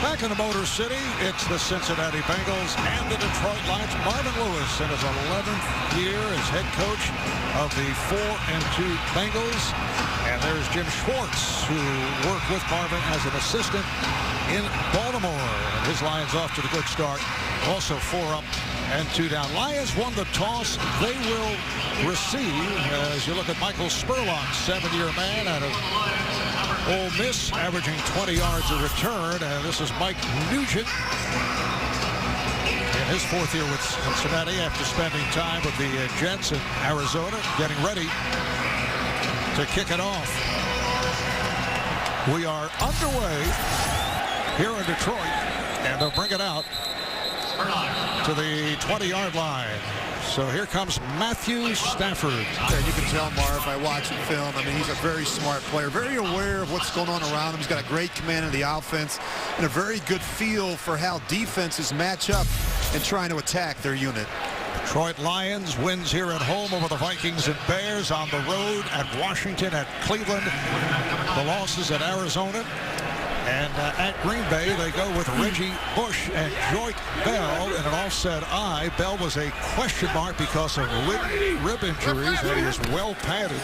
Back in the Motor City, it's the Cincinnati Bengals and the Detroit Lions. Marvin Lewis in his 11th year as head coach of the 4-2 Bengals. And there's Jim Schwartz, who worked with Marvin as an assistant in Baltimore. And his Lions off to the good start. Also 4 up and 2 down. Lions won the toss. They will receive, as you look at Michael Spurlock, 7-year man out of Ole Miss, averaging 20 yards a return. And this is Mike Nugent in his 4th year with Cincinnati after spending time with the Jets in Arizona, getting ready to kick it off. We are underway here in Detroit, and they'll bring it out to the 20-yard line. So here comes Matthew Stafford. Yeah, you can tell, Marv, by watching film. I mean, he's a very smart player, very aware of what's going on around him. He's got a great command of the offense and a very good feel for how defenses match up and trying to attack their unit. Detroit Lions wins here at home over the Vikings and Bears, on the road at Washington, at Cleveland. The losses at Arizona. And at Green Bay, they go with Reggie Bush and Joique Bell. And it all said Bell was a question mark because of rib injuries, and he is well padded.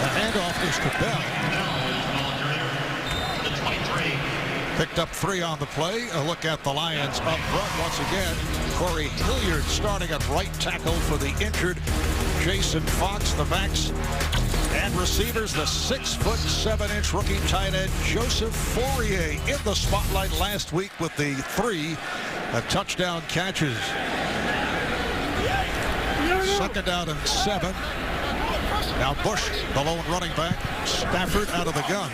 The handoff is to Bell. Picked up 3 on the play. A look at the Lions up front once again. Corey Hilliard starting at right tackle for the injured Jason Fox. The backs and receivers, the 6'7" rookie tight end Joseph Fourier in the spotlight last week with the 3 touchdown catches. 2nd down and 7. Now Bush, the lone running back. Stafford out of the gun.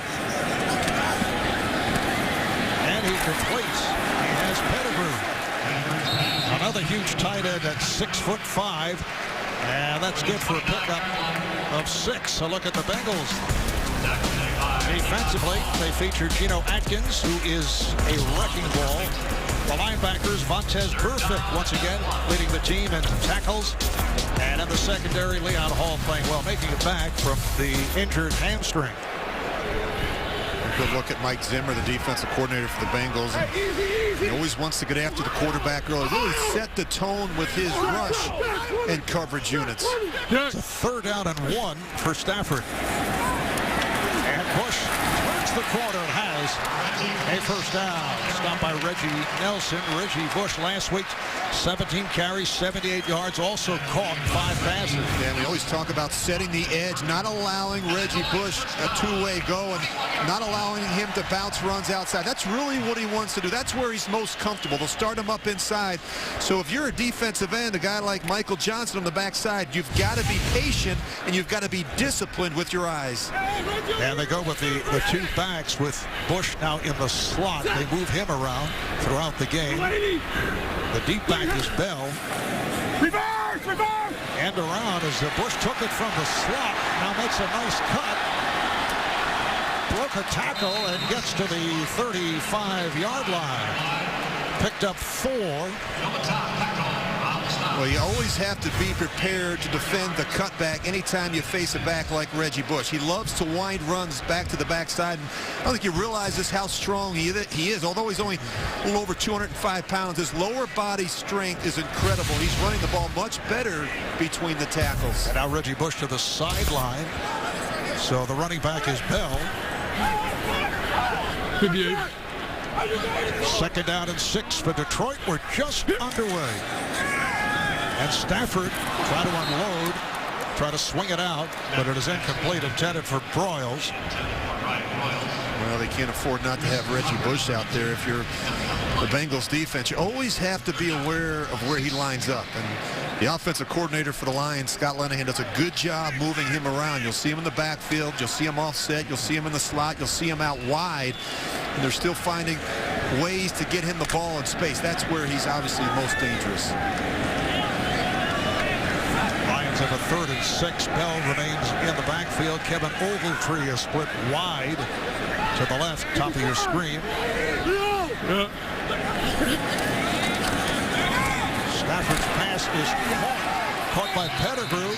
And he completes. He has Pettigrew. Another huge tight end at 6'5". And that's good for a pickup of 6. A look at the Bengals. Defensively, they feature Geno Atkins, who is a wrecking ball. The linebackers, Vontaze Burfict once again leading the team in tackles. And in the secondary, Leon Hall playing well, making it back from the injured hamstring. A good look at Mike Zimmer, the defensive coordinator for the Bengals. And he always wants to get after the quarterback early. Really set the tone with his rush and coverage units. It's a 3rd down and 1 for Stafford. And Bush turns the corner and has a 1st down. Stopped by Reggie Nelson. Reggie Bush last week, 17 carries, 78 yards, also caught 5 passes. And we always talk about setting the edge, not allowing Reggie Bush a 2-way go and not allowing him to bounce runs outside. That's really what he wants to do. That's where he's most comfortable. They'll start him up inside. So if you're a defensive end, a guy like Michael Johnson on the backside, you've got to be patient and you've got to be disciplined with your eyes. And they go with the 2 backs with Bush now in the slot. They move him around throughout the game. The deep back is Bell. Reverse! And around as Bush took it from the slot. Now makes a nice cut. Broke a tackle and gets to the 35-yard line. Picked up 4. Well, you always have to be prepared to defend the cutback anytime you face a back like Reggie Bush. He loves to wind runs back to the backside. And I don't think you realize just how strong he is. Although he's only a little over 205 pounds, his lower body strength is incredible. He's running the ball much better between the tackles. And now Reggie Bush to the sideline. So the running back is Bell. 2nd down and 6 for Detroit. We're just underway. And Stafford try to unload, try to swing it out, but it is incomplete, intended for Broyles. Well, they can't afford not to have Reggie Bush out there. If you're the Bengals defense, you always have to be aware of where he lines up. And the offensive coordinator for the Lions, Scott Linehan, does a good job moving him around. You'll see him in the backfield. You'll see him offset. You'll see him in the slot. You'll see him out wide. And they're still finding ways to get him the ball in space. That's where he's obviously most dangerous. In the 3rd and 6, Bell remains in the backfield. Kevin Ogletree is split wide to the left, top of your screen. Stafford's pass is caught caught by Pettigrew,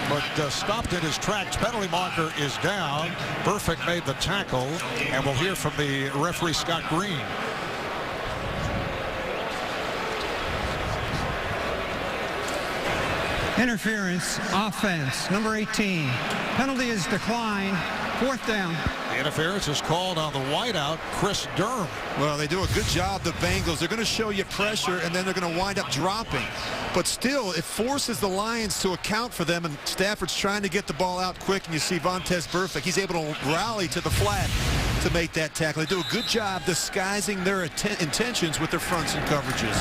but stopped in his tracks. Penalty marker is down. Burfict made the tackle, and we'll hear from the referee, Scott Green. Interference, offense, number 18. Penalty is declined. 4th down. The interference is called on the wideout, Chris Durham. Well, they do a good job, the Bengals. They're going to show you pressure, and then they're going to wind up dropping. But still, it forces the Lions to account for them, and Stafford's trying to get the ball out quick, and you see Vontaze Burfict. He's able to rally to the flat to make that tackle. They do a good job disguising their intentions with their fronts and coverages.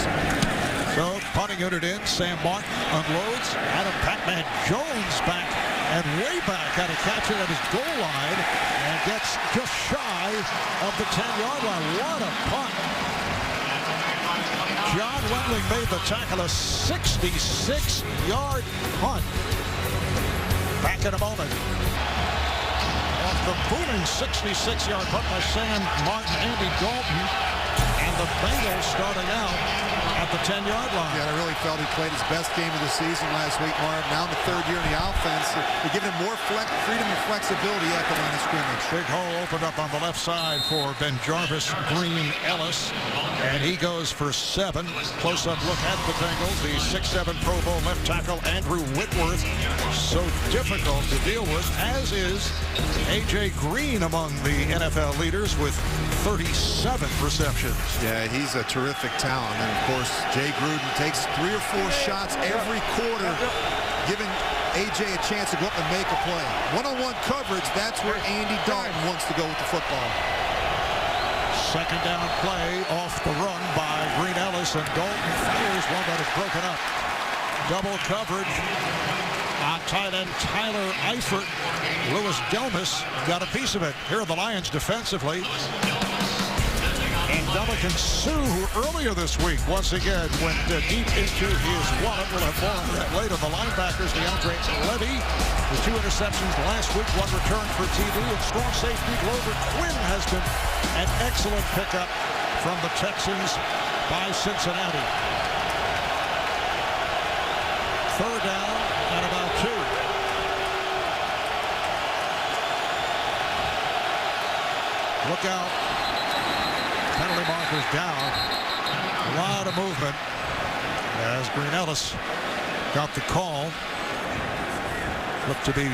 So, punting unit in, Sam Martin unloads. Adam Pac-Man Jones back and way back out to catch it at his goal line and gets just shy of the 10-yard line. What a punt. John Wendling made the tackle, a 66-yard punt. Back in a moment. Off the booming 66-yard punt by Sam Martin, Andy Dalton, and the Bengals starting out at the 10-yard line. Yeah, I really felt he played his best game of the season last week, Marv. Now in the 3rd year in the offense, they're giving him more freedom and flexibility at the line of scrimmage. Big hole opened up on the left side for Ben Jarvis, Green, Ellis, and he goes for 7. Close-up look at the Bengals. The 6'7" Pro Bowl left tackle, Andrew Whitworth. So difficult to deal with, as is A.J. Green among the NFL leaders with 37 receptions. Yeah, he's a terrific talent. And, of course, Jay Gruden takes 3 or 4 shots every quarter, giving A.J. a chance to go up and make a play. One-on-one coverage, that's where Andy Dalton wants to go with the football. 2nd down play off the run by Green Ellis, and Dalton fires one that is broken up. Double coverage on tight end Tyler Eifert. Louis Delmas got a piece of it. Here are the Lions defensively. And Dominican Sue, who earlier this week once again went deep into his wallet, will have fallen later. The linebackers, DeAndre Levy, with 2 interceptions last week, 1 return for TD, and strong safety Glover Quinn has been an excellent pickup from the Texans by Cincinnati. 3rd down and about 2. Look out. Penalty markers down. A lot of movement as Green Ellis got the call. Looked to be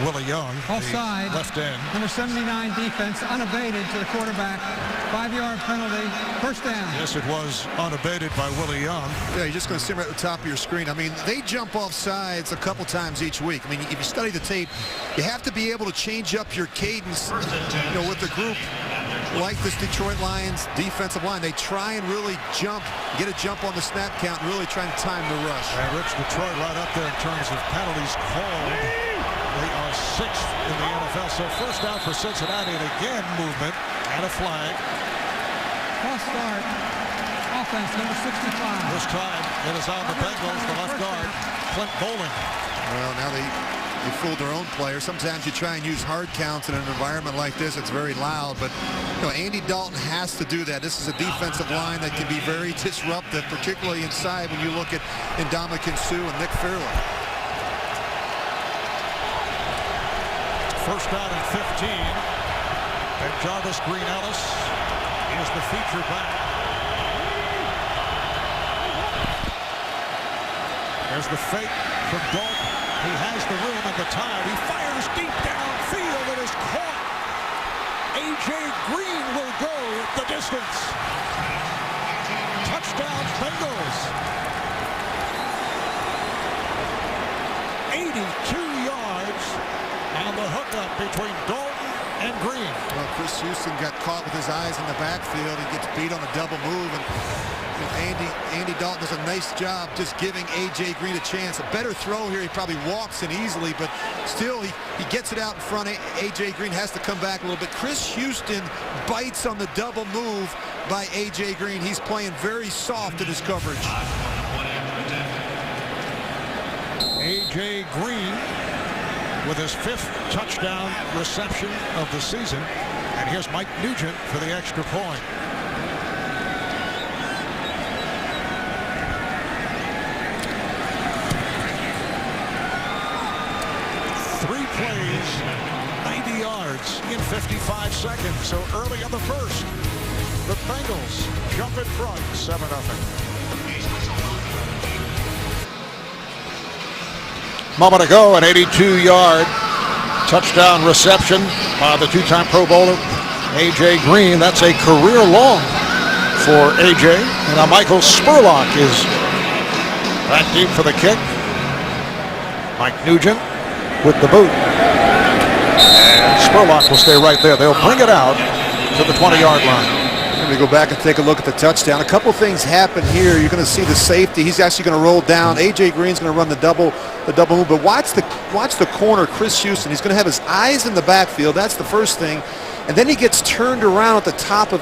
Willie Young, Offside. left end. Number 79 defense, unabated to the quarterback. 5-yard penalty. 1st down. Yes, it was unabated by Willie Young. Yeah, you're just going to see him right at the top of your screen. I mean, they jump off sides a couple times each week. I mean, if you study the tape, you have to be able to change up your cadence, with the group like this Detroit Lions defensive line. They try and really get a jump on the snap count, and really try and time the rush. And Rich, Detroit right up there in terms of penalties called. They are 6th in the NFL. So 1st down for Cincinnati, and again movement and a flag. False start. Offense, number 65. This time it is on the Bengals, the left guard, Clint Bowling. Well, now they fooled their own players. Sometimes you try and use hard counts in an environment like this. It's very loud, but Andy Dalton has to do that. This is a defensive line that can be very disruptive, particularly inside when you look at Ndamukong Suh and Nick Fairley. 1st down and 15. And Jarvis, Green Ellis is the feature back. There's the fake from Dalton. He has the room and the time. He fires deep downfield. It is caught. A.J. Green will go the distance. Touchdown Bengals. 82 yards on the hookup between Dalton and Green. Well, Chris Houston got caught with his eyes in the backfield. He gets beat on a double move, and Andy Dalton does a nice job just giving A.J. Green a chance. A better throw here. He probably walks in easily, but still he gets it out in front. A.J. Green has to come back a little bit. Chris Houston bites on the double move by A.J. Green. He's playing very soft in his coverage. A.J. Green with his 5th touchdown reception of the season. And here's Mike Nugent for the extra point. 90 yards in 55 seconds. So early in the first, the Bengals jump in front, 7-0. Moment ago, an 82-yard touchdown reception by the two-time Pro Bowler, A.J. Green. That's a career long for A.J. And now Michael Spurlock is back deep for the kick. Mike Nugent with the boot. And Spurlock will stay right there. They'll bring it out to the 20-yard line. Let me go back and take a look at the touchdown. A couple things happen here. You're going to see the safety. He's actually going to roll down. A.J. Green's going to run the double move. But watch the corner, Chris Houston. He's going to have his eyes in the backfield. That's the first thing. And then he gets turned around at the top of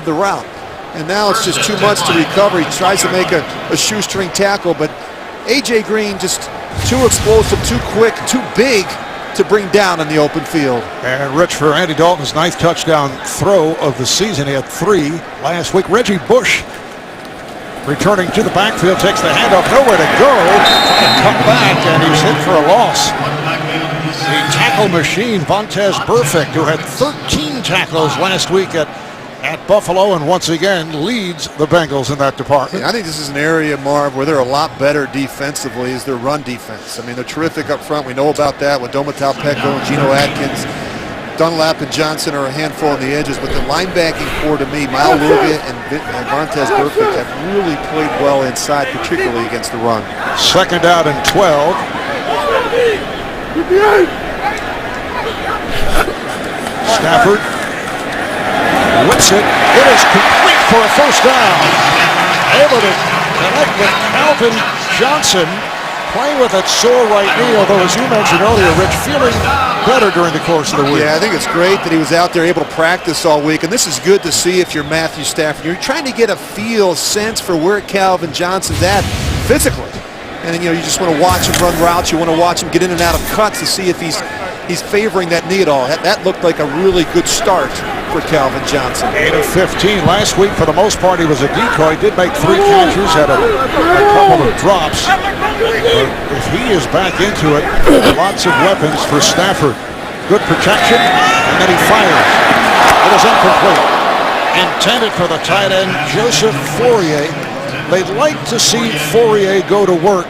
the route. And now it's just too much to recover. He tries to make a shoestring tackle, but A.J. Green just too explosive, too quick, too big to bring down in the open field. And Rich, for Andy Dalton's 9th touchdown throw of the season. He had 3 last week. Reggie Bush returning to the backfield, takes the handoff, nowhere to go. Come back, and he's hit for a loss. The tackle machine, Vontaze Burfict, who had 13 tackles last week at Buffalo, and once again leads the Bengals in that department. I think this is an area, Marv, where they're a lot better defensively is their run defense. I mean, they're terrific up front. We know about that with Domatal Peko and Geno Atkins. Dunlap and Johnson are a handful on the edges, but the linebacking core to me, Maluga and Vontaze Burfict have really played well inside, particularly against the run. 2nd down and 12. Stafford whips it. It is complete for a first down. Able to connect with Calvin Johnson, playing with that sore right knee, although as you mentioned earlier, Rich, feeling better during the course of the week. Yeah, I think it's great that he was out there able to practice all week, and this is good to see if you're Matthew Stafford. You're trying to get a sense for where Calvin Johnson's at physically. And you just want to watch him run routes. You want to watch him get in and out of cuts to see if he's favoring that knee at all. That looked like a really good start for Calvin Johnson. 8 of 15 last week. For the most part, he was a decoy. Did make 3 catches, had a couple of drops. But if he is back into it, lots of weapons for Stafford. Good protection, and then he fires. It is incomplete. Intended for the tight end, Joseph Fourier. They'd like to see Fourier go to work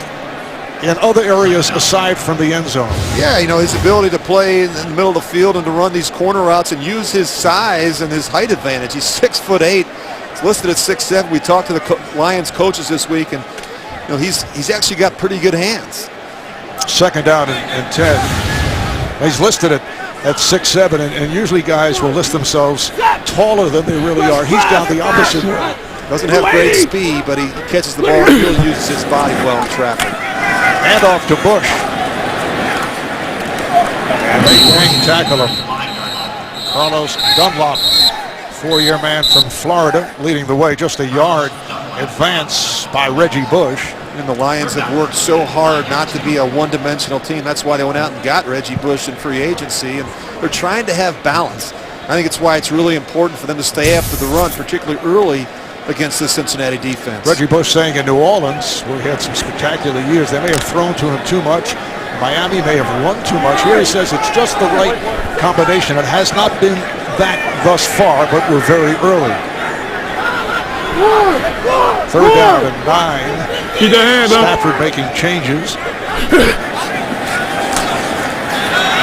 in other areas aside from the end zone. Yeah, his ability to play in the middle of the field and to run these corner routes and use his size and his height advantage. He's 6'8". He's listed at 6'7". We talked to the Lions coaches this week, and he's actually got pretty good hands. 2nd down and 10. He's listed at 6'7", and usually guys will list themselves taller than they really are. He's down the opposite way. Doesn't have great speed, but he catches the ball and really uses his body well in traffic. And off to Bush. And they wing tackle him. Carlos Dunlop, 4-year man from Florida, leading the way. Just a yard advance by Reggie Bush. And the Lions have worked so hard not to be a one-dimensional team. That's why they went out and got Reggie Bush in free agency. And they're trying to have balance. I think it's why it's really important for them to stay after the run, particularly early against the Cincinnati defense. Reggie Bush saying in New Orleans, where he had some spectacular years, they may have thrown to him too much. Miami may have run too much. Here he says it's just the right combination. It has not been that thus far, but we're very early. 3rd down and 9. Keep the hand up. Stafford making changes.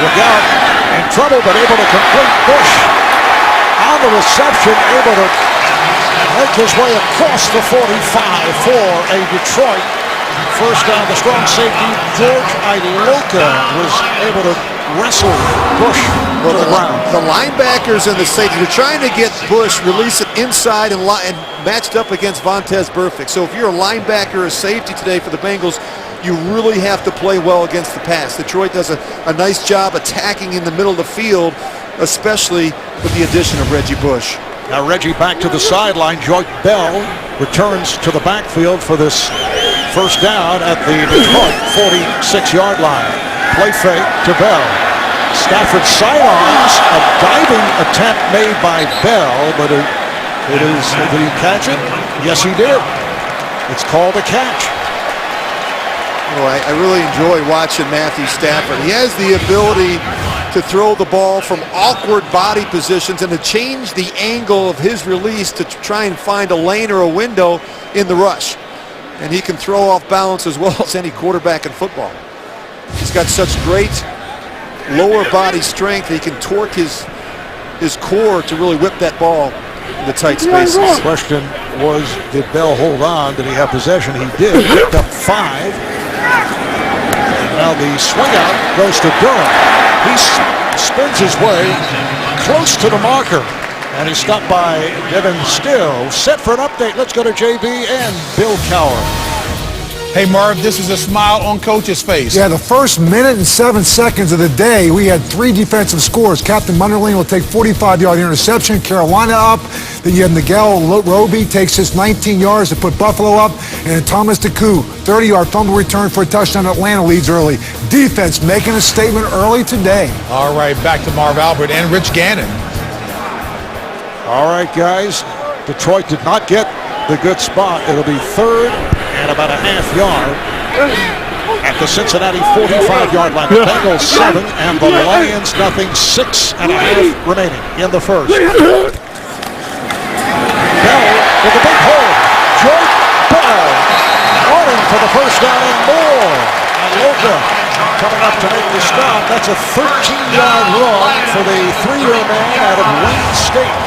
Look out, in trouble, but able to complete. Bush on the reception, able to make his way across the 45 for a Detroit first down. The strong safety, George Iloka, was able to wrestle Bush to the ground. The linebackers and the safety are trying to get Bush, release it inside and matched up against Vontaze Burfict. So if you're a linebacker or a safety today for the Bengals, you really have to play well against the pass. Detroit does a nice job attacking in the middle of the field, especially with the addition of Reggie Bush. Now Reggie back to the sideline. Joyce Bell returns to the backfield for this first down at the Detroit 46-yard line. Play fake to Bell. Stafford sidelines, a diving attempt made by Bell, but it is, did he catch it? Yes, he did. It's called a catch. Well, I really enjoy watching Matthew Stafford. He has the ability to throw the ball from awkward body positions and to change the angle of his release to try and find a lane or a window in the rush. And he can throw off balance as well as any quarterback in football. He's got such great lower body strength. He can torque his core to really whip that ball in the tight spaces. The question was, did Bell hold on? Did he have possession? He did. Picked up 5. Now the swing out goes to Durham. He spins his way close to the marker. And he's stopped by Devin Still. Set for an update. Let's go to JB and Bill Cowher. Hey, Marv, this is a smile on Coach's face. Yeah, the first minute and 7 seconds of the day, we had 3 defensive scores. Captain Munderling will take 45-yard interception, Carolina up. Then you have Miguel Roby takes his 19 yards to put Buffalo up. And Thomas DeCoux, 30-yard fumble return for a touchdown. Atlanta leads early. Defense making a statement early today. All right, back to Marv Albert and Rich Gannon. All right, guys. Detroit did not get the good spot. It'll be 3rd and about a half yard at the Cincinnati 45-yard line. The Bengals 7 and the Lions nothing. 6.5 remaining in the first. Bell with a big hole. Jordan Bell running for the first down and more. And Loca coming up to make the stop. That's a 13-yard run for the 3-year man out of Wayne State.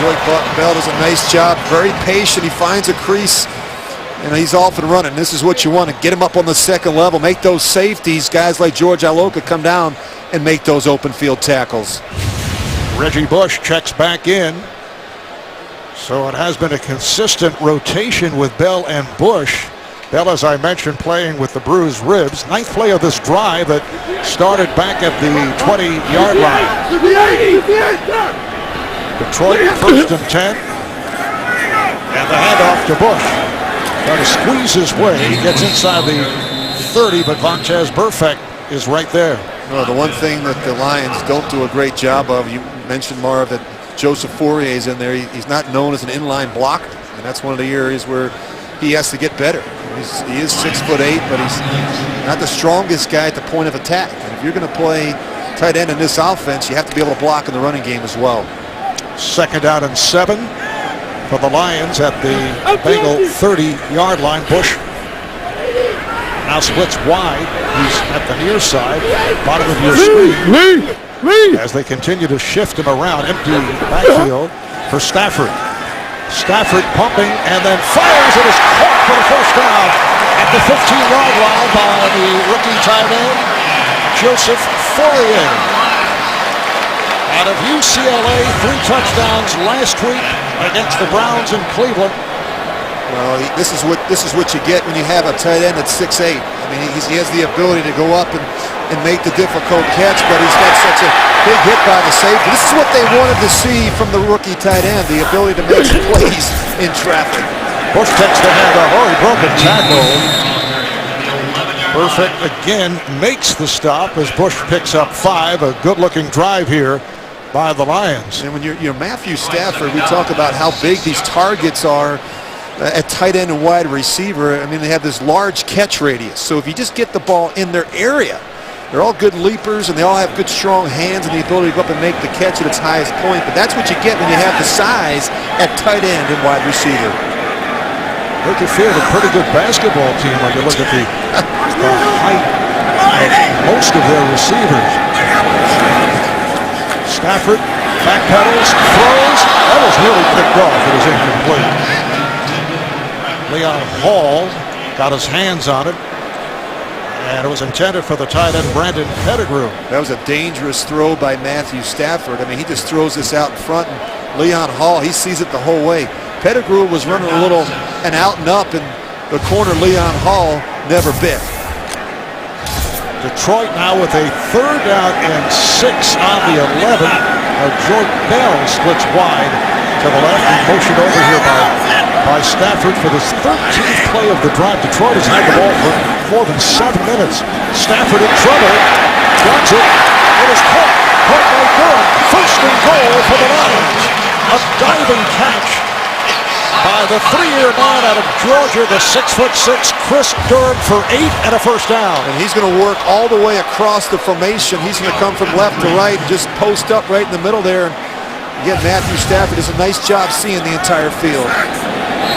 Joy Bell does a nice job, very patient. He finds a crease, and he's off and running. This is what you want to get him up on the second level, make those safeties. Guys like George Iloka come down and make those open field tackles. Reggie Bush checks back in. So it has been a consistent rotation with Bell and Bush. Bell, as I mentioned, playing with the bruised ribs. 9th play of this drive that started back at the 20-yard line. Detroit 1st and 10. And the handoff to Bush. Trying to squeeze his way. He gets inside the 30, but Vontaze Burfict is right there. Well, the one thing that the Lions don't do a great job of, you mentioned, Marv, that Joseph Fourier is in there. He's not known as an inline blocker, and that's one of the areas where he has to get better. He is 6'8", but he's not the strongest guy at the point of attack. And if you're going to play tight end in this offense, you have to be able to block in the running game as well. 2nd down and 7 for the Lions at the Bengal 30-yard line. Bush now splits wide. He's at the near side, bottom of your screen, as they continue to shift him around. Empty backfield for Stafford. Stafford pumping and then fires. It is caught for the first down at the 15-yard line by the rookie tight end, Joseph Fourier. Out of UCLA, 3 touchdowns last week against the Browns in Cleveland. Well, this is what you get when you have a tight end at 6'8". I mean, he has the ability to go up and make the difficult catch, but he's got such a big hit by the safety. This is what they wanted to see from the rookie tight end, the ability to make plays in traffic. Bush takes the handoff. Oh, he broke a tackle. Burfict again makes the stop as Bush picks up 5. A good-looking drive here by the Lions. And when you're Matthew Stafford, we talk about how big these targets are at tight end and wide receiver. I mean, they have this large catch radius. So if you just get the ball in their area, they're all good leapers and they all have good strong hands and the ability to go up and make the catch at its highest point. But that's what you get when you have the size at tight end and wide receiver. They could field a pretty good basketball team when you look at the height of most of their receivers. Stafford backpedals, throws. That was really picked off. It was incomplete. Leon Hall got his hands on it, and it was intended for the tight end Brandon Pettigrew. That was a dangerous throw by Matthew Stafford. I mean, he just throws this out in front, and Leon Hall, he sees it the whole way. Pettigrew was running a little and out and up, and the corner Leon Hall never bit. Detroit now with a 3rd down and 6 on the 11. Jordan Bell splits wide to the left and motioned over here by Stafford for this 13th play of the drive. Detroit has had the ball for more than 7 minutes. Stafford in trouble. Runs it. It is caught by Durham. 1st and goal for the Lions. A diving catch by the 3-year man out of Georgia, the 6'6", Chris Durham for 8 and a first down. And he's going to work all the way across the formation. He's going to come from left to right and just post up right in the middle there. And again, Matthew Stafford does a nice job seeing the entire field.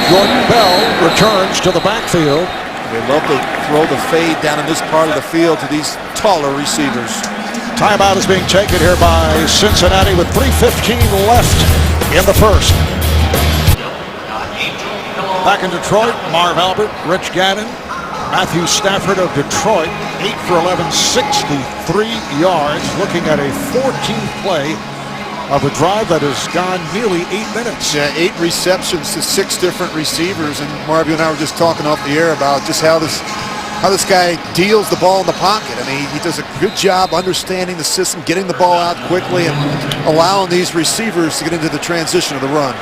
Jordan Bell returns to the backfield. They love to throw the fade down in this part of the field to these taller receivers. Timeout is being taken here by Cincinnati with 3:15 left in the first. Back in Detroit, Marv Albert, Rich Gannon, Matthew Stafford of Detroit, 8 for 11, 63 yards, looking at a 14th play of a drive that has gone nearly 8 minutes. Yeah, 8 receptions to 6 different receivers, and Marv, you and I were just talking off the air about just how this guy deals the ball in the pocket. I mean, he does a good job understanding the system, getting the ball out quickly, and allowing these receivers to get into the transition of the run.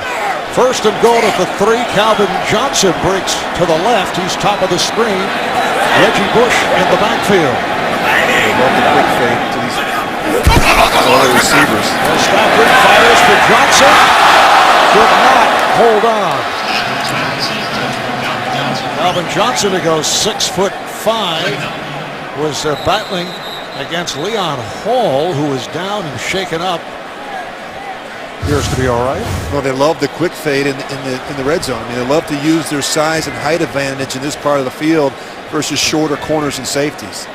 First and goal at the 3. Calvin Johnson breaks to the left. He's top of the screen. Reggie Bush in the backfield. They love the quick fade to these other receivers. Stafford fires for Johnson. Could not hold on. Calvin Johnson, who goes 6'5", was battling against Leon Hall, who was down and shaken up. Appears to be all right. Well, they love the quick fade in the red zone. I mean, they love to use their size and height advantage in this part of the field versus shorter corners and safeties.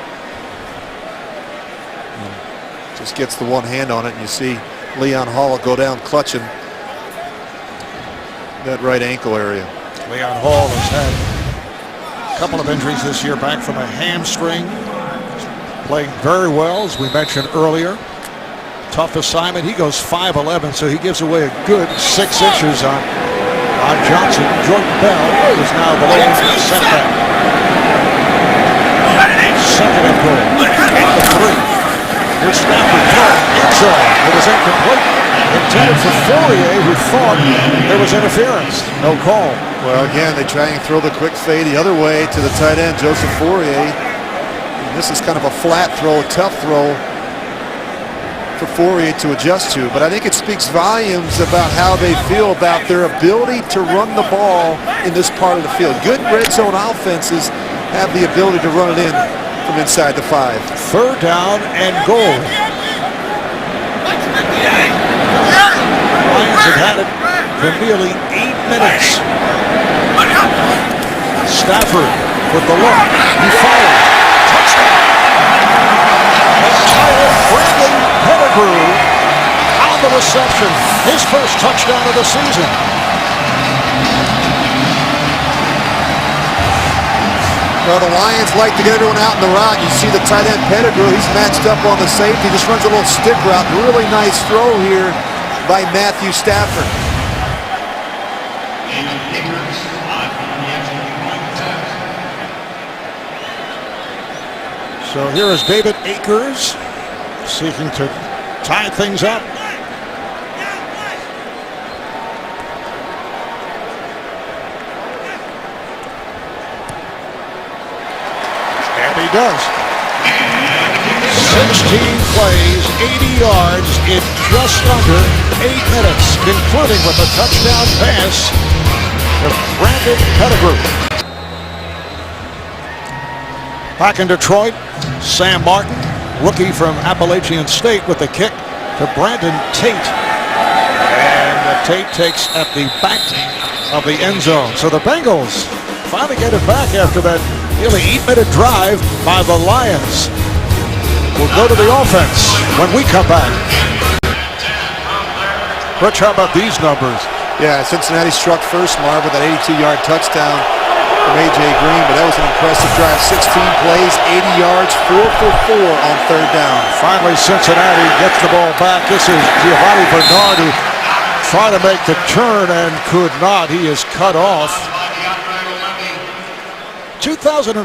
Just gets the one hand on it, and you see Leon Hall go down clutching that right ankle area. Leon Hall has had a couple of injuries this year, back from a hamstring. Playing very well, as we mentioned earlier. Tough assignment. He goes 5'11", so he gives away a good 6 inches on Johnson. Jordan Bell is now the lone center back. Second and goal. At the 3. Here's Stafford throwing inside. It was incomplete. Intended for Fourier, who thought there was interference. No call. Well, again, they try and throw the quick fade the other way to the tight end, Joseph Fourier. And this is kind of a flat throw, a tough throw for Fourier to adjust to. But I think it speaks volumes about how they feel about their ability to run the ball in this part of the field. Good red zone offenses have the ability to run it in from inside the 5. Third down and goal. Lions have had it for nearly 8 minutes. Stafford with the look. He fires. Touchdown. And Tyler Brandon Pettigrew on the reception. His first touchdown of the season. Well, the Lions like to get everyone out in the route. You see the tight end Pettigrew. He's matched up on the safety. Just runs a little stick route. Really nice throw here by Matthew Stafford. So here is David Akers seeking to tie things up. And he does. 16 plays, 80 yards in just under 8 minutes, concluding with a touchdown pass to Brandon Pettigrew. Back in Detroit, Sam Martin, rookie from Appalachian State, with the kick to Brandon Tate. And Tate takes at the back of the end zone. So the Bengals finally get it back after that nearly 8-minute drive by the Lions. We'll go to the offense when we come back. Rich, how about these numbers? Yeah, Cincinnati struck first, Marv, with that 82-yard touchdown from A.J. Green, but that was an impressive drive. 16 plays, 80 yards, 4 for 4 on third down. Finally, Cincinnati gets the ball back. This is Giovanni Bernard, who tried to make the turn and could not. He is cut off. 2014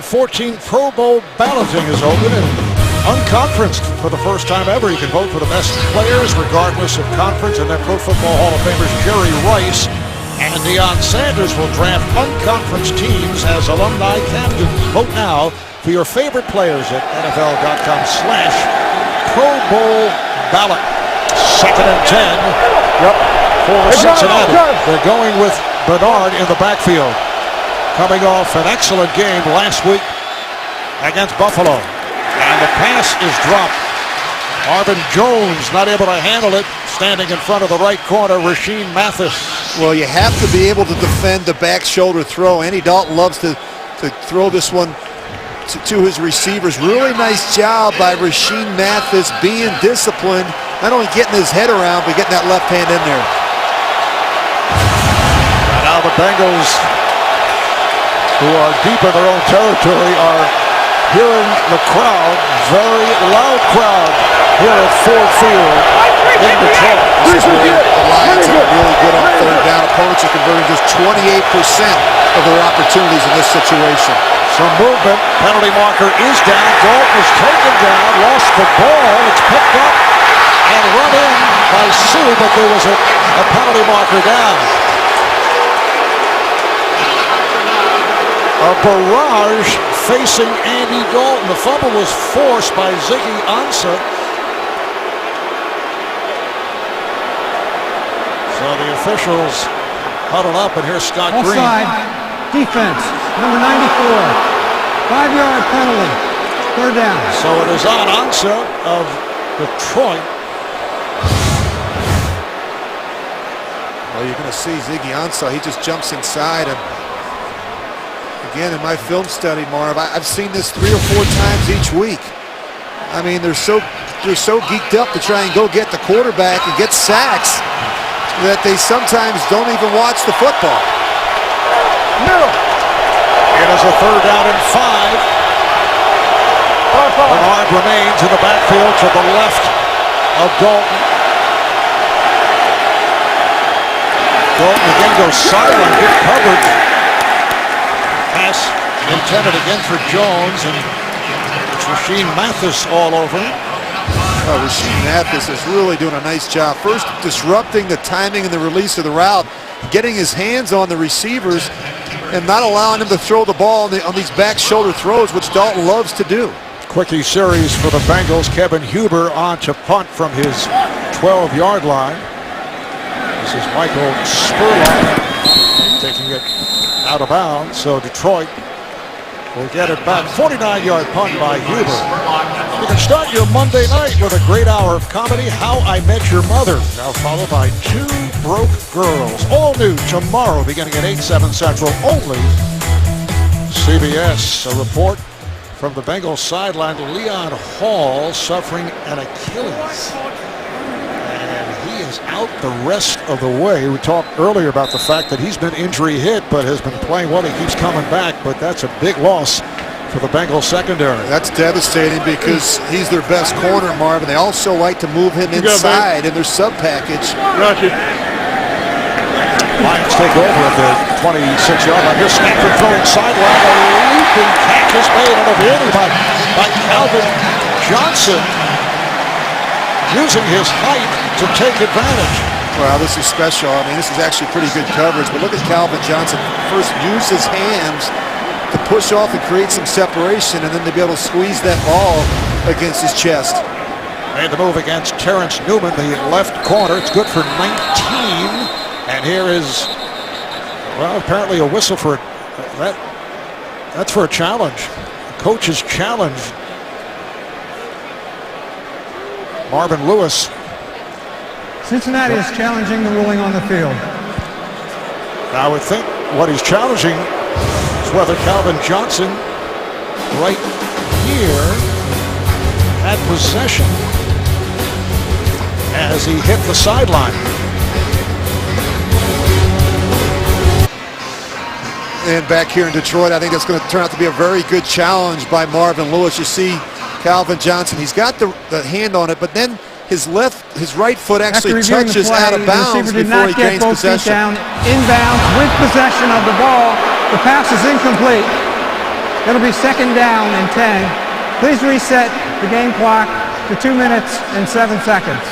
Pro Bowl balloting is open and unconferenced for the first time ever. You can vote for the best players regardless of conference, and then Pro Football Hall of Famers Jerry Rice and Deion Sanders will draft unconference teams as alumni captains. Vote now for your favorite players at NFL.com/Pro Bowl ballot. Second and 10. Yep. For Cincinnati. They're going with Bernard in the backfield, coming off an excellent game last week against Buffalo. And the pass is dropped. Marvin Jones not able to handle it, standing in front of the right corner, Rasheem Mathis. Well, you have to be able to defend the back shoulder throw. Andy Dalton loves to throw this one to his receivers. Really nice job by Rasheem Mathis being disciplined, not only getting his head around, but getting that left hand in there. And now the Bengals, who are deep in their own territory, are hearing the crowd, very loud crowd, here at Ford Field in Detroit. The Lions are really good on third down. Opponents are converting just 28% of their opportunities in this situation. Some movement. Penalty marker is down. Dalton is taken down. Lost the ball. It's picked up and run in by Sue, but there was a penalty marker down. A barrage facing Andy Dalton. The fumble was forced by Ziggy Ansah. So the officials huddle up, and here's Scott Green. Offside. Defense. Number 94. 5-yard penalty. Third down. So it is on Ansah of Detroit. Well, you're going to see Ziggy Ansah. He just jumps inside. And again, in my film study, Marv, I've seen this 3 or 4 times each week. I mean, they're so geeked up to try and go get the quarterback and get sacks that they sometimes don't even watch the football. Middle. It is a third down and 5. Bernard remains in the backfield to the left of Dalton. Dalton again goes sideline, get covered. Pass intended again for Jones, and it's Rasheem Mathis all over him. Rasheem Mathis is really doing a nice job. First, disrupting the timing and the release of the route, getting his hands on the receivers, and not allowing him to throw the ball on these back shoulder throws, which Dalton loves to do. Quickie series for the Bengals. Kevin Huber on to punt from his 12-yard line. This is Michael Spurlock taking it out of bounds. So Detroit will get it back. 49-yard punt by Huber. You can start your Monday night with a great hour of comedy, How I Met Your Mother, now followed by Two Broke Girls. All new tomorrow beginning at 8/7 Central, only CBS. A report from the Bengals sideline, Leon Hall suffering an Achilles. And he is out the rest of the way. We talked earlier about the fact that he's been injury hit, but has been playing well. He keeps coming back, but that's a big loss for the Bengals secondary. That's devastating because he's their best corner, Marvin. They also like to move him inside in their sub package. Lions take over at the 26-yard line. Here's Stanford throwing sideline. A leaping catch is made on a beauty by Calvin Johnson, using his height to take advantage. Well, this is special. I mean, this is actually pretty good coverage. But look at Calvin Johnson. First, use his hands to push off and create some separation, and then to be able to squeeze that ball against his chest. Made the move against Terrence Newman, the left corner. It's good for 19. And here is, well, apparently a whistle for that. That's for a challenge. Coach's challenge. Marvin Lewis. Cincinnati is challenging the ruling on the field. I would think what he's challenging is whether Calvin Johnson, right here, had possession as he hit the sideline. And back here in Detroit, I think that's going to turn out to be a very good challenge by Marvin Lewis. You see Calvin Johnson, he's got the hand on it, but then his right foot actually touches out of bounds before he gains possession. Down, inbounds with possession of the ball. The pass is incomplete. It'll be second down and 10. Please reset the game clock to 2 minutes and 7 seconds.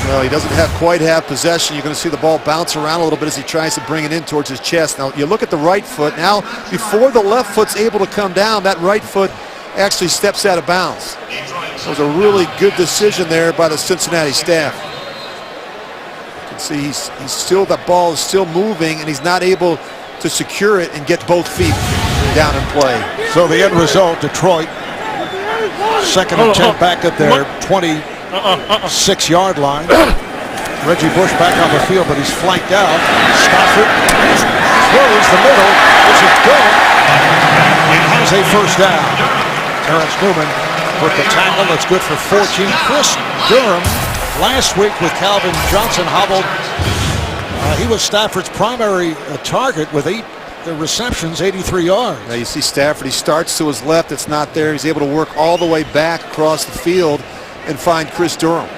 Well, he doesn't quite have possession. You're going to see the ball bounce around a little bit as he tries to bring it in towards his chest. Now, you look at the right foot. Now, before the left foot's able to come down, that right foot actually steps out of bounds. It was a really good decision there by the Cincinnati staff. See, he's still, the ball is still moving, and he's not able to secure it and get both feet down and play. So the end result, Detroit, 2nd and 10 back at their 26-yard line. Reggie Bush back on the field, but he's flanked out. Stafford throws the middle, which is good, and has a first down. Terrence Newman with the tackle. That's good for 14. Chris Durham last week with Calvin Johnson hobbled. He was Stafford's primary target with 8 receptions, 83 yards. Now you see Stafford, he starts to his left, it's not there. He's able to work all the way back across the field and find Chris Durham.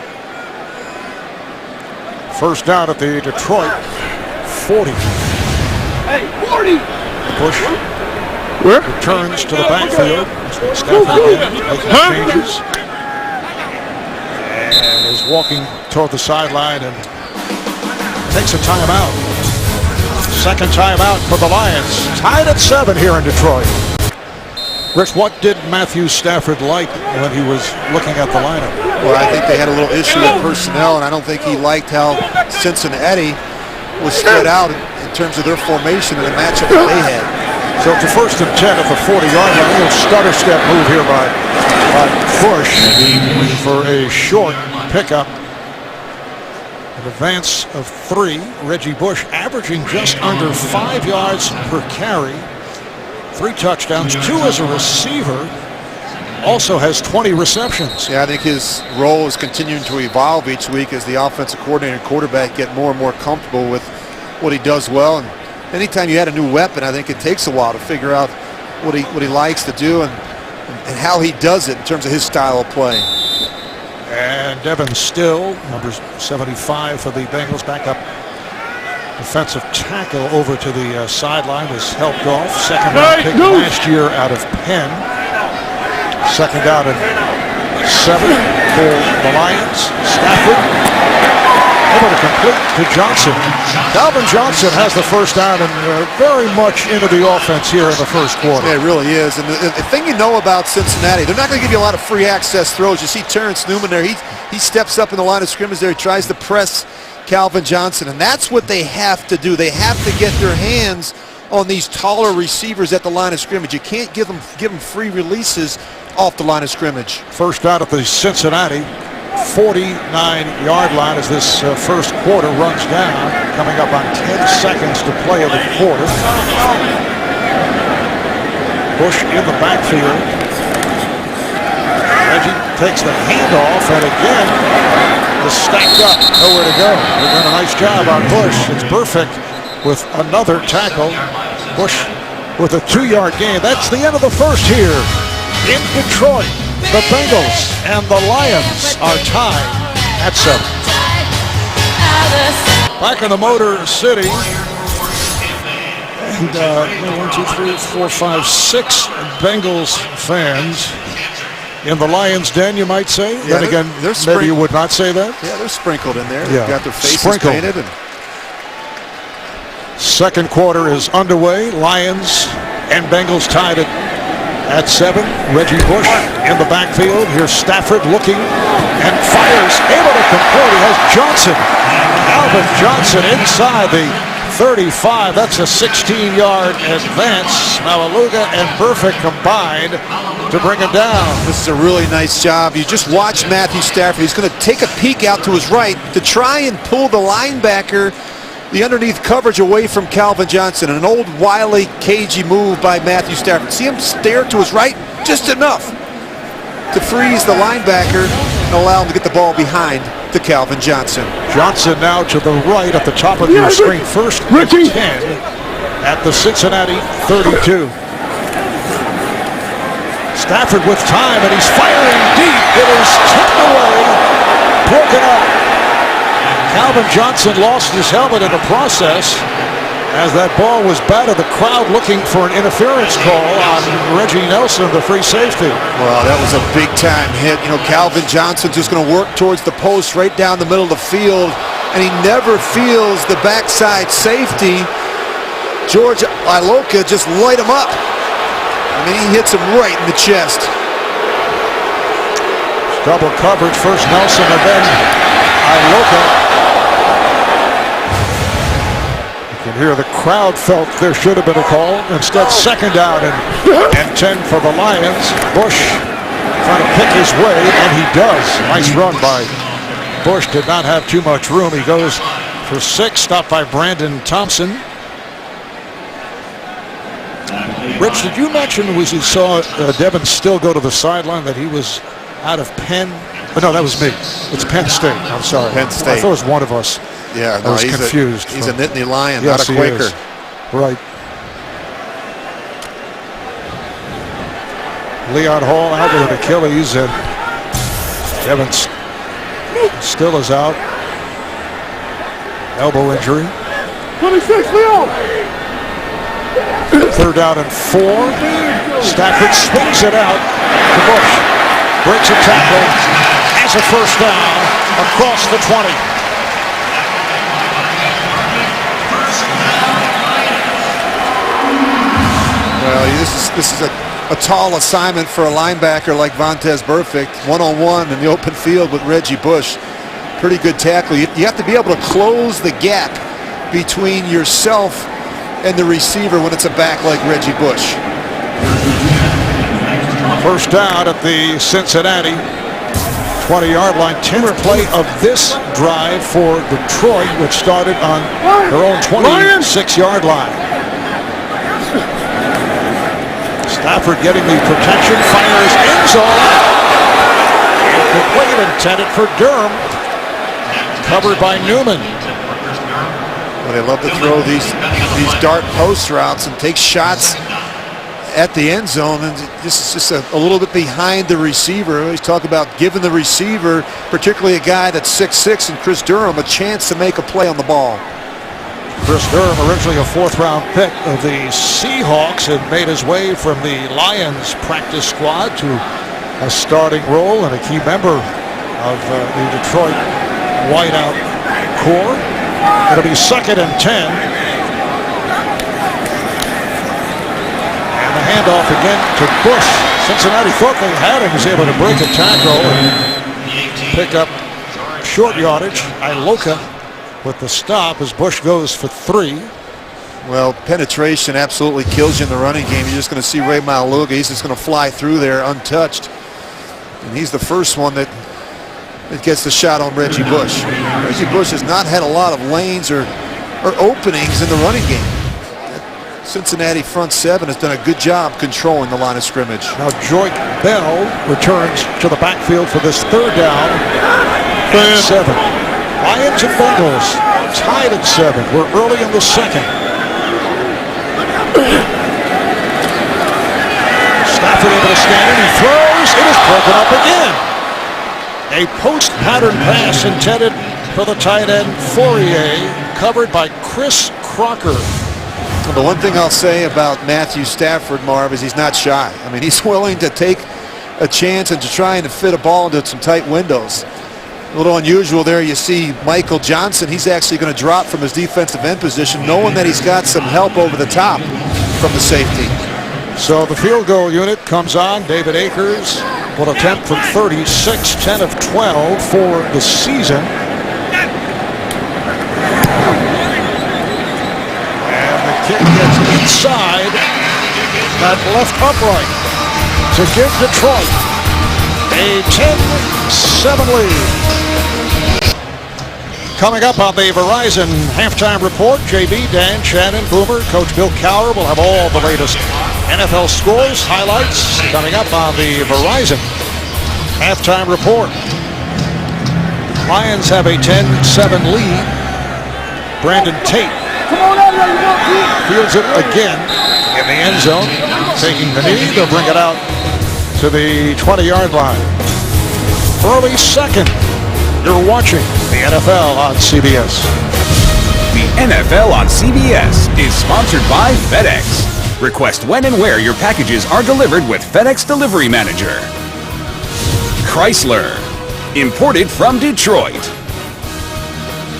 First down at the Detroit 40. Hey, 40! Bush returns to the backfield. Stafford again making changes. And is walking toward the sideline and takes a timeout. Second timeout for the Lions. Tied at 7 here in Detroit. Rich, what did Matthew Stafford like when he was looking at the lineup? Well, I think they had a little issue with personnel, and I don't think he liked how Cincinnati was spread out in terms of their formation and the matchup that they had. So it's a 1st and 10 at the 40-yard line. A little stutter step move here by Bush for a short pickup. An advance of 3. Reggie Bush averaging just under 5 yards per carry. 3 touchdowns, 2 as a receiver. Also has 20 receptions. Yeah, I think his role is continuing to evolve each week as the offensive coordinator and quarterback get more and more comfortable with what he does well. And anytime you add a new weapon, I think it takes a while to figure out what he likes to do and how he does it in terms of his style of play. And Devin Still, number 75 for the Bengals, back up defensive tackle over to the sideline, was helped off. Second round pick last year out of Penn. Second down and 7 for the Lions. Stafford able to complete to Johnson. Calvin Johnson has the first down and very much into the offense here in the first quarter. Yeah, it really is. And the thing you know about Cincinnati, they're not going to give you a lot of free access throws. You see Terrence Newman there. He steps up in the line of scrimmage there. He tries to press Calvin Johnson, and that's what they have to do. They have to get their hands on these taller receivers at the line of scrimmage. You can't give them free releases off the line of scrimmage. First down at the Cincinnati 49-yard line as this first quarter runs down. Coming up on 10 seconds to play in the quarter. Bush in the backfield. Reggie takes the handoff and again is stacked up. Nowhere to go. They've done a nice job on Bush. It's perfect with another tackle. Bush with a 2-yard gain. That's the end of the first here in Detroit. The Bengals and the Lions are tied at 7. Back in the Motor City. And 1, 2, 3, 4, 5, 6 Bengals fans in the Lions' den, you might say. Yeah, then again, maybe you would not say that. Yeah, they're sprinkled in there. Yeah. They've got their faces Sprinkled. painted. And second quarter is underway. Lions and Bengals tied at 7. Reggie Bush in the backfield. Here's Stafford looking and fires. Able to complete. He has Johnson. Calvin Johnson inside the 35. That's a 16-yard advance. Malaluga and Burfict combined to bring him down. this is a really nice job. You just watch Matthew Stafford. He's going to take a peek out to his right to try and pull the linebacker, the underneath coverage, away from Calvin Johnson. An old wily, cagey move by Matthew Stafford. See him stare to his right just enough to freeze the linebacker and allow him to get the ball behind to Calvin Johnson. Johnson now to the right at the top of your screen. First and 10 at the Cincinnati 32. Stafford with time, and he's firing deep. It is tipped away, broken up. Calvin Johnson lost his helmet in the process as that ball was batted. The crowd looking for an interference call on Reggie Nelson, the free safety. Well, that was a big-time hit. You know, Calvin Johnson's just going to work towards the post right down the middle of the field, and he never feels the backside safety. George Iloka just light him up. I mean, he hits him right in the chest. Double coverage, first Nelson and then Iloka. And here the crowd felt there should have been a call. Instead, second down and 10 for the Lions. Bush trying to pick his way, and he does. Nice run by Bush. Did not have too much room. He goes for 6, stopped by Brandon Thompson. Rich, did you mention as you saw Devin Still go to the sideline that he was out of Penn? Oh, no, that was me. It's Penn State. I'm sorry. Penn State. I thought it was one of us. Yeah, I was confused. He's a Nittany Lion, yes, not a Quaker. Right. Leon Hall out with an Achilles, and Devin Still is out. Elbow injury. 26, Leon. Third down and 4. Stafford swings it out to Bush. Breaks a tackle. Has a first down across the 20. Well, this is a tall assignment for a linebacker like Vontaze Burfict. One-on-one in the open field with Reggie Bush. Pretty good tackle. You have to be able to close the gap between yourself and the receiver when it's a back like Reggie Bush. First down at the Cincinnati 20-yard line. 10th play of this drive for Detroit, which started on their own 26-yard line. Stafford getting the protection, fires end zone. Incomplete, intended for Durham. Covered by Newman. Well, they love to throw these dart post routes and take shots at the end zone, and this is just a little bit behind the receiver. We always talk about giving the receiver, particularly a guy that's 6'6" and Chris Durham, a chance to make a play on the ball. Chris Durham, originally a 4th-round pick of the Seahawks, had made his way from the Lions practice squad to a starting role and a key member of the Detroit wideout core. It'll be 2nd and 10. And the handoff again to Bush. Cincinnati thought they had him. Was able to break a tackle and pick up short yardage. Iloka with the stop as Bush goes for 3. Well, penetration absolutely kills you in the running game. You're just going to see Ray Maluga. He's just going to fly through there untouched. And he's the first one that gets the shot on Reggie Bush. Reggie Bush has not had a lot of lanes or openings in the running game. Cincinnati front 7 has done a good job controlling the line of scrimmage. Now Joik Bell returns to the backfield for this 3rd down. 7. Lions and Bengals tied at 7. We're early in the 2nd. Stafford able to stand in. He throws. It is broken up again. A post pattern pass intended for the tight end Fourier, covered by Chris Crocker. Well, the one thing I'll say about Matthew Stafford, Marv, is he's not shy. I mean, he's willing to take a chance and to try and fit a ball into some tight windows. A little unusual there. You see Michael Johnson. He's actually going to drop from his defensive end position, knowing that he's got some help over the top from the safety. So the field goal unit comes on. David Akers will attempt from 36, 10 of 12 for the season. And the kick gets inside that left upright to give Detroit a 10-7 lead. Coming up on the Verizon Halftime Report, JB, Dan, Shannon, Boomer, Coach Bill Cowher will have all the latest NFL scores, highlights coming up on the Verizon Halftime Report. Lions have a 10-7 lead. Brandon Tate fields it again in the end zone. Taking the knee, they'll bring it out to the 20-yard line. Early 2nd. You're watching the NFL on CBS. The NFL on CBS is sponsored by FedEx. Request when and where your packages are delivered with FedEx Delivery Manager. Chrysler, imported from Detroit.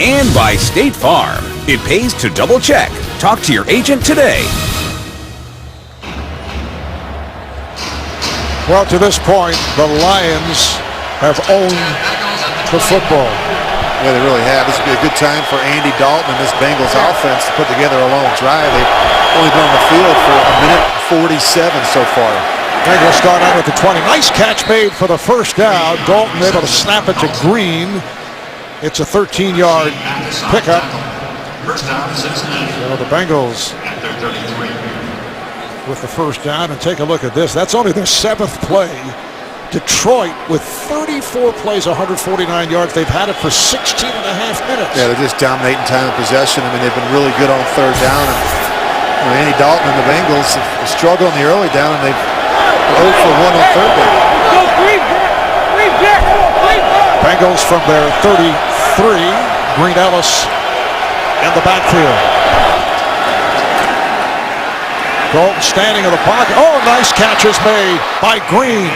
And by State Farm. It pays to double check. Talk to your agent today. Well, to this point, the Lions have owned the football. Yeah, they really have. This would be a good time for Andy Dalton and this Bengals offense to put together a long drive. They've only been on the field for a minute 47 so far. Bengals start out at the 20. Nice catch made for the first down. Dalton able to snap it to Green. It's a 13-yard pickup. So the Bengals with the first down, and take a look at this. That's only their 7th play. Detroit with 34 plays, 149 yards. They've had it for 16 and a half minutes. Yeah, they're just dominating time of possession. I mean, they've been really good on third down. And Andy Dalton and the Bengals have struggled on the early down, and they've 0 for 1 on third down. Bengals from their 33. Green Ellis in the backfield. Dalton standing in the pocket. Oh, nice catch is made by Green.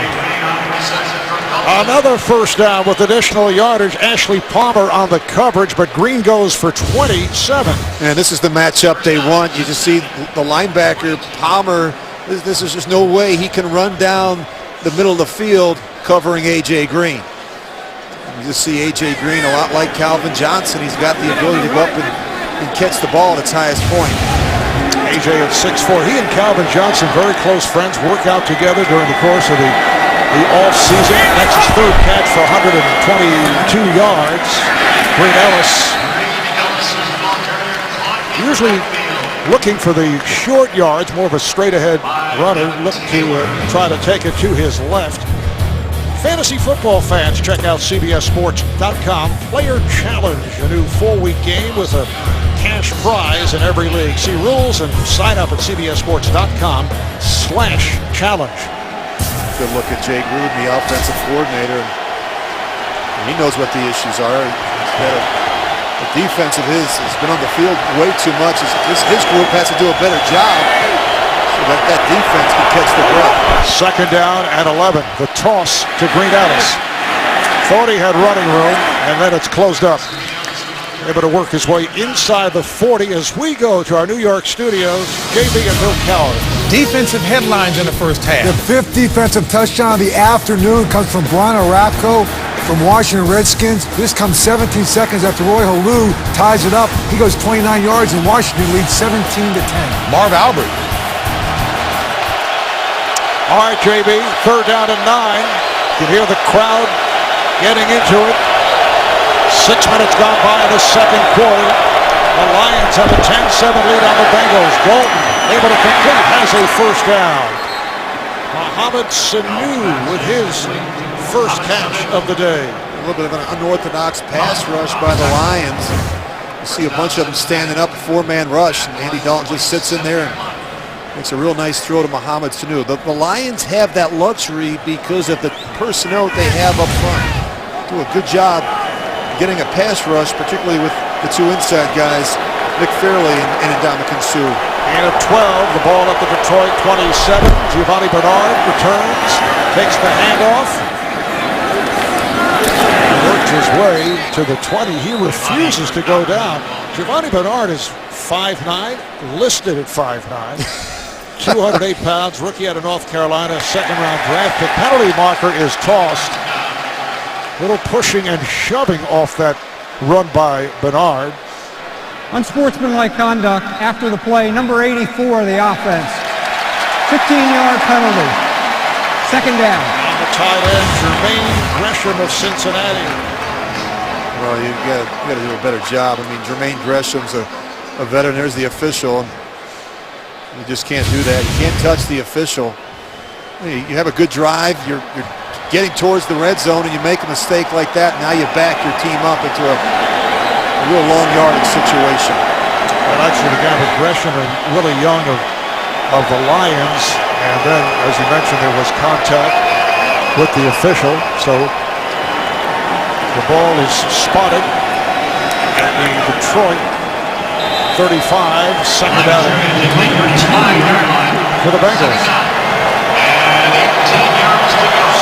Another first down with additional yardage. Ashley Palmer on the coverage, but Green goes for 27. And this is the matchup they want. You just see the linebacker, Palmer. This is just no way he can run down the middle of the field covering A.J. Green. You just see A.J. Green a lot like Calvin Johnson. He's got the ability to go up and catch the ball at its highest point. A.J. at 6'4". He and Calvin Johnson, very close friends, work out together during the course of the off-season. That's his third catch for 122 yards. Green Ellis usually looking for the short yards, more of a straight-ahead runner, looking to try to take it to his left. Fantasy football fans, check out CBSSports.com. Player Challenge, a new 4-week game with a cash prize in every league. See rules and sign up at CBSSports.com/challenge. Good look at Jay Gruden, the offensive coordinator. And he knows what the issues are. He's got a defense of his has been on the field way too much. His group has to do a better job so that defense can catch the breath. Second down and 11. The toss to Green Ellis. Thought he had running room, and then it's closed up. Able to work his way inside the 40 as we go to our New York studios. JB and Bill Cowher. Defensive headlines in the first half. The 5th defensive touchdown of the afternoon comes from Brian Arapko from Washington Redskins. This comes 17 seconds after Roy Halou ties it up. He goes 29 yards and Washington leads 17-10. Marv Albert. All right, JB, third down and 9. You can hear the crowd getting into it. 6 minutes gone by in the second quarter. The Lions have a 10-7 lead on the Bengals. Dalton able to complete, has a first down. Mohamed Sanu with his first catch of the day. A little bit of an unorthodox pass rush by the Lions. You see a bunch of them standing up, a 4-man rush, and Andy Dalton just sits in there and makes a real nice throw to Mohamed Sanu. The Lions have that luxury because of the personnel that they have up front. Do a good job getting a pass rush, particularly with the 2 inside guys, Nick Fairley and Ndamukong Suh. And at 12, the ball at the Detroit 27. Giovanni Bernard returns, takes the handoff. Worked his way to the 20. He refuses to go down. Giovanni Bernard is 5'9", listed at 5'9". 208 pounds, rookie out of North Carolina, second-round draft pick. Penalty marker is tossed. Little pushing and shoving off that run by Bernard. Unsportsmanlike conduct after the play, number 84 of the offense. 15-yard penalty. Second down. On the tight end, Jermaine Gresham of Cincinnati. Well, you got to do a better job. I mean, Jermaine Gresham's a veteran. There's the official. And you just can't do that. You can't touch the official. You have a good drive. You're getting towards the red zone and you make a mistake like that. Now you back your team up into a real long yardage situation. Well, actually, the guy with Gresham and Willie Young of the Lions. And then, as you mentioned, there was contact with the official. So the ball is spotted at the Detroit 35, second down for the Bengals.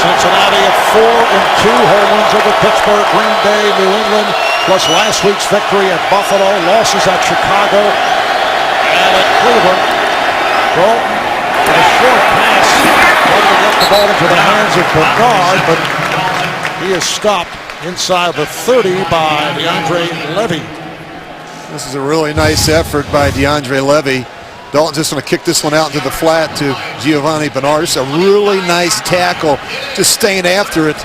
Cincinnati at 4-2, home wins over Pittsburgh, Green Bay, New England, plus last week's victory at Buffalo, losses at Chicago and at Cleveland. Dalton, a short pass, wanted to get the ball into the hands of Bernard, but he is stopped inside the 30 by DeAndre Levy. This is a really nice effort by DeAndre Levy. Dalton's just going to kick this one out into the flat to Giovanni Bernard. Just a really nice tackle, just staying after it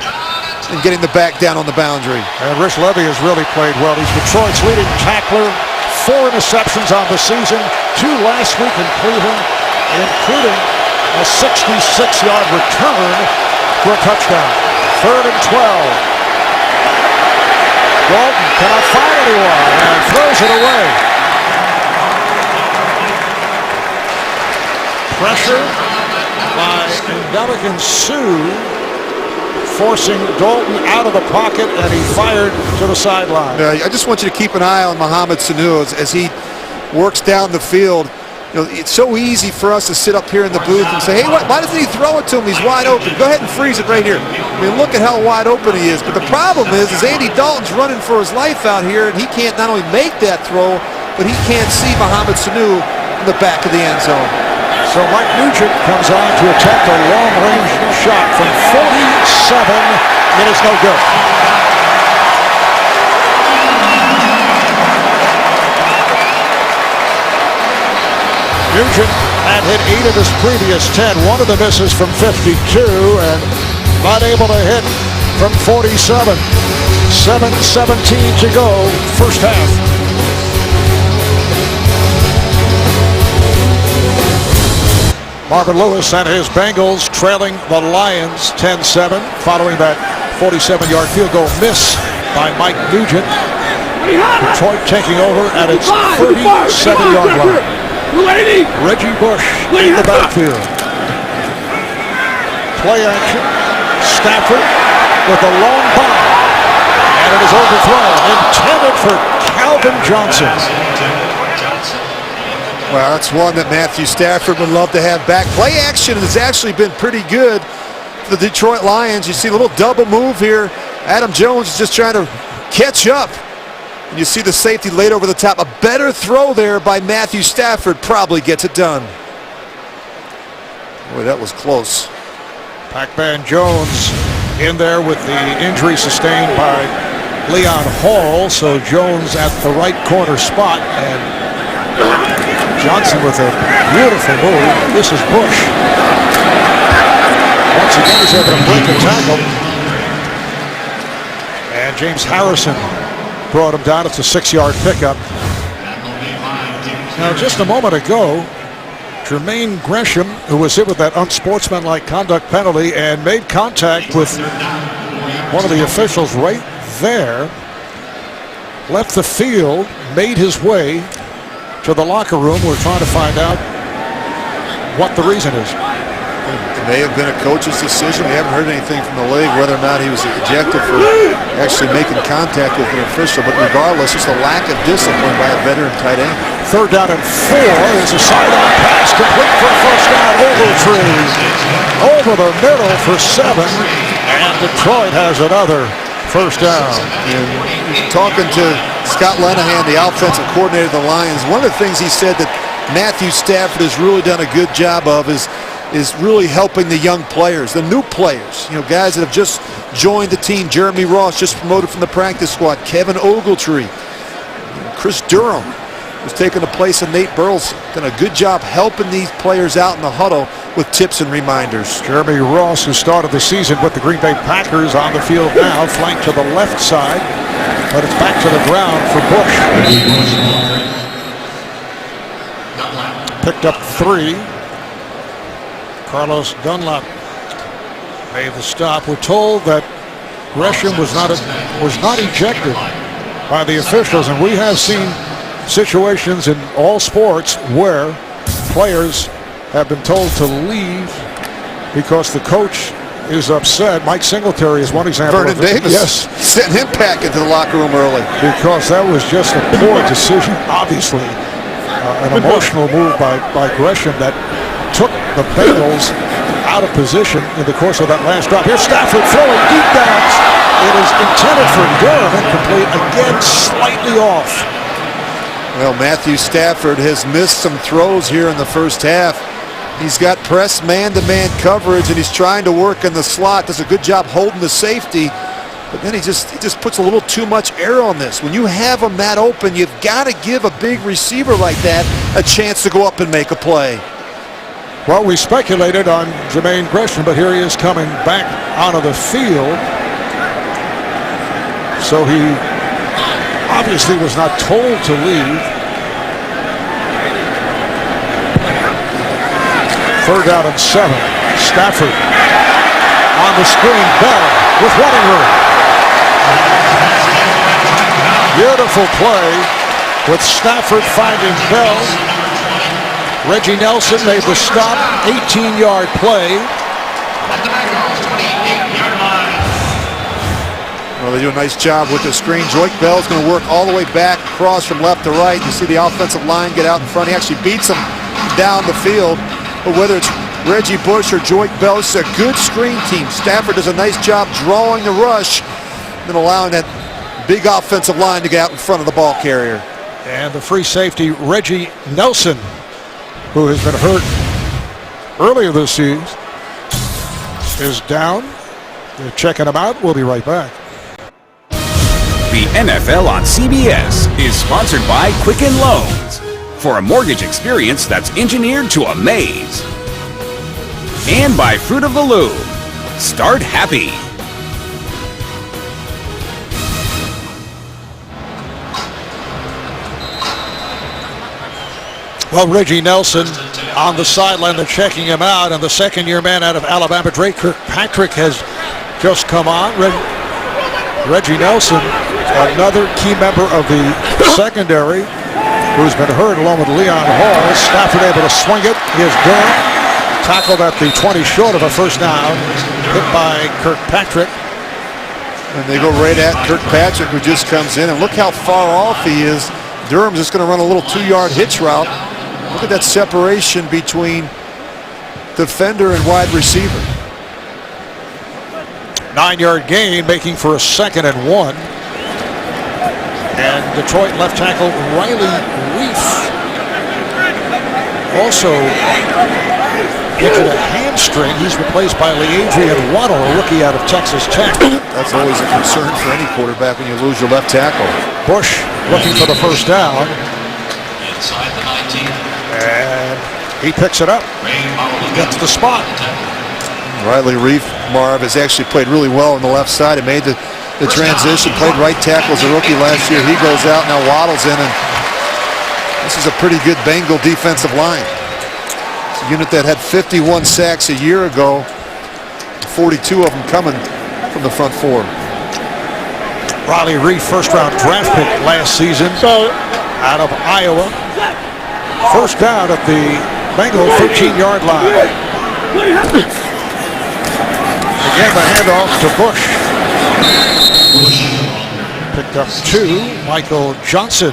and getting the back down on the boundary. And Rich Levy has really played well. He's Detroit's leading tackler, 4 interceptions on the season, 2 last week in Cleveland, including a 66-yard return for a touchdown. 3rd and 12. Dalton cannot find anyone and throws it away. Pressure by Ndamukong Suh, forcing Dalton out of the pocket, and he fired to the sideline. I just want you to keep an eye on Mohamed Sanu as he works down the field. You know, it's so easy for us to sit up here in the booth and say, hey, why doesn't he throw it to him? He's wide open. Go ahead and freeze it right here. I mean, look at how wide open he is. But the problem is Andy Dalton's running for his life out here, and he can't not only make that throw, but he can't see Mohamed Sanu in the back of the end zone. So Mike Nugent comes on to attempt a long-range shot from 47. It is no good. Nugent had hit 8 of his previous 10. One of the misses from 52 and not able to hit from 47. 7:17 to go, first half. Marvin Lewis and his Bengals trailing the Lions 10-7 following that 47-yard field goal miss by Mike Nugent. Detroit taking over at its 37-yard line. Reggie Bush in the backfield. Play action. Stafford with a long bomb. And it is overthrown. Intended for Calvin Johnson. Well, that's one that Matthew Stafford would love to have back. Play action has actually been pretty good for the Detroit Lions. You see a little double move here. Adam Jones is just trying to catch up. And you see the safety laid over the top. A better throw there by Matthew Stafford probably gets it done. Boy, that was close. Pac-Man Jones in there with the injury sustained by Leon Hall. So Jones at the right corner spot, and Johnson with a beautiful move. This is Bush. Once again, he's able to break a tackle. And James Harrison brought him down. It's a 6-yard pickup. Now, just a moment ago, Jermaine Gresham, who was hit with that unsportsmanlike conduct penalty and made contact with one of the officials right there, left the field, made his way to the locker room. We're trying to find out what the reason is. It may have been a coach's decision. We haven't heard anything from the league whether or not he was ejected for actually making contact with an official, but regardless, just a lack of discipline by a veteran tight end. 3rd down and 4. There's a sideline pass complete for a first down. Ogletree over the middle for 7, and Detroit has another first down. And talking to Scott Linehan, the offensive coordinator of the Lions, one of the things he said that Matthew Stafford has really done a good job of is really helping the young players, the new players, guys that have just joined the team. Jeremy Ross just promoted from the practice squad. Kevin Ogletree, Chris Durham, who's taken the place of Nate Burleson. Done a good job helping these players out in the huddle with tips and reminders. Jeremy Ross, who started the season with the Green Bay Packers, on the field now, flanked to the left side, but it's back to the ground for Bush. Picked up 3. Carlos Dunlap made the stop. We're told that Gresham was not ejected by the officials, and we have seen situations in all sports where players have been told to leave because the coach is upset. Mike Singletary is one example. Vernon Davis, yes, sent him back into the locker room early because that was just a poor decision. Obviously, an emotional move by Gresham that took the Bengals out of position in the course of that last drop. Here's Stafford throwing deep downs. It is intended for Durham, incomplete, again slightly off. Well, Matthew Stafford has missed some throws here in the first half. He's got press man-to-man coverage, and he's trying to work in the slot. Does a good job holding the safety. But then he just puts a little too much air on this. When you have him that open, you've got to give a big receiver like that a chance to go up and make a play. Well, we speculated on Jermaine Gresham, but here he is coming back onto the field. So he obviously was not told to leave. Third down and 7. Stafford on the screen. Bell with running room. Beautiful play with Stafford finding Bell. Reggie Nelson made the stop. 18-yard play. Well, they do a nice job with the screen. Joyke Bell's going to work all the way back, across from left to right. You see the offensive line get out in front. He actually beats them down the field. But whether it's Reggie Bush or Joyke Bell, this is a good screen team. Stafford does a nice job drawing the rush and allowing that big offensive line to get out in front of the ball carrier. And the free safety, Reggie Nelson, who has been hurt earlier this season, is down. They're checking him out. We'll be right back. The NFL on CBS is sponsored by Quicken Loans, for a mortgage experience that's engineered to amaze. And by Fruit of the Loom. Start happy. Well, Reggie Nelson on the sideline, they're checking him out, and the second-year man out of Alabama, Drake Kirkpatrick, has just come on. Reggie Nelson, another key member of the secondary, who's been hurt along with Leon Hall. Stafford able to swing it. Here's Durham, tackled at the 20 short of a first down, hit by Kirkpatrick. And they go right at Kirkpatrick, who just comes in, and look how far off he is. Durham's just going to run a little 2-yard hitch route. Look at that separation between defender and wide receiver. 9-yard gain, making for a 2nd and 1. And Detroit left tackle Riley Reef also injured a hamstring. He's replaced by LeAdrian Waddle, a rookie out of Texas Tech. That's always a concern for any quarterback when you lose your left tackle. Bush looking for the first down. Inside the 19. And he picks it up. Gets the spot. Riley Reef, Marv, has actually played really well on the left side. He made the transition, played right tackle as a rookie last year. He goes out, now Waddle's in, and this is a pretty good Bengal defensive line. It's a unit that had 51 sacks a year ago, 42 of them coming from the front four. Riley Reef, first-round draft pick last season out of Iowa. First down at the Bengal 13-yard line. Again, the handoff to Bush. Picked up 2. Michael Johnson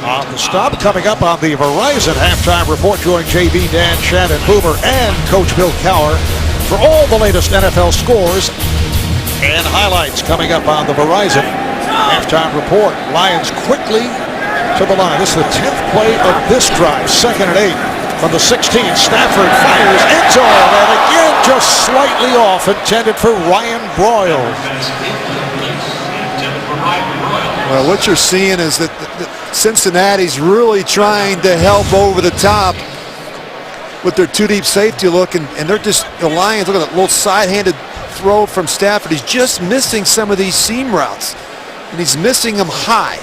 on the stop. Coming up on the Verizon halftime report, join JB, Dan, Shannon, Boomer, and Coach Bill Cowher for all the latest NFL scores and highlights coming up on the Verizon halftime report. Lions quickly to the line. This is the 10th play of this drive. 2nd and 8 from the 16. Stafford fires end zone, and again just slightly off, intended for Ryan Broyles. Well, what you're seeing is that Cincinnati's really trying to help over the top with their 2-deep safety look, and they're just, the Lions, look at that little side-handed throw from Stafford. He's just missing some of these seam routes, and he's missing them high.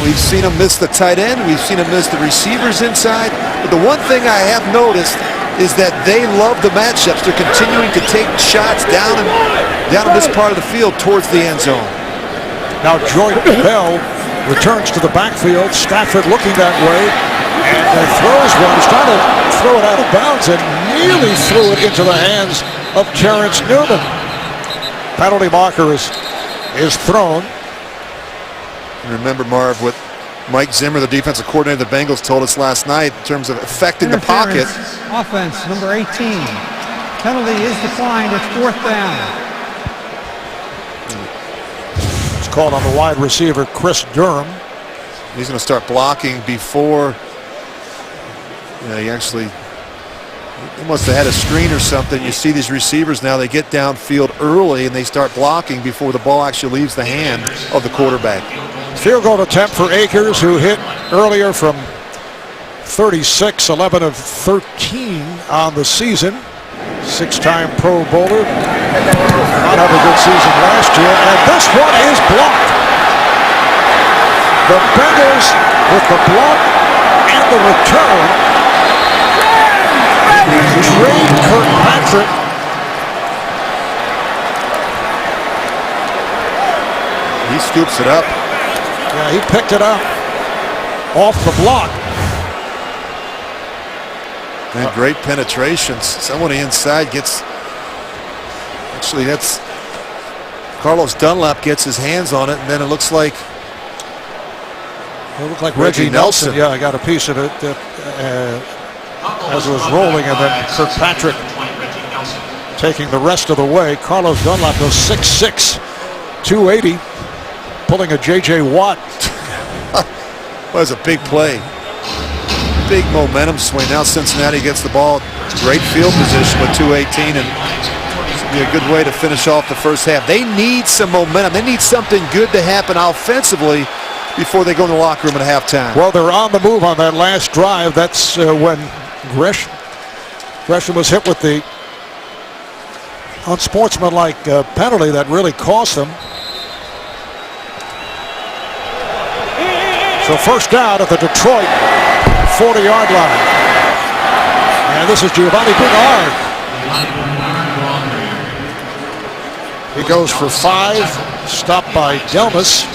We've seen him miss the tight end. We've seen him miss the receivers inside. But the one thing I have noticed is that they love the matchups. They're continuing to take shots down in this part of the field towards the end zone. Now Joyke Bell returns to the backfield. Stafford looking that way, and throws one. He's trying to throw it out of bounds and nearly threw it into the hands of Terrence Newman. Penalty marker is thrown. And remember, Marv, what Mike Zimmer, the defensive coordinator of the Bengals, told us last night in terms of affecting the pocket. Offense, number 18. Penalty is declined. It's 4th down. It's called on the wide receiver, Chris Durham. He's going to start blocking before he actually They must have had a screen or something. You see these receivers now, they get downfield early and they start blocking before the ball actually leaves the hand of the quarterback. Field goal attempt for Akers, who hit earlier from 36, 11 of 13 on the season. Six-time Pro Bowler. Not have a good season last year. And this one is blocked. The Bengals with the block and the return trade Kirkpatrick. He scoops it up. Yeah, he picked it up off the block. And great penetrations. Someone inside gets. Actually, that's Carlos Dunlap gets his hands on it, and then it looks like. It looked like Reggie Nelson. Yeah, I got a piece of it as it was rolling, and then Kirkpatrick taking the rest of the way. Carlos Dunlap goes 6'6", 280, pulling a J.J. Watt. That was a big play. Big momentum swing. Now Cincinnati gets the ball. Great field position with 2:18, and this will be a good way to finish off the first half. They need some momentum. They need something good to happen offensively before they go in the locker room at halftime. Well, they're on the move on that last drive. That's when Gresham was hit with the unsportsmanlike penalty that really cost them. So first down at the Detroit 40-yard line. And this is Giovanni Bernard. He goes for 5, stopped by Delmas.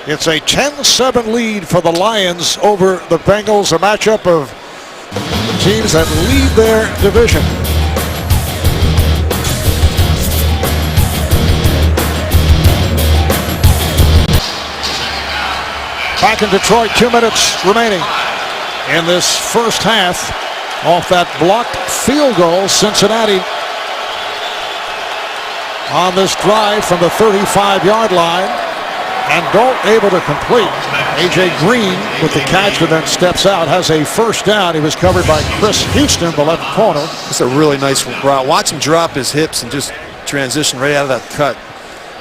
It's a 10-7 lead for the Lions over the Bengals, a matchup of teams that lead their division. Back in Detroit, 2 minutes remaining in this first half. Off that blocked field goal, Cincinnati on this drive from the 35-yard line. And Dalton able to complete. A.J. Green with the catch and then steps out, has a first down. He was covered by Chris Houston, the left corner. It's a really nice route. Watch him drop his hips and just transition right out of that cut.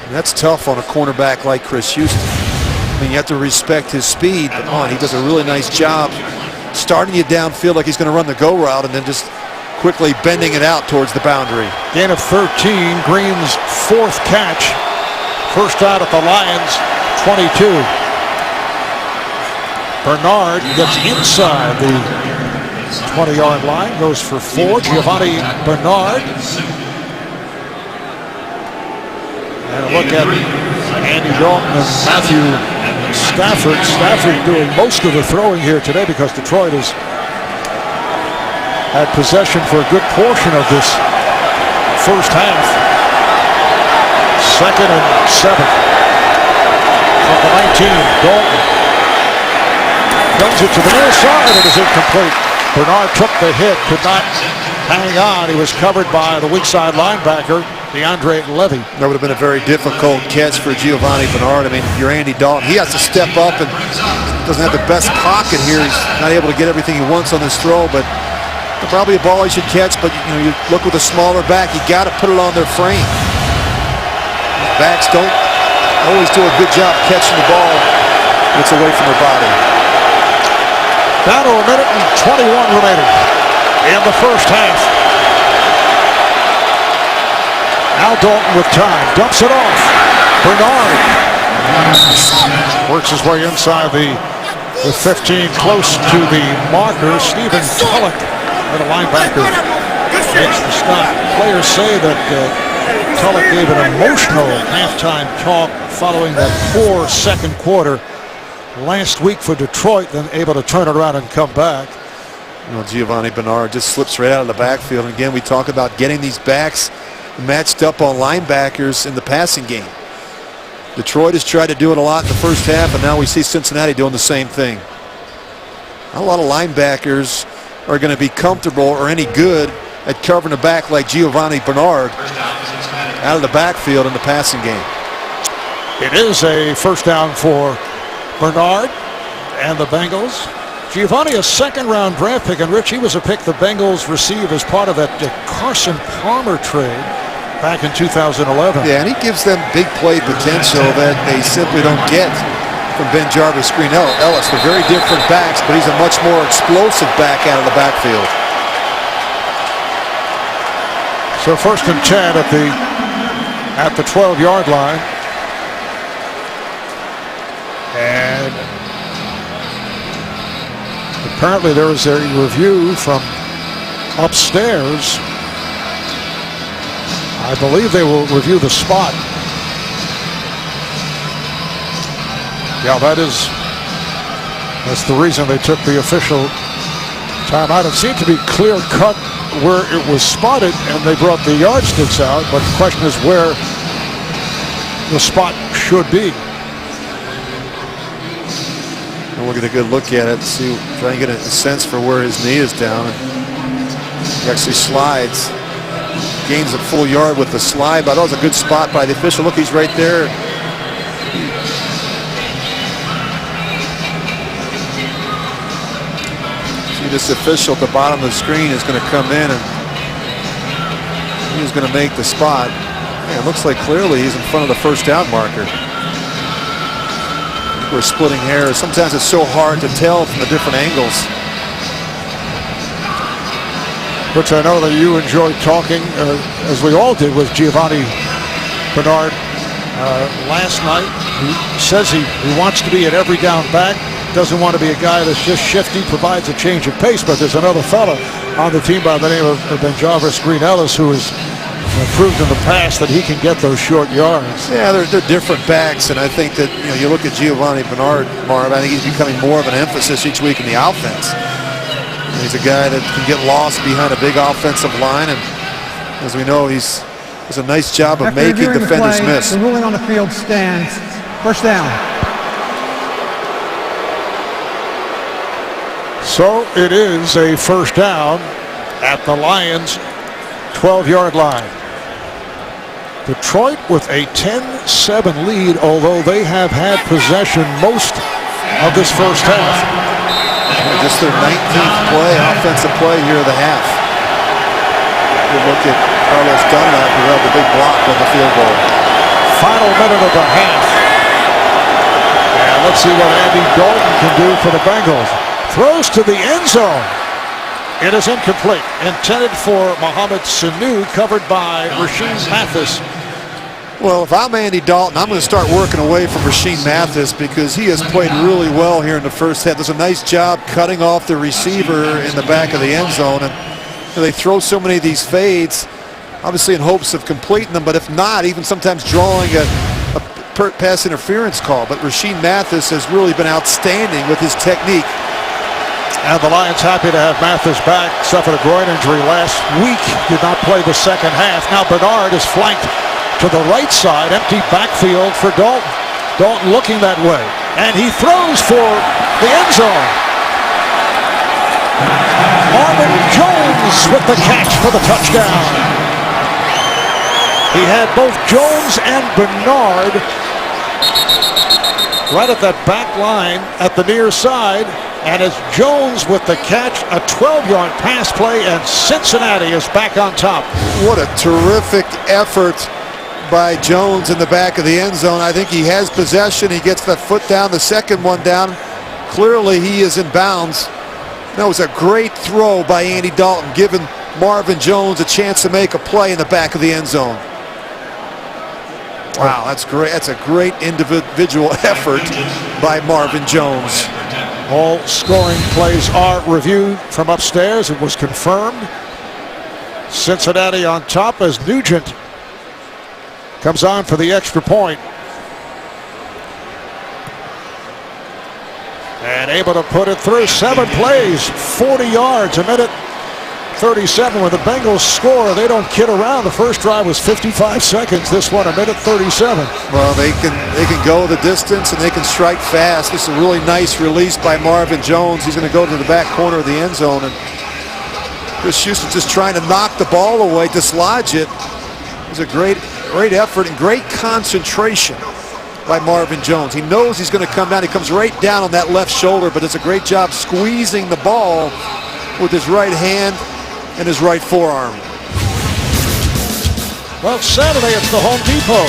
And that's tough on a cornerback like Chris Houston. I mean, you have to respect his speed, but he does a really nice job starting you downfield like he's going to run the go route and then just quickly bending it out towards the boundary. Gain of 13, Green's 4th catch. First out at the Lions, 22. Bernard gets inside the 20-yard line, goes for 4. Giovanni Bernard. And a look at Andy Dalton and Matthew Stafford. Stafford doing most of the throwing here today because Detroit has had possession for a good portion of this first half. 2nd and 7 from the 19. Dalton runs it to the near side and is incomplete. Bernard took the hit, could not hang on. He was covered by the weak side linebacker, DeAndre Levy. That would have been a very difficult catch for Giovanni Bernard. I mean, you're Andy Dalton. He has to step up and doesn't have the best pocket here. He's not able to get everything he wants on this throw, but probably a ball he should catch. But you look with a smaller back, you got to put it on their frame. Backs don't always do a good job catching the ball when it's away from their body. Down to a minute and 21 remaining in the first half. Now Dalton with time, dumps it off. Bernard works his way inside the 15, close to the marker. Stephen Tulloch, the linebacker, makes the stop. Players say that Tulloch gave an emotional halftime talk following that poor second quarter last week for Detroit, then able to turn it around and come back. Giovanni Bernard just slips right out of the backfield. And again, we talk about getting these backs matched up on linebackers in the passing game. Detroit has tried to do it a lot in the first half, and now we see Cincinnati doing the same thing. Not a lot of linebackers are going to be comfortable or any good at covering a back like Giovanni Bernard out of the backfield in the passing game. It is a first down for Bernard and the Bengals. Giovanni, a second-round draft pick, and Rich, he was a pick the Bengals received as part of that Carson Palmer trade back in 2011. Yeah, and he gives them big play potential that they simply don't get from Ben Jarvis, Green Ellis. They're very different backs, but he's a much more explosive back out of the backfield. So 1st and 10 at the 12-yard line. And apparently there was a review from upstairs. I believe they will review the spot. Yeah, that's the reason they took the official timeout. It seemed to be clear cut where it was spotted, and they brought the yardsticks out, but the question is where the spot should be. We'll get a good look at it, try and get a sense for where his knee is down. He actually slides, gains a full yard with the slide, but that was a good spot by the official. Look, he's right there. See, this official at the bottom of the screen is going to come in, and he's going to make the spot. Man, it looks like clearly he's in front of the first down marker. We're splitting hairs. Sometimes it's so hard to tell from the different angles. Which I know that you enjoyed talking, as we all did, with Giovanni Bernard last night. He says he wants to be an every down back, doesn't want to be a guy that's just shifty, provides a change of pace. But there's another fella on the team by the name of Ben Jarvis, Green Ellis, who has proved in the past that he can get those short yards. Yeah, they're different backs, and I think that you look at Giovanni Bernard, Marv. I think he's becoming more of an emphasis each week in the offense. He's a guy that can get lost behind a big offensive line, and as we know, he does a nice job of making defenders miss. The ruling on the field stands. First down. So it is a first down at the Lions' 12-yard line. Detroit with a 10-7 lead, although they have had possession most of this first half. Just their 19th offensive play here of the half. Good look at Carlos Dunlap, who had the big block on the field goal. Final minute of the half. And let's see what Andy Dalton can do for the Bengals. Throws to the end zone. It is incomplete. Intended for Mohamed Sanu, covered by Rasheed Mathis. Well, if I'm Andy Dalton, I'm going to start working away from Rasheed Mathis because he has played really well here in the first half. Does a nice job cutting off the receiver in the back of the end zone. And they throw so many of these fades, obviously in hopes of completing them, but if not, even sometimes drawing a pass interference call. But Rasheed Mathis has really been outstanding with his technique. And the Lions happy to have Mathis back. Suffered a groin injury last week. Did not play the second half. Now Bernard is flanked to the right side. Empty backfield for Dalton. Dalton looking that way. And he throws for the end zone. Marvin Jones with the catch for the touchdown. He had both Jones and Bernard right at that back line at the near side. And it's Jones with the catch, a 12-yard pass play, and Cincinnati is back on top. What a terrific effort by Jones in the back of the end zone. I think he has possession. He gets that foot down, the second one down. Clearly he is in bounds. That was a great throw by Andy Dalton, giving Marvin Jones a chance to make a play in the back of the end zone. Wow, that's great. That's a great individual effort by Marvin Jones. All scoring plays are reviewed from upstairs. It was confirmed. Cincinnati on top as Nugent comes on for the extra point. And able to put it through. 7 plays, 40 yards, a minute 37. When the Bengals score, they don't kid around. The first drive was 55 seconds. This one, a minute 37. Well, they can go the distance and they can strike fast. This is a really nice release by Marvin Jones. He's going to go to the back corner of the end zone, and Chris Houston just trying to knock the ball away, dislodge it. It was a great effort and great concentration by Marvin Jones. He knows he's going to come down. He comes right down on that left shoulder, but does a great job squeezing the ball with his right hand and his right forearm. Well, Saturday it's the Home Depot.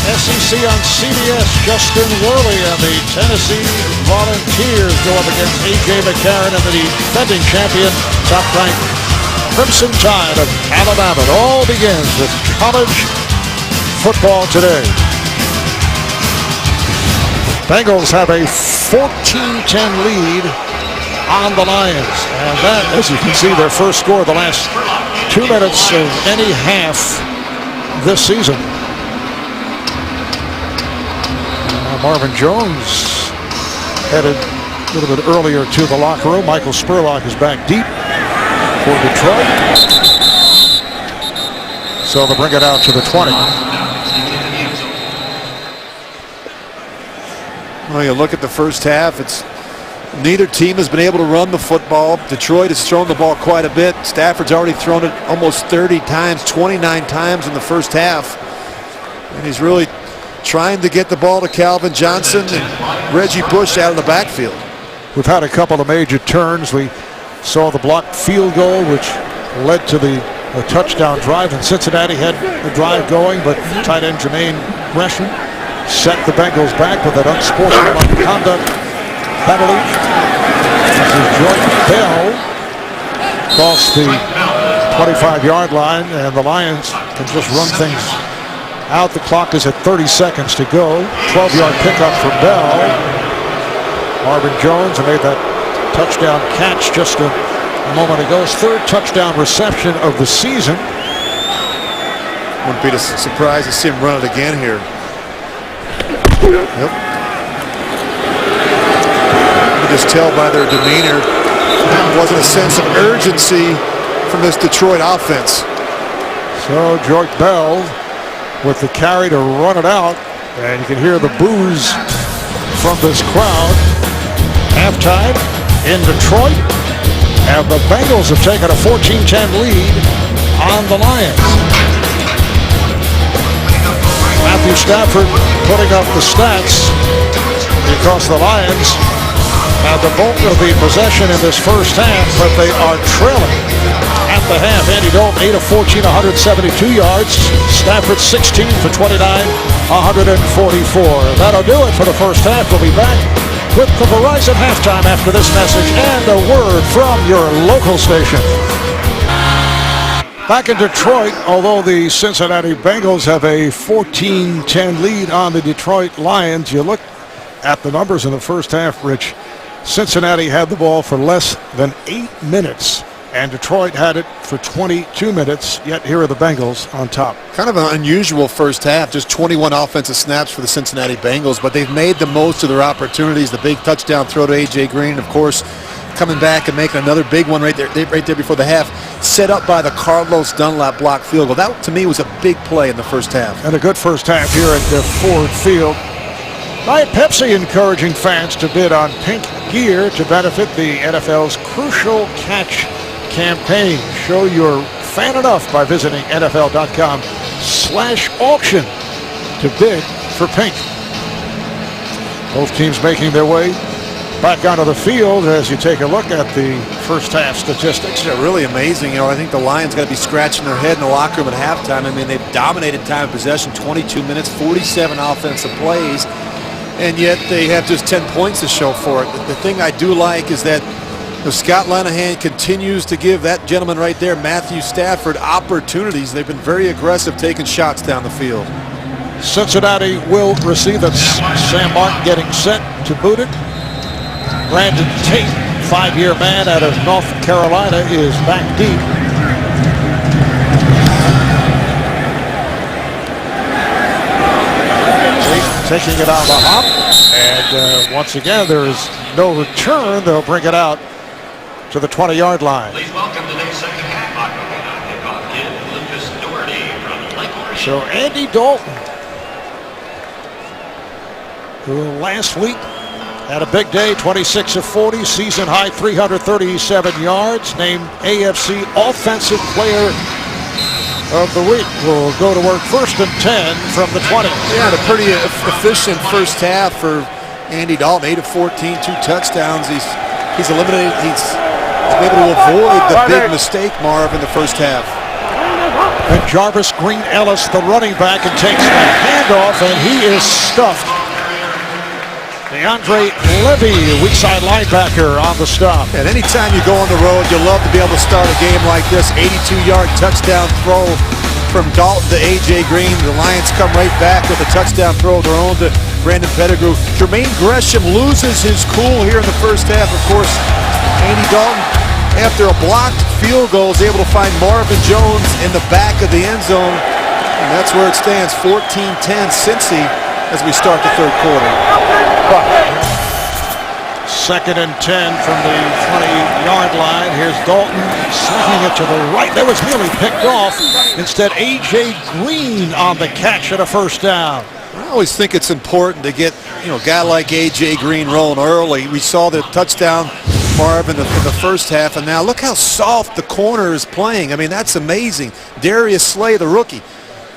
SEC on CBS. Justin Worley and the Tennessee Volunteers go up against A.J. McCarron and the defending champion, top-ranked Crimson Tide of Alabama. It all begins with college football today. Bengals have a 14-10 lead on the Lions. And that, as you can see, their first score of the last 2 minutes of any half this season. Marvin Jones headed a little bit earlier to the locker room. Michael Spurlock is back deep for Detroit. So they'll bring it out to the 20. Well, you look at the first half, neither team has been able to run the football. Detroit has thrown the ball quite a bit. Stafford's already thrown it almost 30 times, 29 times in the first half. And he's really trying to get the ball to Calvin Johnson and Reggie Bush out of the backfield. We've had a couple of major turns. We saw the blocked field goal, which led to the touchdown drive, and Cincinnati had the drive going, but tight end Jermaine Gresham set the Bengals back with that unsportsmanlike conduct penalty. This is Jordan Bell across the 25-yard line, and the Lions can just run things out. The clock is at 30 seconds to go. 12-yard pickup for Bell. Marvin Jones made that touchdown catch just a moment ago. His third touchdown reception of the season. Wouldn't be surprised to see him run it again here. Yep. You can just tell by their demeanor, there wasn't a sense of urgency from this Detroit offense. So George Bell with the carry to run it out, and you can hear the boos from this crowd. Halftime in Detroit, and the Bengals have taken a 14-10 lead on the Lions. Matthew Stafford putting up the stats because the Lions had the bulk of the possession in this first half, but they are trailing at the half. Andy Dalton 8 of 14, 172 yards. Stafford 16 for 29, 144. That'll do it for the first half. We'll be back with the Verizon halftime after this message and a word from your local station. Back in Detroit, although the Cincinnati Bengals have a 14-10 lead on the Detroit Lions, you look at the numbers in the first half, Rich. Cincinnati had the ball for less than 8 minutes, and Detroit had it for 22 minutes, yet here are the Bengals on top. Kind of an unusual first half, just 21 offensive snaps for the Cincinnati Bengals, but they've made the most of their opportunities. The big touchdown throw to A.J. Green, of course, coming back and making another big one right there before the half, set up by the Carlos Dunlap block field goal. That, to me, was a big play in the first half. And a good first half here at the Ford Field. Diet Pepsi encouraging fans to bid on pink gear to benefit the NFL's Crucial Catch campaign. Show you're fan enough by visiting NFL.com/auction to bid for pink. Both teams making their way back onto the field as you take a look at the first half statistics. Yeah, really amazing. I think the Lions got to be scratching their head in the locker room at halftime. I mean, they've dominated time of possession, 22 minutes, 47 offensive plays, and yet they have just 10 points to show for it. The thing I do like is that Scott Linehan continues to give that gentleman right there, Matthew Stafford, opportunities. They've been very aggressive taking shots down the field. Cincinnati will receive it. Sam Martin getting set to boot it. Brandon Tate, 5-year man out of North Carolina, is back deep. Tate taking it on the hop, and once again there is no return. They'll bring it out to the 20-yard line. Please welcome today's second half kickoff kid, Lucas Doherty from Lakeland. So Andy Dalton, who last week had a big day, 26 of 40, season high 337 yards, named AFC Offensive Player of the week will go to work 1st and 10 from the 20. Yeah, a pretty efficient first half for Andy Dalton. 8 of 14, 2 touchdowns. He's eliminated. He's able to avoid the big mistake, Marv, in the first half. And Jarvis Green Ellis, the running back, and takes the handoff, and he is stuffed. DeAndre Levy, weak side linebacker, on the stop. And anytime you go on the road, you love to be able to start a game like this. 82-yard touchdown throw from Dalton to A.J. Green. The Lions come right back with a touchdown throw of their own to Brandon Pettigrew. Jermaine Gresham loses his cool here in the first half. Of course, Andy Dalton, after a blocked field goal, is able to find Marvin Jones in the back of the end zone. And that's where it stands, 14-10 Cincy as we start the third quarter. 2nd and 10 from the 20-yard line. Here's Dalton slinging it to the right. That was nearly picked off. Instead, A.J. Green on the catch and a first down. I always think it's important to get a guy like A.J. Green rolling early. We saw the touchdown, Marv, in the first half, and now look how soft the corner is playing. I mean, that's amazing. Darius Slay, the rookie.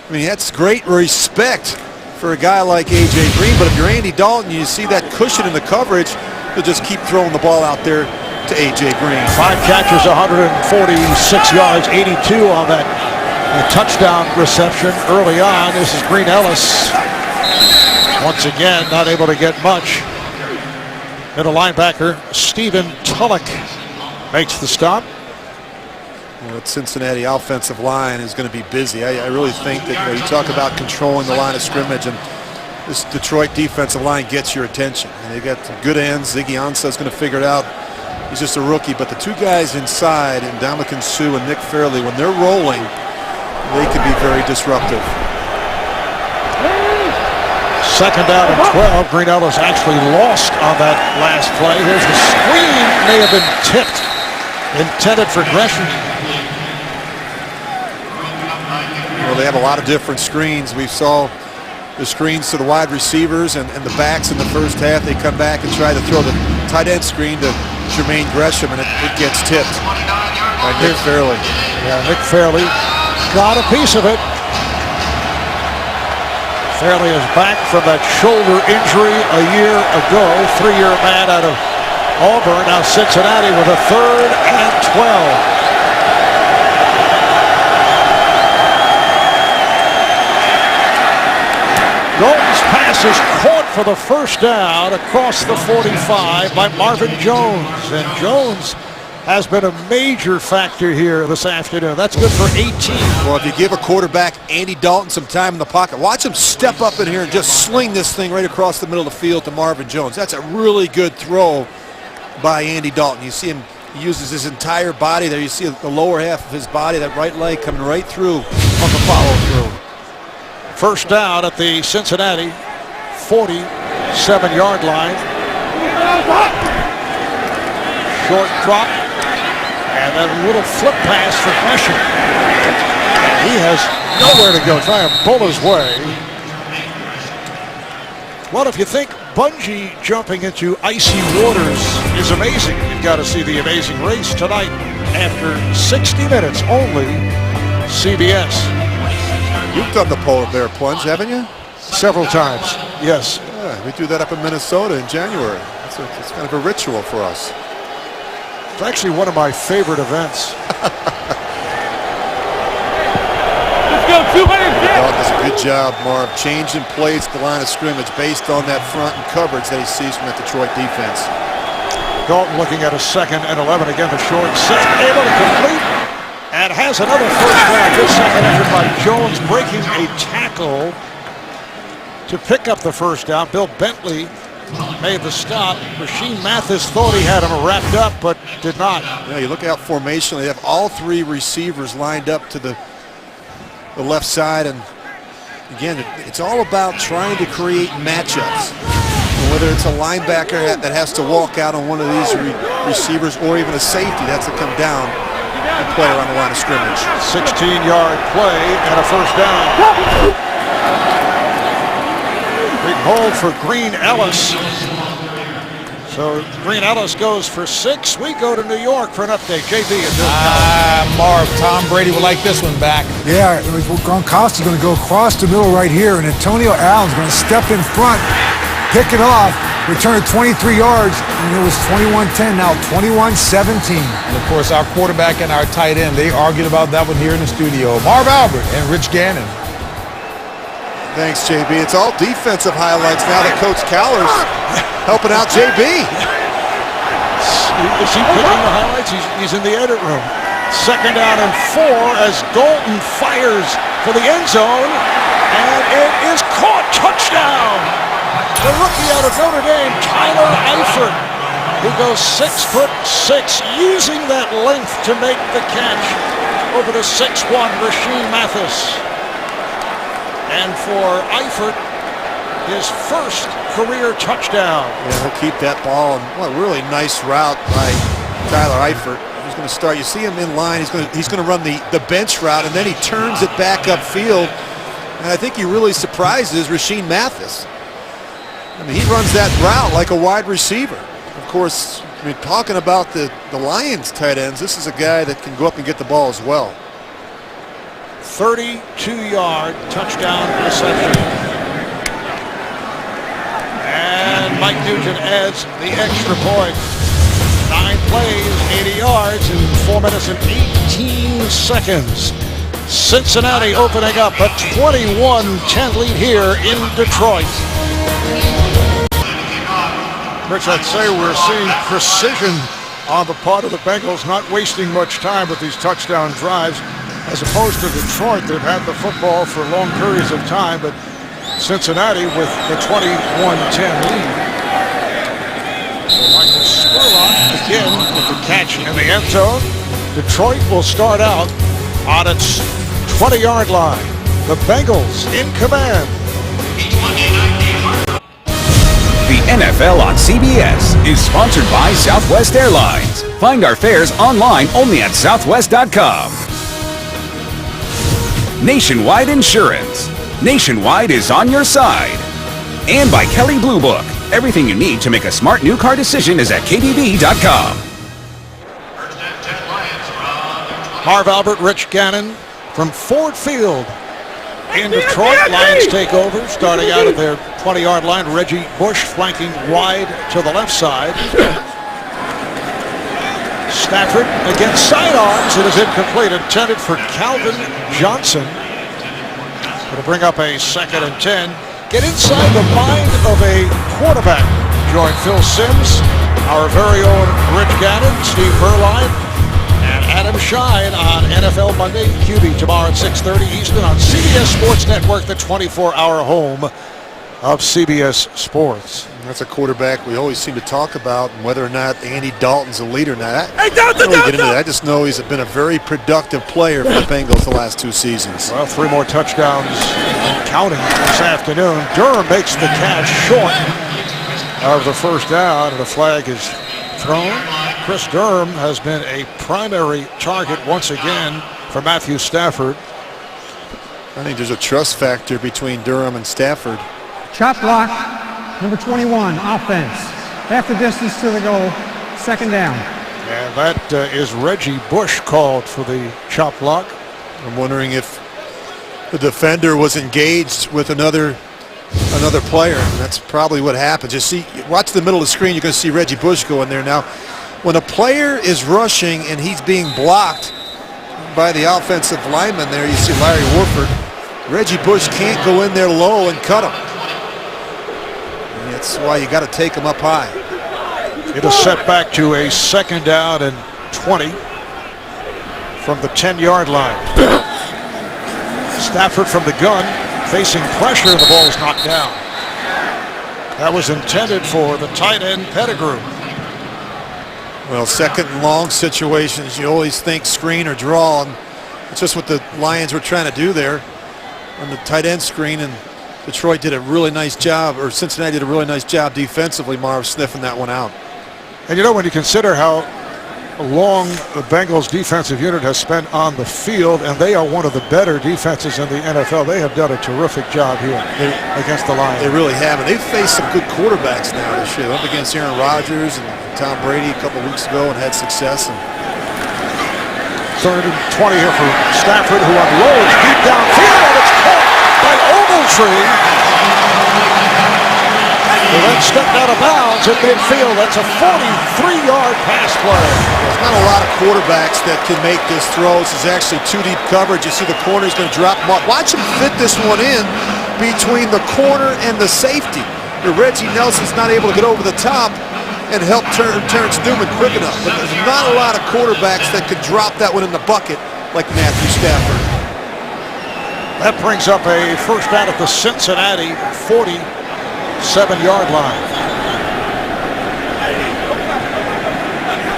I mean, that's great respect for a guy like A.J. Green, but if you're Andy Dalton, you see that cushion in the coverage, you'll just keep throwing the ball out there to A.J. Green. 5 catches, 146 yards, 82 on that touchdown reception early on. This is Green Ellis. Once again, not able to get much. Middle linebacker Stephen Tulloch makes the stop. Well, the Cincinnati offensive line is going to be busy. I really think that you talk about controlling the line of scrimmage, and this Detroit defensive line gets your attention. And they've got some good ends. Ziggy Ansah is going to figure it out. He's just a rookie, but the two guys inside, Ndamukong Suh and Nick Fairley, when they're rolling, they can be very disruptive. 2nd down and 12. Green Ellis actually lost on that last play. Here's the screen. May have been tipped. Intended for Gresham. Well, they have a lot of different screens. We saw the screens to the wide receivers and the backs in the first half. They come back and try to throw the tight end screen to Jermaine Gresham, and it gets tipped by Nick Fairley. Yeah, Nick Fairley got a piece of it. Fairley is back from that shoulder injury a year ago. 3-year man out of Auburn. Now Cincinnati with a 3rd and 12. Dalton's pass is caught for the first down across the 45 by Marvin Jones. And Jones has been a major factor here this afternoon. That's good for 18. Well, if you give a quarterback, Andy Dalton, some time in the pocket, watch him step up in here and just sling this thing right across the middle of the field to Marvin Jones. That's a really good throw by Andy Dalton. You see him, he uses his entire body there. You see the lower half of his body, that right leg coming right through on the follow-through. First down at the Cincinnati 47-yard line. Short drop. And then a little flip pass for Gresham. And he has nowhere to go. Try and pull his way. Well, if you think bungee jumping into icy waters is amazing, you've got to see The Amazing Race tonight after 60 minutes only. CBS. You've done the polar bear plunge, haven't you? Several times, yes. Yeah, we do that up in Minnesota in January. It's kind of a ritual for us. It's actually one of my favorite events. Let's go, 200. Dog does a good job, Marv, changing plays at the line of scrimmage based on that front and coverage that he sees from that Detroit defense. Dalton looking at a 2nd and 11. Again, the short 6, able to complete, and has another first down. Good second effort by Jones, breaking a tackle to pick up the first down. Bill Bentley made the stop. Rasheem Mathis thought he had him wrapped up, but did not. Yeah, you look out formationally. They have all 3 receivers lined up to the left side, and again, it's all about trying to create matchups. And whether it's a linebacker that has to walk out on one of these receivers, or even a safety that's to come down and play around the line of scrimmage. 16-yard play and a first down. Big hold for Green Ellis. So Green Ellis goes for 6. We go to New York for an update. JB and Marv, Tom Brady would like this one back. Yeah, Gronkowski's going to go across the middle right here, and Antonio Allen's going to step in front, pick it off, return it 23 yards, and it was 21-10, now 21-17. And of course, our quarterback and our tight end, they argued about that one here in the studio. Marv Albert and Rich Gannon. Thanks, JB. It's all defensive highlights now that Coach Caller's helping out JB. Is he picking the highlights? He's in the edit room. 2nd down and 4 as Dalton fires for the end zone, and it is caught. Touchdown! The rookie out of Notre Dame, Tyler Eifert, who goes 6'6", using that length to make the catch over the 6'1" Rasheem Mathis. And for Eifert, his first career touchdown. Yeah, he'll keep that ball. And what a really nice route by Tyler Eifert. He's going to start. You see him in line. He's going to run the bench route, and then he turns it back upfield. And I think he really surprises Rasheem Mathis. I mean, he runs that route like a wide receiver. Of course, I mean, talking about the Lions tight ends, this is a guy that can go up and get the ball as well. 32-yard touchdown reception. And Mike Nugent adds the extra point. 9 plays, 80 yards in 4 minutes and 18 seconds. Cincinnati opening up a 21-10 lead here in Detroit. Rich, I'd say we're seeing precision on the part of the Bengals, not wasting much time with these touchdown drives, as opposed to Detroit. They've had the football for long periods of time, but Cincinnati with the 21-10 lead. Michael Spurlock again with the catch in the end zone. Detroit will start out on its 20-yard line. The Bengals in command. The NFL on CBS is sponsored by Southwest Airlines. Find our fares online only at southwest.com. Nationwide Insurance. Nationwide is on your side. And by Kelley Blue Book. Everything you need to make a smart new car decision is at kbb.com. Marv Albert, Rich Gannon from Ford Field in Detroit. Lions take over, starting out at their 20-yard line. Reggie Bush flanking wide to the left side. Stafford against sidearms. It is incomplete, intended for Calvin Johnson. It'll bring up a 2nd and 10. Get inside the mind of a quarterback. Join Phil Simms, our very own Rich Gannon, Steve Berline, and Adam Shine on NFL Monday. QB tomorrow at 6:30 Eastern on CBS Sports Network, the 24-hour home of CBS Sports. That's a quarterback we always seem to talk about, and whether or not Andy Dalton's a leader. Now, I don't really get into that. I just know he's been a very productive player for the Bengals the last 2 seasons. Well, 3 more touchdowns and counting this afternoon. Durham makes the catch short of the first down, and a flag is thrown. Chris Durham has been a primary target once again for Matthew Stafford. I think there's a trust factor between Durham and Stafford. Chop block, number 21, offense. Half the distance to the goal, 2nd down. And that is Reggie Bush called for the chop block. I'm wondering if the defender was engaged with another player. And that's probably what happened. Just see, watch the middle of the screen. You're going to see Reggie Bush go in there. Now, when a player is rushing and he's being blocked by the offensive lineman there, you see Larry Warford. Reggie Bush can't go in there low and cut him. And that's why you got to take him up high. It'll set back to a 2nd down and 20 from the 10-yard line. Stafford from the gun, facing pressure, and the ball is knocked down. That was intended for the tight end Pettigrew. Well, 2nd and long situations, you always think screen or draw, and it's just what the Lions were trying to do there on the tight end screen, and Detroit did a really nice job, or Cincinnati did a really nice job defensively, Marv, sniffing that one out. And you know, when you consider how long the Bengals defensive unit has spent on the field, and they are one of the better defenses in the NFL. They have done a terrific job here against the Lions. They really have, and they've faced some good quarterbacks now this year. Up against Aaron Rodgers and Tom Brady a couple weeks ago and had success. And 3rd and 20 here for Stafford, who unloads deep downfield, and it's caught by Ogletree, who then stepped out of bounds at midfield. That's a 43-yard pass play. There's not a lot of quarterbacks that can make this throw. This is actually too deep coverage. You see the corner's going to drop him off. Watch him fit this one in between the corner and the safety. Reggie Nelson's not able to get over the top and help Terrence Newman quick enough. But there's not a lot of quarterbacks that could drop that one in the bucket like Matthew Stafford. That brings up a first down at the Cincinnati 47-yard line.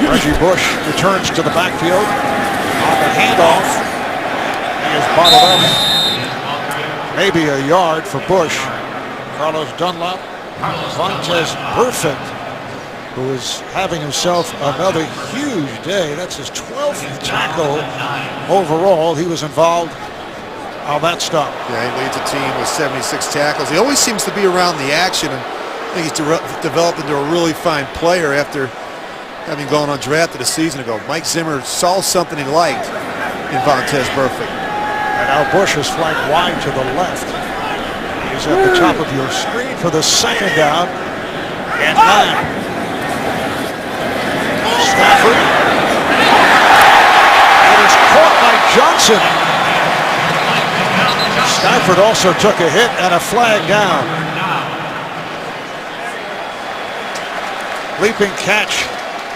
Reggie Bush returns to the backfield on the handoff. He is bottled up. Maybe a yard for Bush. Carlos Dunlap, Vontaze Burfict, who is having himself another huge day. That's his 12th tackle overall. He was involved on that stop. Yeah, he leads the team with 76 tackles. He always seems to be around the action, and I think he's developed into a really fine player after having gone undrafted a season ago. Mike Zimmer saw something he liked in Vontaze Burfict. And now Bush is flanked wide to the left. He's at the top of your screen for the second down and 9. Stafford. It is caught by Johnson. Stafford also took a hit and a flag down. Leaping catch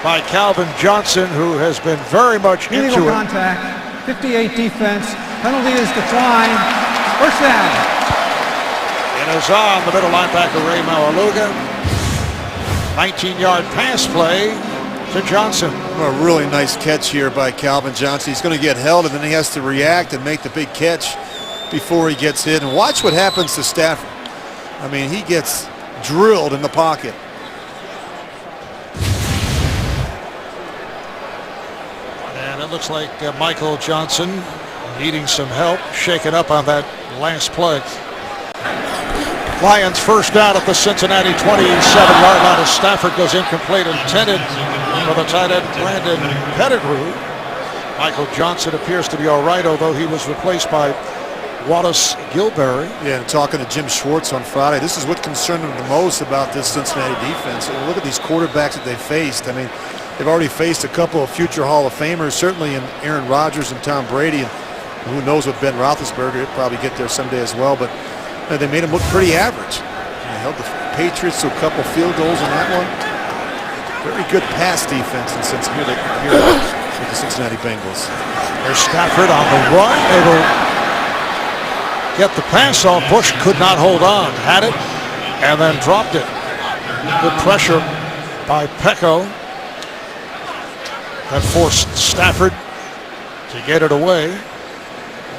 by Calvin Johnson, who has been very much Illegal into it. contact, 58 defense, penalty is declined, first down. It is on the middle linebacker Ray Maualuga. 19-yard pass play to Johnson. A really nice catch here by Calvin Johnson. He's going to get held, and then he has to react and make the big catch before he gets hit. And watch what happens to Stafford. I mean, he gets drilled in the pocket. And it looks like Michael Johnson needing some help, shaken up on that last play. Lions first down at the Cincinnati 27-yard line as Stafford goes incomplete, intended for the tight end Brandon Pettigrew. Michael Johnson appears to be all right, although he was replaced by Wallace Gilberry. Yeah, and talking to Jim Schwartz on Friday, this is what concerned him the most about this Cincinnati defense. And look at these quarterbacks that they faced. I mean, they've already faced a couple of future Hall of Famers, certainly in Aaron Rodgers and Tom Brady, and who knows what Ben Roethlisberger, he'll probably get there someday as well. But they made him look pretty average. They held the Patriots to a couple field goals in that one. Very good pass defense in Cincinnati here with the Cincinnati Bengals. There's Stafford on the run, able to get the pass off. Bush could not hold on, had it, and then dropped it. Good pressure by Pecco. That forced Stafford to get it away.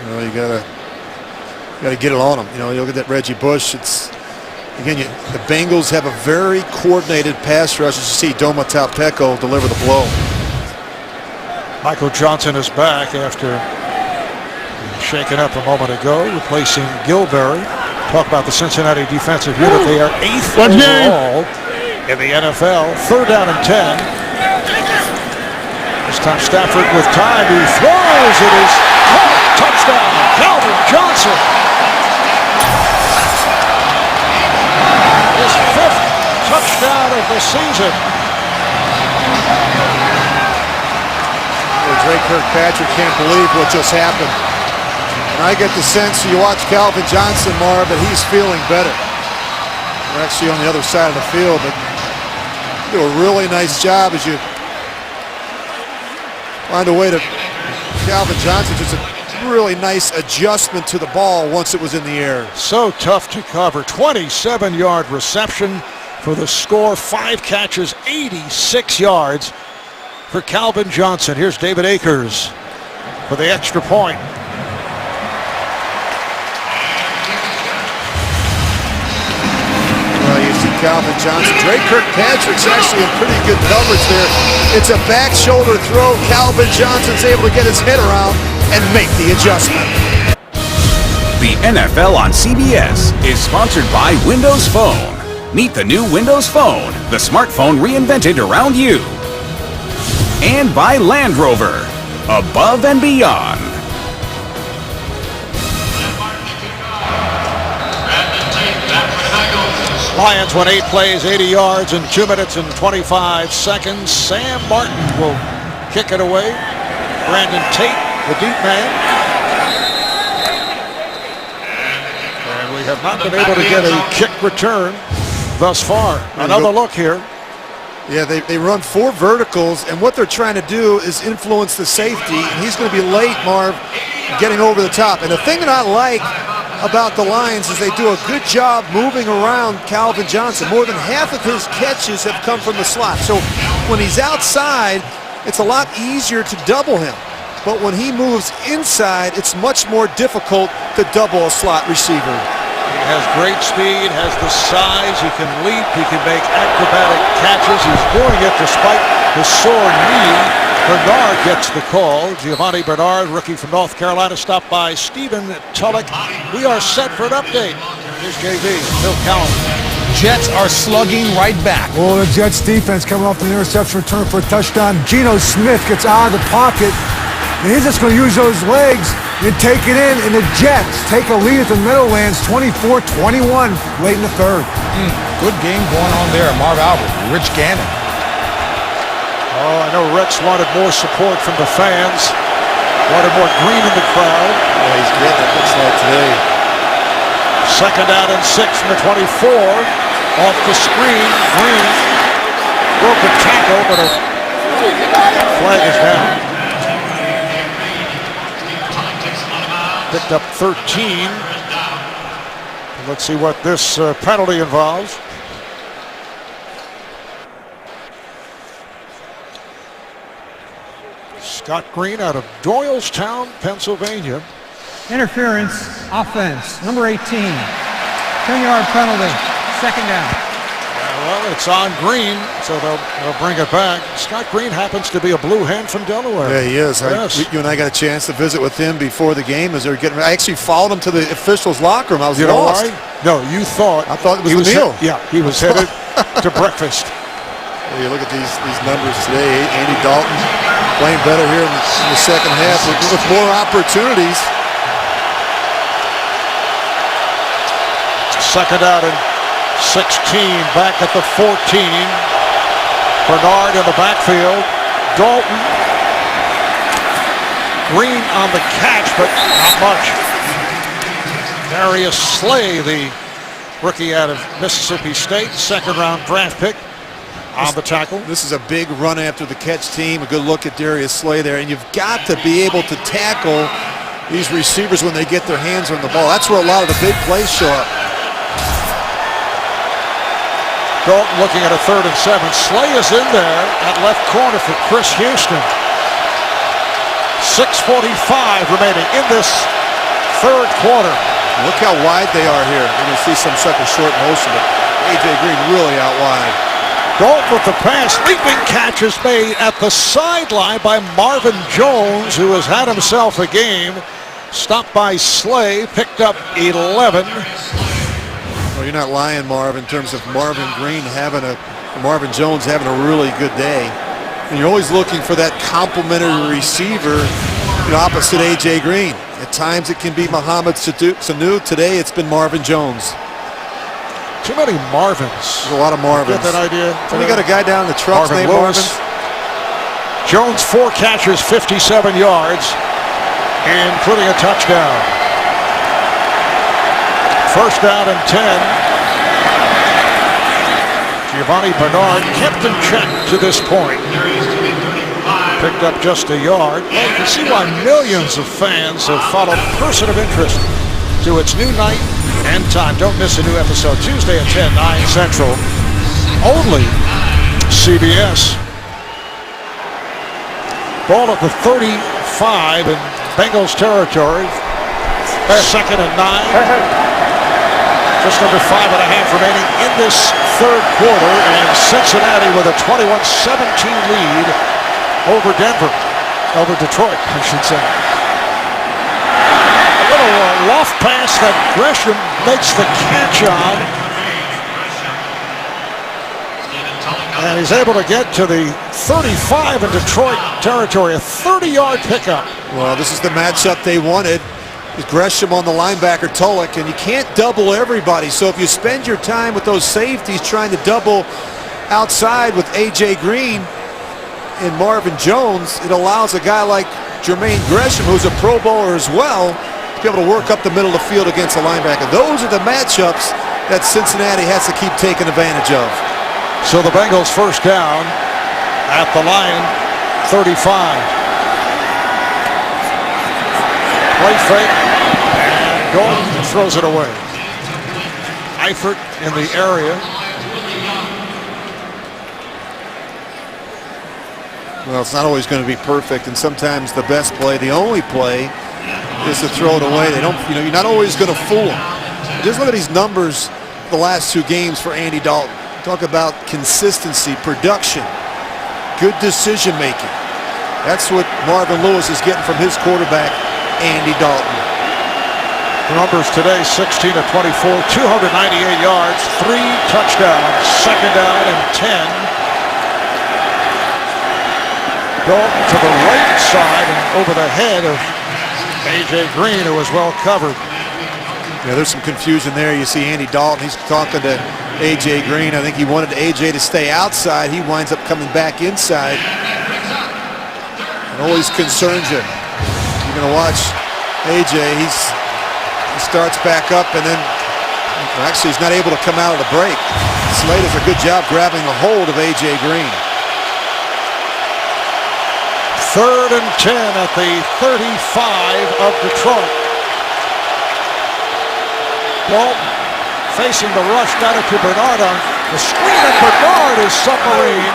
Well, you gotta get it on them. You know, you look at that Reggie Bush. It's again, the Bengals have a very coordinated pass rush. As you see, Domata Pecco deliver the blow. Michael Johnson is back after shaken up a moment ago, replacing Gilberry. Talk about the Cincinnati defensive unit. They are 8th overall in the NFL. 3rd down and 10. This time Stafford with time. He throws. It is caught. Touchdown, Calvin Johnson. His 5th touchdown of the season. Well, Drake Kirkpatrick can't believe what just happened. And I get the sense you watch Calvin Johnson, Marv, that he's feeling better. We're actually on the other side of the field, but you do a really nice job as you find a way to Calvin Johnson, just a really nice adjustment to the ball once it was in the air. So tough to cover. 27-yard reception for the score. 5 catches, 86 yards for Calvin Johnson. Here's David Akers for the extra point. Well, you see Calvin Johnson. Drake Kirkpatrick's actually in pretty good coverage there. It's a back shoulder throw. Calvin Johnson's able to get his head around and make the adjustment. The NFL on CBS is sponsored by Windows Phone. Meet the new Windows Phone, the smartphone reinvented around you. And by Land Rover, above and beyond. Lions won 8 plays, 80 yards in 2 minutes and 25 seconds. Sam Martin will kick it away. Brandon Tate, the deep man. And we have not been able to get a kick return thus far. Another look here. Yeah, they run 4 verticals, and what they're trying to do is influence the safety, and he's going to be late, Marv, getting over the top. And the thing that I like about the Lions is they do a good job moving around Calvin Johnson. More than half of his catches have come from the slot. So when he's outside, it's a lot easier to double him. But when he moves inside, it's much more difficult to double a slot receiver. He has great speed, has the size, he can leap, he can make acrobatic catches. He's doing it despite his sore knee. Bernard gets the call. Giovanni Bernard, rookie from North Carolina, stopped by Stephen Tulloch. We are set for an update. Here's JV, Bill Cowan. Jets are slugging right back. Well, the Jets defense coming off the interception return for a touchdown. Geno Smith gets out of the pocket, and he's just going to use those legs and take it in, and the Jets take a lead at the Meadowlands 24-21 late in the third. Good game going on there. Marv Albert, Rich Gannon. Oh, I know Rex wanted more support from the fans. Wanted more green in the crowd. Yeah, he's getting it, looks like today. Second down and 6 from the 24. Off the screen, Green. Broke a tackle, but a flag is down. Picked up 13. Let's see what this penalty involves. Scott Green out of Doylestown, Pennsylvania. Interference, offense, number 18. 10-yard penalty, second down. Well, it's on Green, so they'll bring it back. Scott Green happens to be a blue hen from Delaware. Yeah, he is. Yes. You and I got a chance to visit with him before the game as they were getting. I actually followed him to the officials' locker room. I was You know lost. why? No, you thought. I thought it was he the meal. Yeah, he was headed to breakfast. Well, you look at these numbers today. Andy Dalton playing better here in the second half with more opportunities. Second out and 16, back at the 14. Bernard in the backfield. Dalton. Green on the catch, but not much. Darius Slay, the rookie out of Mississippi State, second-round draft pick, on the tackle. This is a big run after the catch team. A good look at Darius Slay there. And you've got to be able to tackle these receivers when they get their hands on the ball. That's where a lot of the big plays show up. Dalton looking at a 3rd and 7. Slay is in there at left corner for Chris Houston. 6:45 remaining in this third quarter. Look how wide they are here. You're going to see some second short motion, but A.J. Green really out wide. Dalton with the pass. Leaping catch is made at the sideline by Marvin Jones, who has had himself a game. Stopped by Slay, picked up 11. Well, you're not lying, Marv, in terms of Marvin Jones having a really good day. And you're always looking for that complimentary receiver, opposite A.J. Green. At times it can be Mohamed Sanu. Today it's been Marvin Jones. Too many Marvins. There's a lot of Marvins. Get that idea? When you got a guy down in the trucks named Marvin. Jones, 4 catches, 57 yards, including a touchdown. First down and 10. Giovanni Bernard kept in check to this point. Picked up just a yard. Well, you can see why millions of fans have followed Person of Interest to its new night and time. Don't miss a new episode Tuesday at 10, 9 Central. Only CBS. Ball at the 35 in Bengals territory. Second and 9. Just under 5.5 remaining in this third quarter, and Cincinnati with a 21-17 lead over Denver. Over Detroit, I should say. A little loft pass that Gresham makes the catch on. And he's able to get to the 35 in Detroit territory, a 30-yard pickup. Well, this is the matchup they wanted. Gresham on the linebacker, Tulloch, and you can't double everybody. So if you spend your time with those safeties trying to double outside with A.J. Green and Marvin Jones, it allows a guy like Jermaine Gresham, who's a Pro Bowler as well, to be able to work up the middle of the field against a linebacker. Those are the matchups that Cincinnati has to keep taking advantage of. So the Bengals first down at the Lion 35. Play fake, and Golden throws it away. Eifert in the area. Well, it's not always going to be perfect, and sometimes the best play, the only play, is to throw it away. They don't, you're not always going to fool them. Just look at these numbers the last two games for Andy Dalton. Talk about consistency, production, good decision making. That's what Marvin Lewis is getting from his quarterback, Andy Dalton. The numbers today, 16 of 24, 298 yards, 3 touchdowns, second down and 10. Dalton to the right side and over the head of A.J. Green, who was well covered. Yeah, there's some confusion there. You see Andy Dalton, he's talking to A.J. Green. I think he wanted A.J. to stay outside. He winds up coming back inside. It always concerns you. You're going to watch A.J. He starts back up, and then actually he's not able to come out of the break. Slade does a good job grabbing a hold of A.J. Green. 3rd and 10 at the 35 of Detroit. Dalton facing the rush down to Bernard on the screen, and Bernard is submarine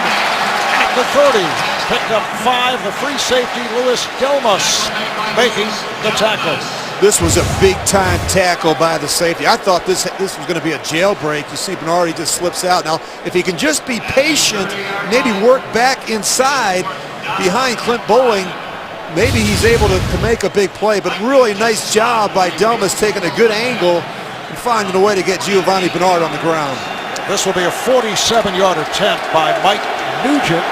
at the 30. Picked up 5, the free safety, Louis Delmas, making the tackle. This was a big-time tackle by the safety. I thought this was going to be a jailbreak. You see Bernard, he just slips out. Now, if he can just be patient, maybe work back inside behind Clint Bowling, maybe he's able to make a big play. But really nice job by Delmas taking a good angle and finding a way to get Giovanni Bernard on the ground. This will be a 47-yard attempt by Mike Nugent.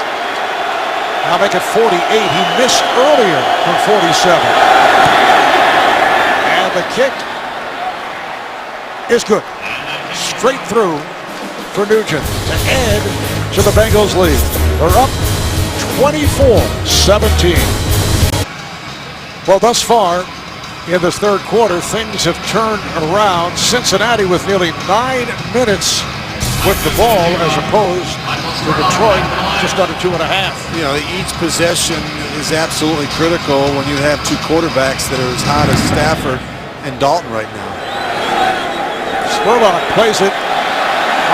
Now make it 48. He missed earlier from 47. And the kick is good. Straight through for Nugent to add to the Bengals lead. They're up 24-17. Well, thus far in this third quarter, things have turned around. Cincinnati with nearly 9 minutes with the ball as opposed to Detroit just under 2.5. Each possession is absolutely critical when you have two quarterbacks that are as hot as Stafford and Dalton right now. Spurlock plays it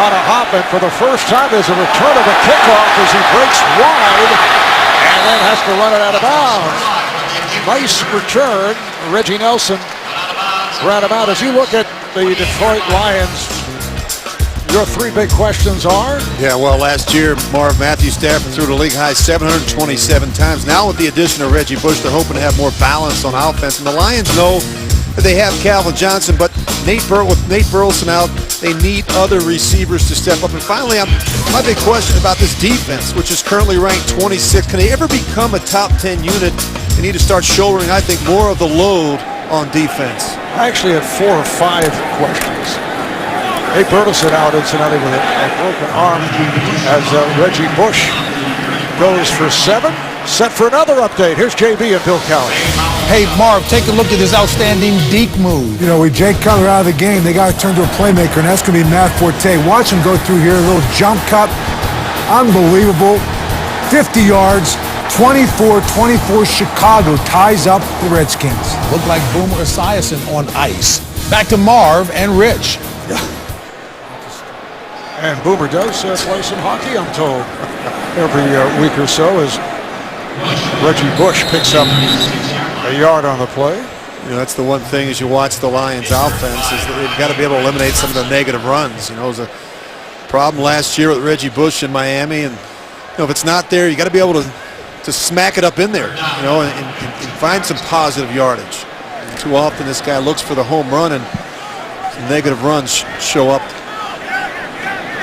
on a hop, and for the first time there's a return of a kickoff as he breaks wide and then has to run it out of bounds. Nice return. Reggie Nelson ran him out. As you look at the Detroit Lions, your 3 big questions are? Yeah, well, last year, Matthew Stafford threw the league high 727 times. Now with the addition of Reggie Bush, they're hoping to have more balance on offense. And the Lions know that they have Calvin Johnson, but with Nate Burleson out, they need other receivers to step up. And finally, my big question about this defense, which is currently ranked 26, can they ever become a top 10 unit? They need to start shouldering, I think, more of the load on defense. I actually had 4 or 5 questions. Nate Burleson out, incidentally, with a broken arm as Reggie Bush goes for 7. Set for another update. Here's JB and Bill Kelly. Hey, Marv, take a look at this outstanding deke move. With Jake Cutler out of the game, they got to turn to a playmaker, and that's going to be Matt Forte. Watch him go through here, a little jump cut. Unbelievable. 50 yards. 24-24, Chicago ties up the Redskins. Looked like Boomer Esiason on ice. Back to Marv and Rich. And Boomer does play some hockey, I'm told, every week or so, as Reggie Bush picks up a yard on the play. That's the one thing as you watch the Lions offense is that they've got to be able to eliminate some of the negative runs. It was a Problem last year with Reggie Bush in Miami, and if it's not there, you got to be able to smack it up in there, and find some positive yardage. Too often this guy looks for the home run and negative runs show up.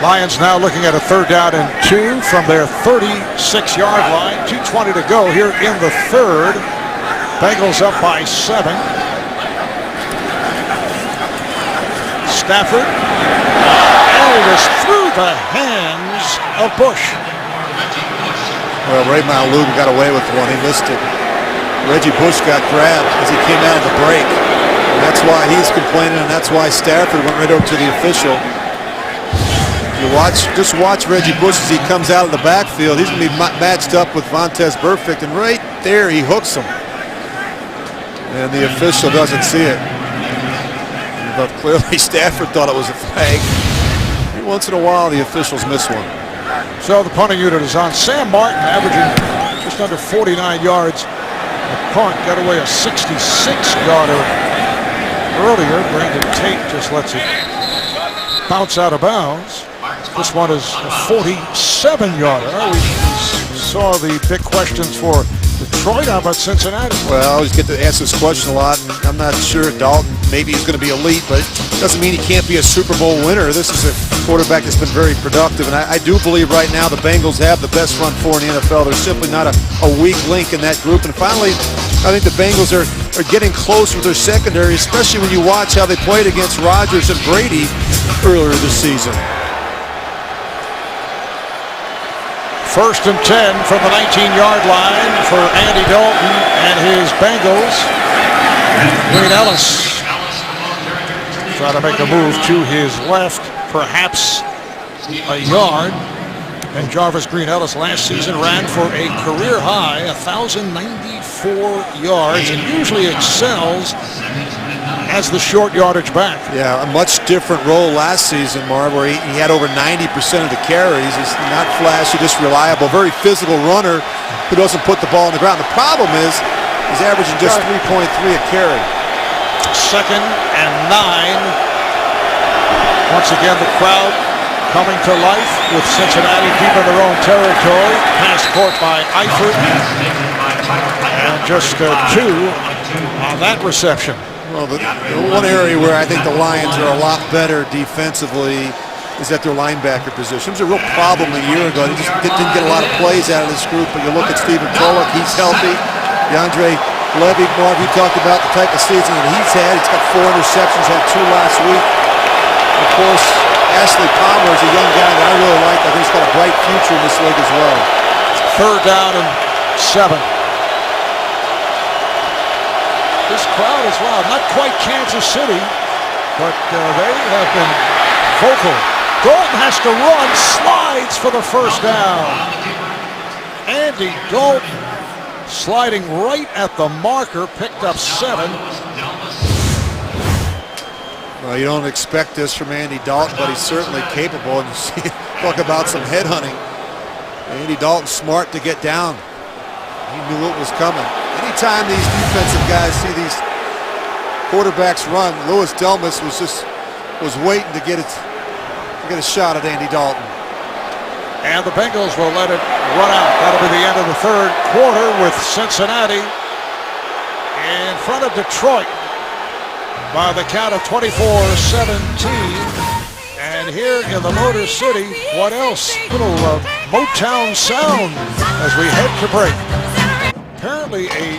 Lions now looking at a 3rd down and 2 from their 36-yard line. 2:20 to go here in the 3rd. Bengals up by 7. Stafford. And it is through the hands of Bush. Well, Ray Maluga got away with one. He missed it. Reggie Bush got grabbed as he came out of the break. And that's why he's complaining, and that's why Stafford went right over to the official. Just watch Reggie Bush as he comes out of the backfield. He's going to be matched up with Vontaze Burfict, and right there he hooks him. And the official doesn't see it. But clearly Stafford thought it was a flag. Every once in a while the officials miss one. So the punting unit is on. Sam Martin averaging just under 49 yards. The punt got away a 66-yarder earlier. Brandon Tate just lets it bounce out of bounds. This one is a 47-yarder. We saw the big questions for Detroit. How about Cincinnati? Well, I always get to ask this question a lot, and I'm not sure Dalton maybe he's going to be elite, but it doesn't mean he can't be a Super Bowl winner. This is a quarterback that's been very productive, and I do believe right now the Bengals have the best front four in the NFL. They're simply not a weak link in that group. And finally, I think the Bengals are getting close with their secondary, especially when you watch how they played against Rodgers and Brady earlier this season. 1st and 10 from the 19-yard line for Andy Dalton and his Bengals. Green Ellis trying to make a move to his left, perhaps a yard. And Jarvis Green Ellis last season ran for a career high 1,094 yards and usually excels as the short yardage back. Yeah, a much different role last season, Marv, where he had over 90% of the carries. He's not flashy, just reliable, very physical runner who doesn't put the ball on the ground. The problem is he's averaging just 3.3 a carry. 2nd and 9. Once again, the crowd coming to life with Cincinnati deep in their own territory. Pass caught by Eifert. And just 2 on that reception. Well, the one area where I think the Lions are a lot better defensively is at their linebacker position. It was a real problem a year ago. They just didn't get a lot of plays out of this group. But you look at Stephen Tulloch, he's healthy. DeAndre Levy, Marv, you talked about the type of season that he's had. He's got 4 interceptions, had 2 last week. Of course, Ashley Palmer is a young guy that I really like. I think he's got a bright future in this league as well. 3rd down and 7. This crowd is loud. Not quite Kansas City, but they have been vocal. Dalton has to run, slides for the 1st down. Andy Dalton sliding right at the marker, picked up 7. Well, you don't expect this from Andy Dalton, but he's certainly capable. And talk about some headhunting. Andy Dalton's smart to get down. He knew it was coming. Anytime these defensive guys see these quarterbacks run, Louis Delmas was waiting to get a shot at Andy Dalton. And the Bengals will let it run out. That'll be the end of the 3rd quarter with Cincinnati in front of Detroit by the count of 24-17. And here in the Motor City, what else? Little Motown sound as we head to break. Apparently a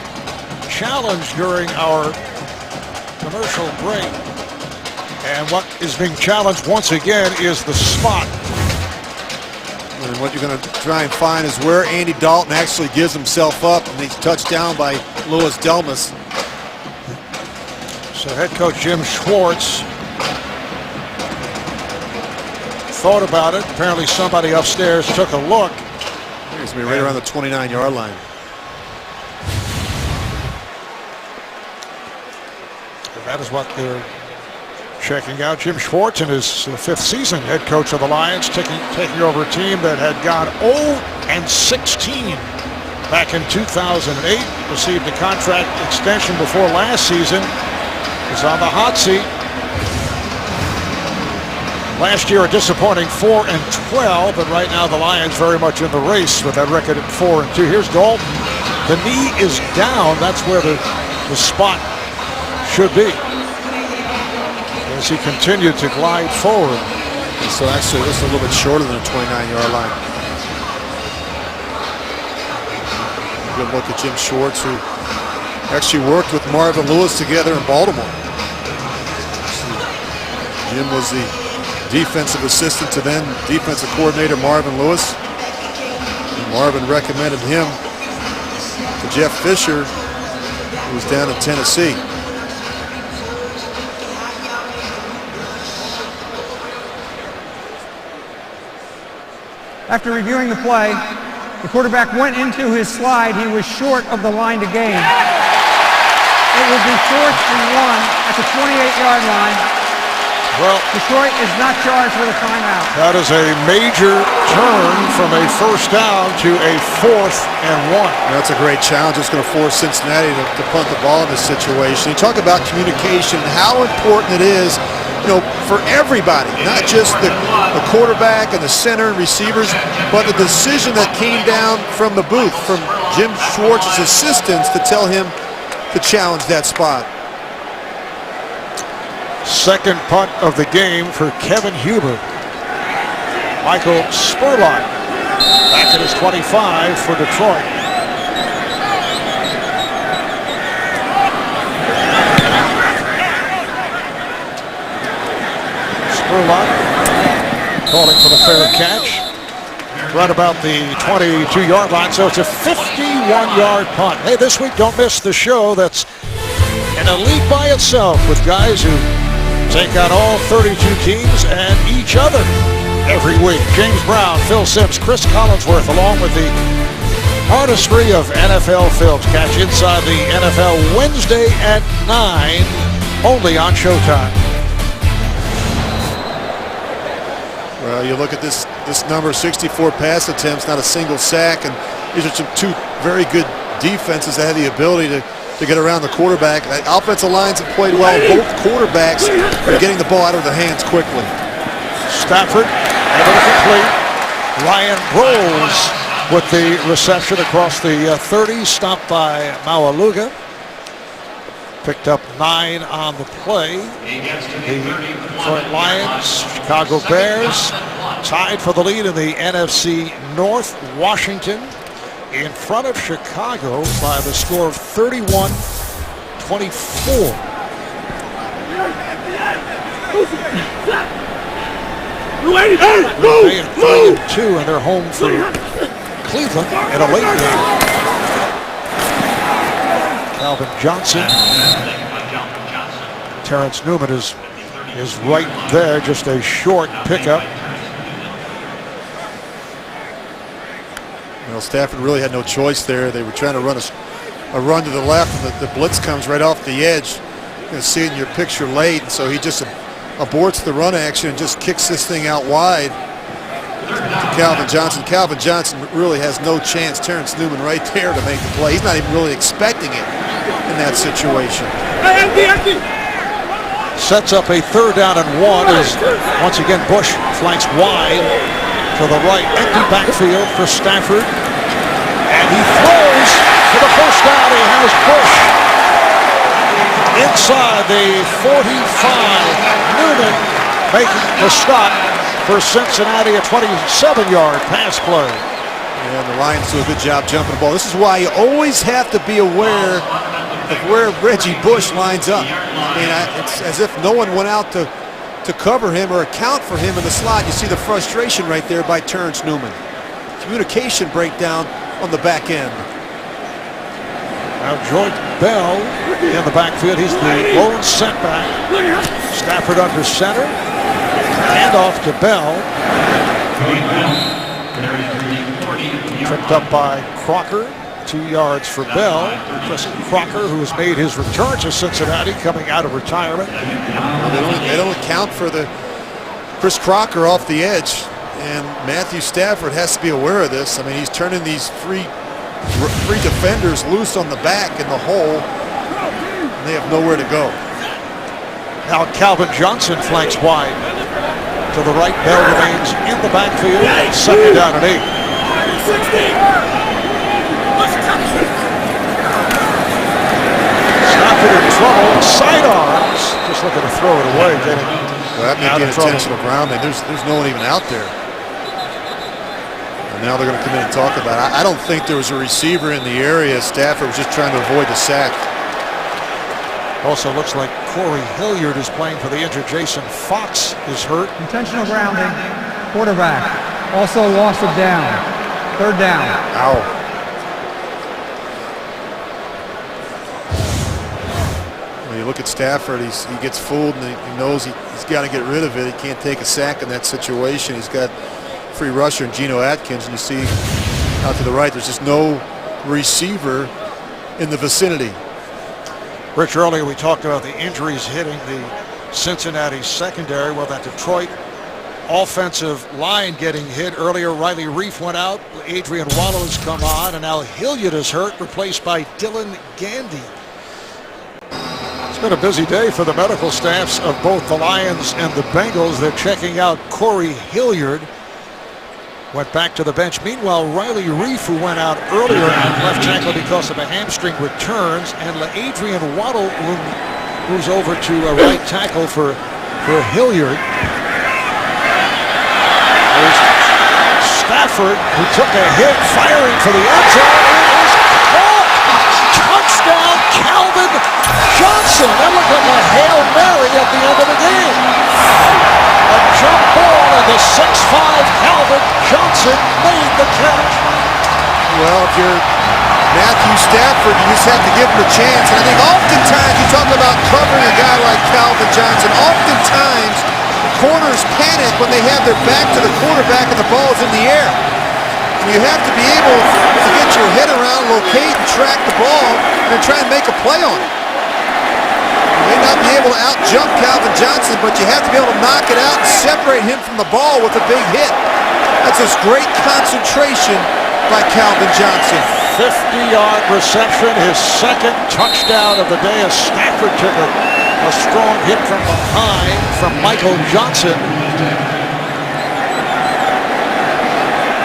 challenge during our commercial break. And what is being challenged once again is the spot. And what you're going to try and find is where Andy Dalton actually gives himself up, and he's touched down by Louis Delmas. So head coach Jim Schwartz thought about it. Apparently somebody upstairs took a look. He's going to be right around the 29-yard line. That is what they're checking out. Jim Schwartz in his 5th season, head coach of the Lions, taking over a team that had gone 0-16 back in 2008. Received a contract extension before last season. Is on the hot seat. Last year a disappointing 4-12, but right now the Lions very much in the race with that record at 4-2. Here's Dalton. The knee is down. That's where the spot should be. As he continued to glide forward. So actually this is a little bit shorter than a 29-yard line. Good look at Jim Schwartz, who actually worked with Marvin Lewis together in Baltimore. Jim was the defensive assistant to then defensive coordinator Marvin Lewis. And Marvin recommended him to Jeff Fisher, who was down in Tennessee. After reviewing the play, the quarterback went into his slide. He was short of the line to gain. It will be 4th and 1 at the 28-yard line. Well, Detroit is not charged with a timeout. That is a major turn from a first down to a 4th and 1. That's a great challenge. It's going to force Cincinnati to punt the ball in this situation. You talk about communication, how important it is, for everybody, not just the quarterback and the center and receivers, but the decision that came down from the booth, from Jim Schwartz's assistants to tell him to challenge that spot. Second punt of the game for Kevin Huber. Michael Spurlock back at his 25 for Detroit. Spurlock calling for the fair catch. Right about the 22-yard line, so it's a 51-yard punt. Hey, this week, don't miss the show that's an elite by itself with guys who take on all 32 teams and each other every week. James Brown, Phil Simms, Chris Collinsworth, along with the artistry of NFL films. Catch Inside the NFL Wednesday at 9, only on Showtime. Well, you look at this number, 64 pass attempts, not a single sack, and these are two very good defenses that have the ability to get around the quarterback. The offensive lines have played well. Both quarterbacks are getting the ball out of their hands quickly. Stafford able to complete. Ryan Rolls with the reception across the 30, stopped by Maualuga. Picked up 9 on the play. The Detroit Lions, Chicago Bears, tied for the lead in the NFC North. Washington in front of Chicago by the score of 31-24. Green Bay at 3-2, and they're home for Cleveland in a late game. Calvin Johnson. Terrence Newman is right there, just a short pickup. Well, Stafford really had no choice there. They were trying to run a run to the left, and the blitz comes right off the edge. You can see it in your picture late, and so he just aborts the run action and just kicks this thing out wide to Calvin Johnson. Calvin Johnson really has no chance. Terrence Newman right there to make the play. He's not even really expecting it in that situation. Sets up a 3rd down and 1 as once again Bush flanks wide to the right. Empty backfield for Stafford. And he throws for the first down. He has Bush inside the 45. Newman making the stop for Cincinnati, a 27-yard pass play. And the Lions do a good job jumping the ball. This is why you always have to be aware of where Reggie Bush lines up. I mean, it's as if no one went out to cover him or account for him in the slot. You see the frustration right there by Terrence Newman. Communication breakdown on the back end. Now Joint Bell in the backfield. He's the lone setback. Stafford under center. Hand off to Bell. Tripped up by Crocker. 2 yards for Bell. Chris Crocker, who has made his return to Cincinnati, coming out of retirement. They don't account for the Chris Crocker off the edge, and Matthew Stafford has to be aware of this. I mean, he's turning these three defenders loose on the back in the hole, and they have nowhere to go. Now Calvin Johnson flanks wide. to the right. Bell remains in the backfield. Second down and 8. Stafford in trouble. Sidearms. Just looking to throw it away. Well, that may be an intentional grounding. There's no one even out there. And now they're going to come in and talk about it. I don't think there was a receiver in the area. Stafford was just trying to avoid the sack. Also looks like Corey Hilliard is playing for the injured. Jason Fox is hurt. Intentional grounding. Quarterback. Also loss of down. Third down. Ow. When you look at Stafford, he gets fooled and he knows he's got to get rid of it. He can't take a sack in that situation. He's got free rusher and Geno Atkins, and you see out to the right, there's just no receiver in the vicinity. Rich, earlier we talked about the injuries hitting the Cincinnati secondary. Well, that Detroit offensive line getting hit earlier. Riley Reef went out. Adrian Waddle has come on, and now Hilliard is hurt, replaced by Dylan Gandy. It's been a busy day for the medical staffs of both the Lions and the Bengals. They're checking out Corey Hilliard. Went back to the bench. Meanwhile, Riley Reef, who went out earlier at left tackle because of a hamstring, returns, and Adrian Waddle moves over to right tackle for Hilliard. There's Stafford, who took a hit, firing for the end zone. Touchdown, Calvin Johnson. That looked like a Hail Mary at the end of the game. A jump ball, and the 6'5" Calvin Johnson made the catch. Well, if you're Matthew Stafford, you just have to give him a chance. And I think oftentimes you talk about covering a guy like Calvin Johnson. Oftentimes, corners panic when they have their back to the quarterback and the ball is in the air. You have to be able to get your head around, locate, and track the ball, and then try and make a play on it. You may not be able to out-jump Calvin Johnson, but you have to be able to knock it out and separate him from the ball with a big hit. That's just great concentration by Calvin Johnson. 50-yard reception, his second touchdown of the day as Stafford took a strong hit from behind from Michael Johnson.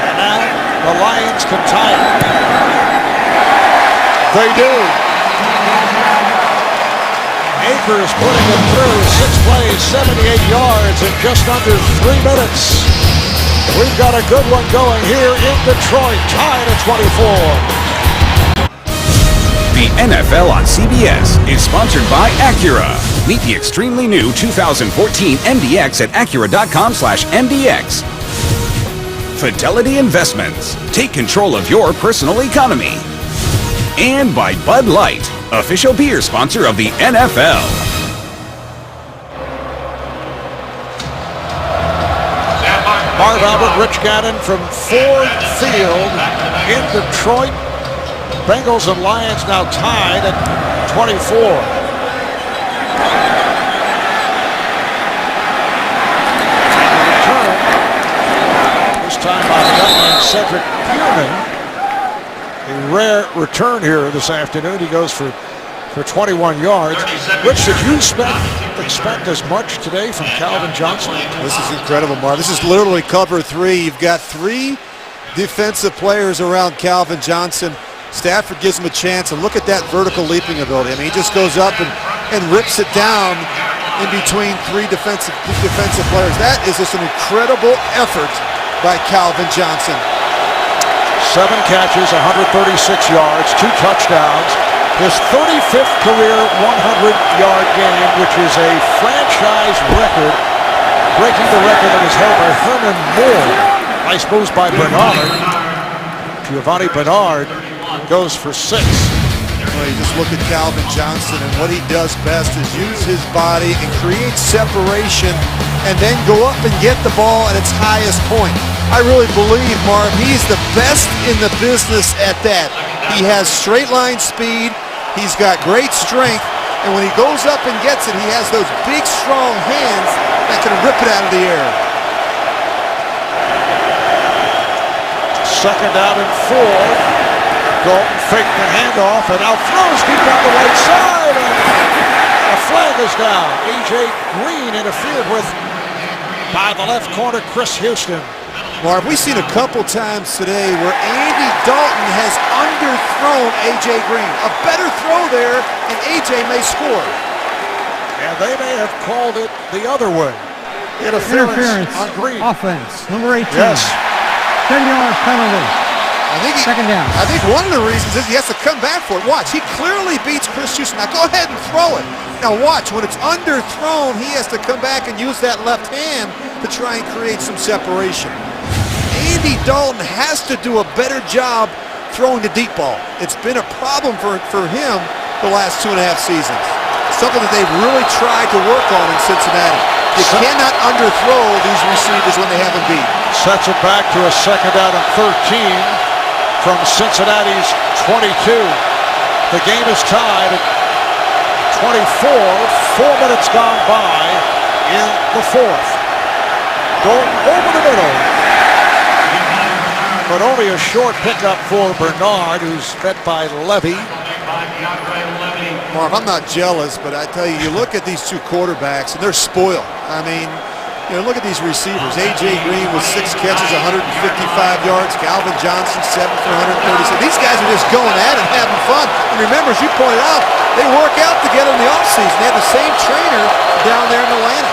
And now the Lions can tie it. They do. Akers putting it through 6 plays, 78 yards in just under 3 minutes. We've got a good one going here in Detroit, tied at 24. The NFL on CBS is sponsored by Acura. Meet the extremely new 2014 MDX at Acura.com/MDX. Fidelity Investments. Take control of your personal economy. And by Bud Light, official beer sponsor of the NFL. Marv Albert, Rich Gannon from Ford Field in Detroit. Bengals and Lions now tied at 24. This time by the gunman Cedric Pearman. A rare return here this afternoon. He goes for 21 yards. Rich, did you expect as much today from Calvin Johnson? This is incredible, Marv. This is literally cover 3. You've got 3 defensive players around Calvin Johnson. Stafford gives him a chance, and look at that vertical leaping ability. I mean, he just goes up and rips it down in between 3 defensive players. That is just an incredible effort by Calvin Johnson. 7 catches, 136 yards, 2 touchdowns. His 35th career 100-yard game, which is a franchise record, breaking the record that is held by Herman Moore. Nice moves by Bernard. Giovanni Bernard goes for 6. Well, you just look at Calvin Johnson, and what he does best is use his body and create separation and then go up and get the ball at its highest point. I really believe, Marv, he's the best in the business at that. He has straight line speed, he's got great strength, and when he goes up and gets it, he has those big, strong hands that can rip it out of the air. Second down and 4. Dalton faked the handoff and now throws deep down the right side, and a flag is down. A.J. Green interfered with by the left corner, Chris Houston. Marv, we've seen a couple times today where Andy Dalton has underthrown A.J. Green. A better throw there, and A.J. may score. And they may have called it the other way. Interference on Green. Offense, number 18. Yes. 10-yard penalty. Second down. I think one of the reasons is he has to come back for it. Watch, he clearly beats Chris Houston. Now go ahead and throw it. Now watch, when it's underthrown, he has to come back and use that left hand to try and create some separation. Andy Dalton has to do a better job throwing the deep ball. It's been a problem for him the last 2.5 seasons. Something that they've really tried to work on in Cincinnati. You cannot underthrow these receivers when they have them beat. Sets it back to a second down and 13 from Cincinnati's 22. The game is tied at 24. 4 minutes gone by in the fourth. Dalton over the middle. But only a short pickup for Bernard, who's met by Levy. Marv, I'm not jealous, but I tell you, you look at these two quarterbacks, and they're spoiled. I mean, you know, look at these receivers. A.J. Green with 6 catches, 155 yards. Calvin Johnson, 7 for 136. These guys are just going at it, having fun. And remember, as you pointed out, they work out together in the offseason. They have the same trainer down there in Atlanta.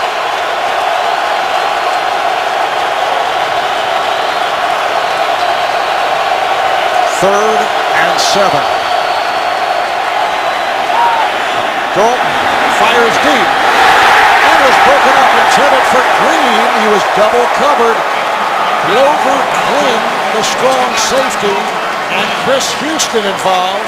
Third and 7. Dalton fires deep and was broken up, intended for Green. He was double covered. Glover Quinn, the strong safety, and Chris Houston involved,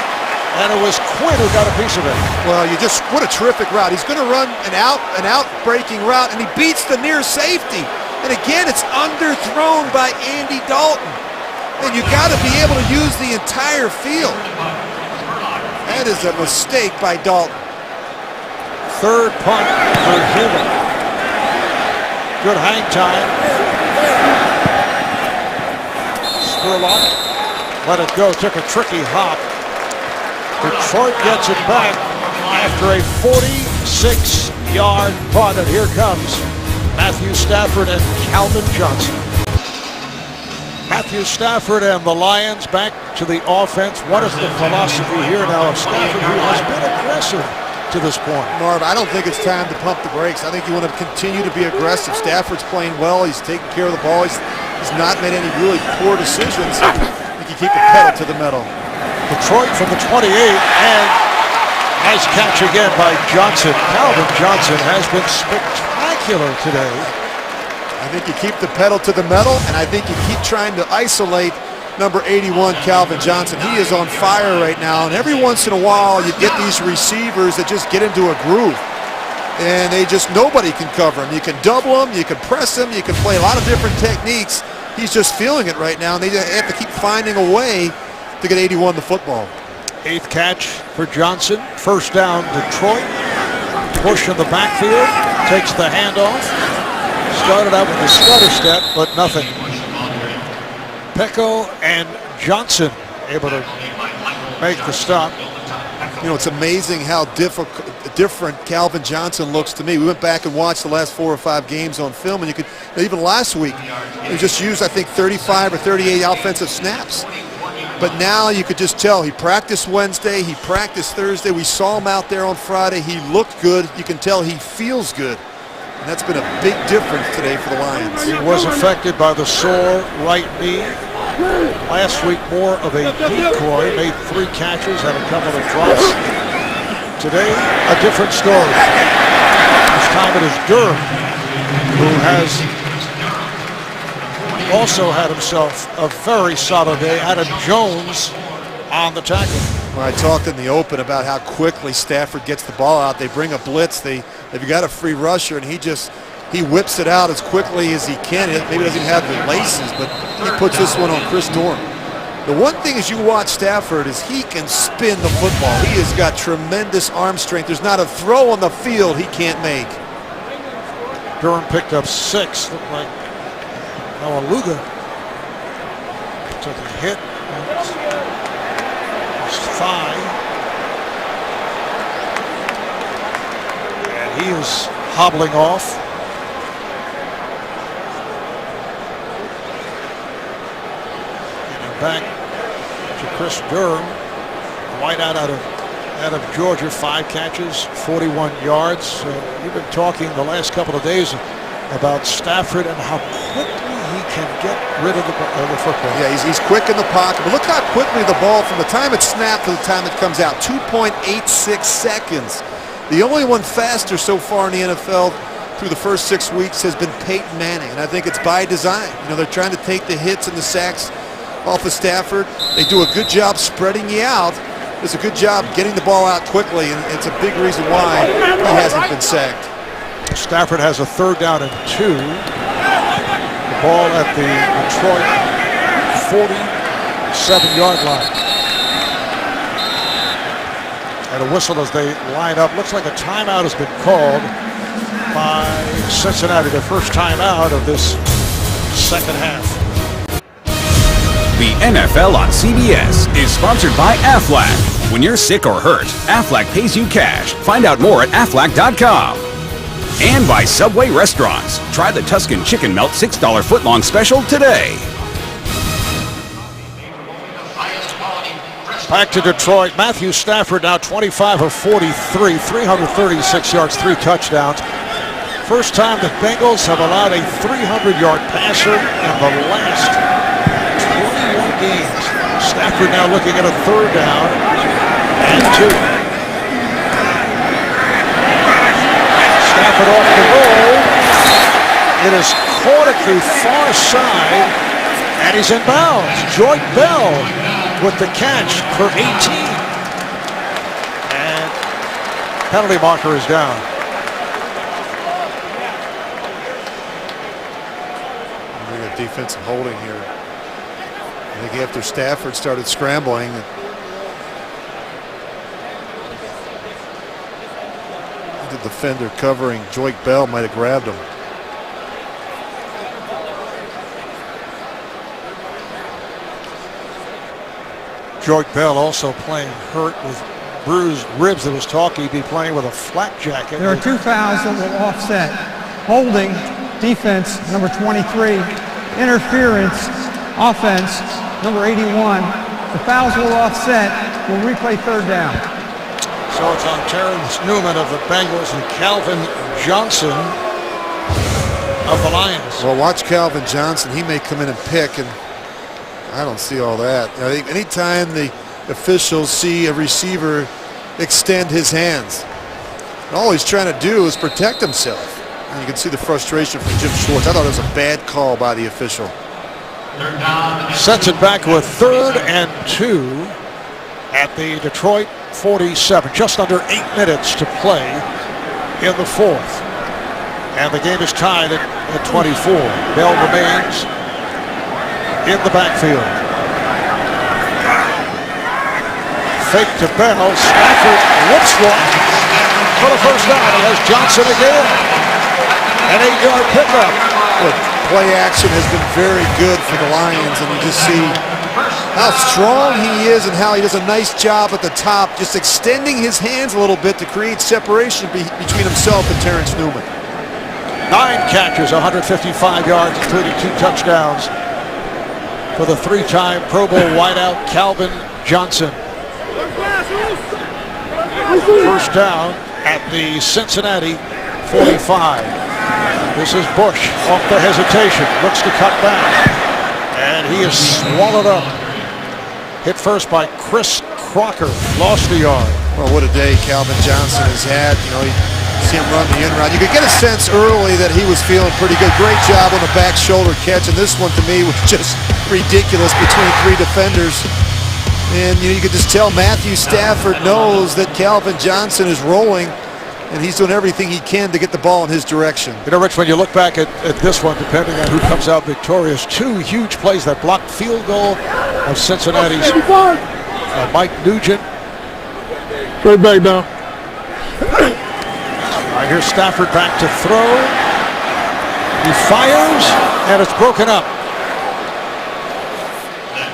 and it was Quinn who got a piece of it. Well, what a terrific route. He's going to run an out-breaking route, and he beats the near safety. And again, it's underthrown by Andy Dalton. And you got to be able to use the entire field. That is a mistake by Dalton. Third punt for Human. Good hang time. Spurlock let it go, took a tricky hop. Detroit gets it back after a 46-yard punt, and here comes Matthew Stafford and Calvin Johnson. Matthew Stafford and the Lions back to the offense. What is the philosophy here now of Stafford, who has been aggressive to this point? Marv, I don't think it's time to pump the brakes. I think you want to continue to be aggressive. Stafford's playing well. He's taking care of the ball. He's not made any really poor decisions. I think you keep the pedal to the metal. Detroit from the 28, and nice catch again by Johnson. Calvin Johnson has been spectacular today. I think you keep the pedal to the metal, and I think you keep trying to isolate number 81, Calvin Johnson. He is on fire right now, and every once in a while you get these receivers that just get into a groove, and nobody can cover him. You can double him, you can press him, you can play a lot of different techniques. He's just feeling it right now, and they have to keep finding a way to get 81 the football. 8th catch for Johnson. First down, Detroit. Push in the backfield, takes the handoff. Started out with a stutter step, but nothing. Pecco and Johnson able to make the stop. You know, it's amazing how different Calvin Johnson looks to me. We went back and watched the last 4 or 5 games on film, and you could, even last week, he just used, I think, 35 or 38 offensive snaps. But now you could just tell he practiced Wednesday, he practiced Thursday. We saw him out there on Friday. He looked good. You can tell he feels good. And that's been a big difference today for the Lions. He was affected by the sore right knee. Last week, more of a decoy. Made 3 catches, had a couple of drops. Today, a different story. This time it is Durham, who has also had himself a very solid day. Adam Jones on the tackle. Well, I talked in the open about how quickly Stafford gets the ball out. They bring a blitz. They've got a free rusher, and he whips it out as quickly as he can. Maybe doesn't even have the laces, but he puts this one on Chris Durham. The one thing as you watch Stafford is he can spin the football. He has got tremendous arm strength. There's not a throw on the field he can't make. Durham picked up 6. Looked like Aluga took a hit. His thigh. And he is hobbling off. back to Chris Durham, wideout out of Georgia, 5 catches, 41 yards. You've been talking the last couple of days about Stafford and how quickly he can get rid of the football. Yeah, he's quick in the pocket. But look how quickly the ball, from the time it's snapped to the time it comes out, 2.86 seconds. The only one faster so far in the NFL through the first 6 weeks has been Peyton Manning, and I think it's by design. You know, they're trying to take the hits and the sacks off of Stafford. They do a good job spreading you out. It's a good job getting the ball out quickly, and it's a big reason why he hasn't been sacked. Stafford has a 3rd down and 2. The ball at the Detroit 47-yard line. And a whistle as they line up. Looks like a timeout has been called by Cincinnati, their first timeout of this second half. The NFL on CBS is sponsored by Aflac. When you're sick or hurt, Aflac pays you cash. Find out more at aflac.com. And by Subway Restaurants. Try the Tuscan Chicken Melt $6 footlong special today. Back to Detroit. Matthew Stafford now 25 of 43, 336 yards, 3 touchdowns. First time the Bengals have allowed a 300-yard passer in the last 21 games. Stafford now looking at a 3rd down and 2. Stafford off the roll. It is caught at the far side, and he's in bounds. Joyke Bell with the catch for 18. And penalty marker is down. Defensive holding here. I think after Stafford started scrambling, the defender covering Joyke Bell might have grabbed him. Joyke Bell also playing hurt with bruised ribs. There was talk he'd be playing with a flak jacket. There are 2 fouls that will offset. Holding, defense, number 23. Interference, offense, number 81. The fouls will offset. We'll replay 3rd down. So it's on Terrence Newman of the Bengals and Calvin Johnson of the Lions. Well, watch Calvin Johnson. He may come in and pick, and I don't see all that. I think anytime the officials see a receiver extend his hands, all he's trying to do is protect himself. And you can see the frustration from Jim Schwartz. I thought it was a bad call by the official. Sets it back with 3rd and 2 at the Detroit 47. Just under 8 minutes to play in the 4th. And the game is tied at 24. Bell remains in the backfield. Fake to Bell. Stafford whoops one for the first down. He has Johnson again. An 8-yard pickup. Look, play action has been very good for the Lions, and you just see how strong he is and how he does a nice job at the top, just extending his hands a little bit to create separation between himself and Terrence Newman. 9 catches, 155 yards, including 2 touchdowns for the 3-time Pro Bowl wideout Calvin Johnson. First down at the Cincinnati 45. This is Bush off the hesitation, looks to cut back, and he is swallowed up. Hit first by Chris Crocker, lost the yard. Well, what a day Calvin Johnson has had. You know, you see him run the in route. You could get a sense early that he was feeling pretty good. Great job on the back shoulder catch, and this one to me was just ridiculous between 3 defenders. And you could just tell Matthew Stafford knows that Calvin Johnson is rolling, and he's doing everything he can to get the ball in his direction. You know, Rich, when you look back at this one, depending on who comes out victorious, 2 huge plays, that blocked field goal of Cincinnati's Mike Nugent. Straight back down. All right, here's Stafford back to throw. He fires, and it's broken up.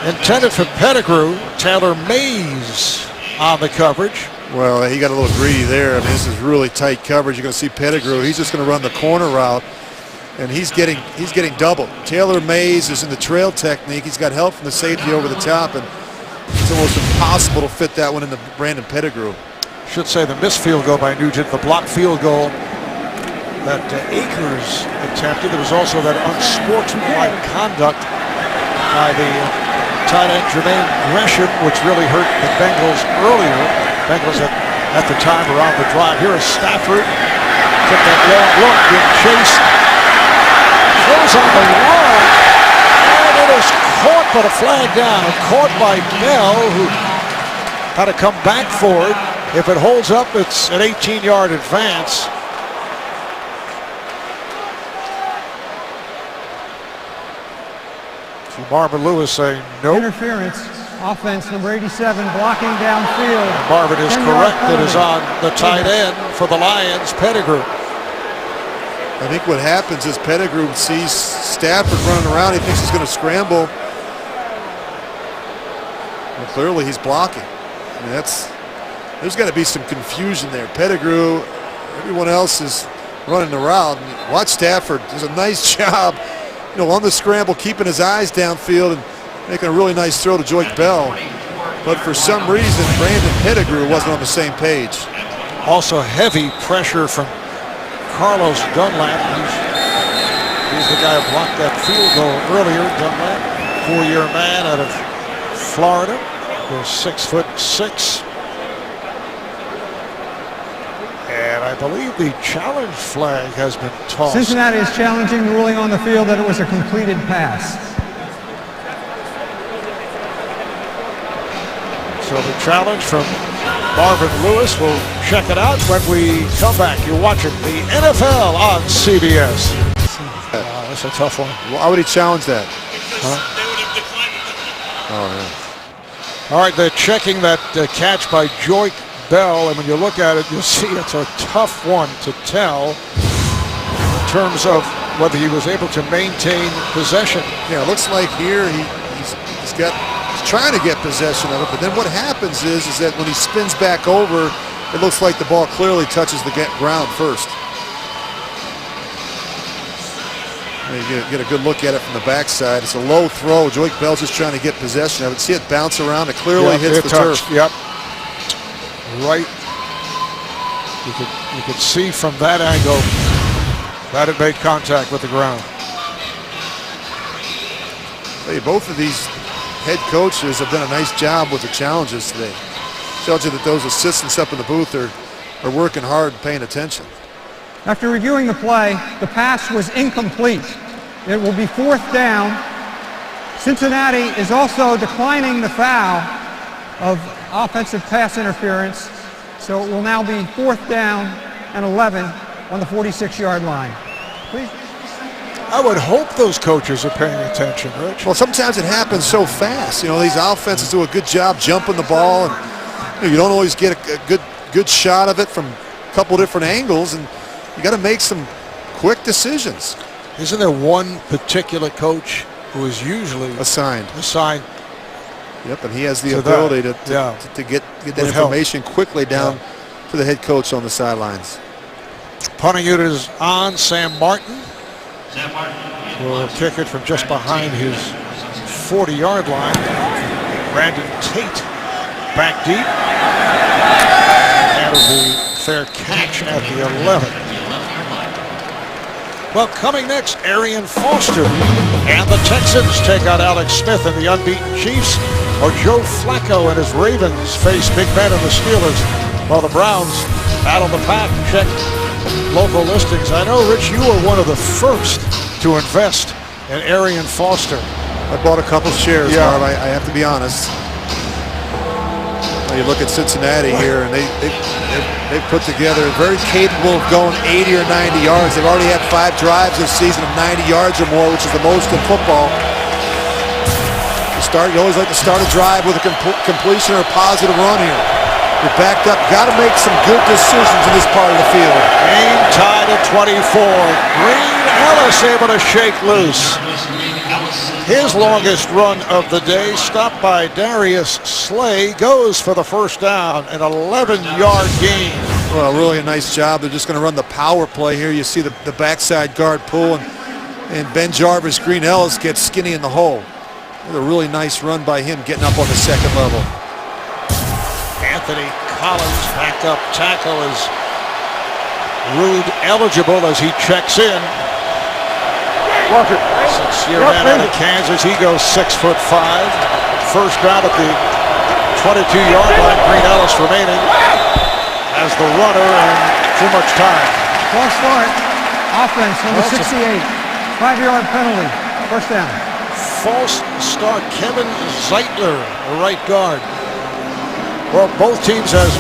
Intended for Pettigrew. Taylor Mays on the coverage. Well, he got a little greedy there. I mean, this is really tight coverage. You're going to see Pettigrew. He's just going to run the corner route. and he's getting doubled. Taylor Mays is in the trail technique. He's got help from the safety over the top, and it's almost impossible to fit that one into Brandon Pettigrew. Should say the missed field goal by Nugent, the blocked field goal that Akers attempted. There was also that unsportsmanlike conduct by the tight end Jermaine Gresham, which really hurt the Bengals earlier. Bengals at the time were on the drive. Here is Stafford. Took that long look, being chased. Throws on the line, and it is caught, but a flag down. Caught by Bell, who had to come back for it. If it holds up, it's an 18-yard advance. Marvin Lewis saying no. Interference. Offense number 87 blocking downfield. Marvin is correct. It is on the tight end for the Lions, Pettigrew. I think what happens is Pettigrew sees Stafford running around. He thinks he's going to scramble. Well, clearly he's blocking. I mean, there's got to be some confusion there. Pettigrew, everyone else is running the route. Watch Stafford does a nice job, on the scramble, keeping his eyes downfield and making a really nice throw to Joyke Bell. But for some reason, Brandon Pettigrew wasn't on the same page. Also heavy pressure from Carlos Dunlap. He's the guy who blocked that field goal earlier. Dunlap, 4-year man out of Florida. He's 6'6". And I believe the challenge flag has been tossed. Cincinnati is challenging, ruling on the field that it was a completed pass. So the challenge from Marvin Lewis. We'll check it out when we come back. You're watching the NFL on CBS. That's a tough one. Why would he challenge that? All right, they're checking that catch by Joyke Bell, and when you look at it, you'll see it's a tough one to tell in terms of whether he was able to maintain possession. Yeah, it looks like here he's trying to get possession of it, but then what happens is that when he spins back over, it looks like the ball clearly touches the ground first. You get a good look at it from the backside. It's a low throw. Joyke Bell's just trying to get possession of it. See it bounce around. It clearly hits the turf. Yep. Right. You could see from that angle that it made contact with the ground. Hey, both of these head coaches have done a nice job with the challenges today. Tells you that those assistants up in the booth are working hard and paying attention. After reviewing the play, the pass was incomplete. It will be 4th down. Cincinnati is also declining the foul of offensive pass interference, so it will now be 4th down and 11 on the 46-yard line. Please. I would hope those coaches are paying attention, Rich. Well, sometimes it happens so fast. These offenses do a good job jumping the ball, and you don't always get a good shot of it from a couple different angles, and you got to make some quick decisions. Isn't there one particular coach who is usually assigned? Yep, and he has the ability to get that information quickly down to the head coach on the sidelines. Punting unit is on. Sam Martin will kick it from just behind his 40-yard line. Brandon Tate back deep. Out of the fair catch at the 11. Well, coming next, Arian Foster and the Texans take out Alex Smith and the unbeaten Chiefs, or Joe Flacco and his Ravens face Big Ben and the Steelers, while the Browns battle the pack. Check local listings. I know, Rich, you were one of the first to invest in Arian Foster. I bought a couple shares, Marv. I have to be honest. You look at Cincinnati here, and they've put together very capable of going 80 or 90 yards. They've already had 5 drives this season of 90 yards or more, which is the most in football. You always like to start a drive with a completion or a positive run here. You're backed up. Got to make some good decisions in this part of the field. Game tied at 24. Green Ellis able to shake loose. His longest run of the day, stopped by Darius Slay, goes for the first down, an 11-yard gain. Well, really a nice job. They're just going to run the power play here. You see the backside guard pull, and And Ben Jarvis, Green Ellis gets skinny in the hole. A really nice run by him getting up on the second level. Anthony Collins, backup tackle, is ruled eligible as he checks in. Six-year man out of Kansas. He goes 6'5". First down at the 22-yard line. Green Ellis remaining as the runner, and too much time. False start. Offense, number 68. 5-yard penalty. First down. False start. Kevin Zeitler, the right guard. Well, both teams, as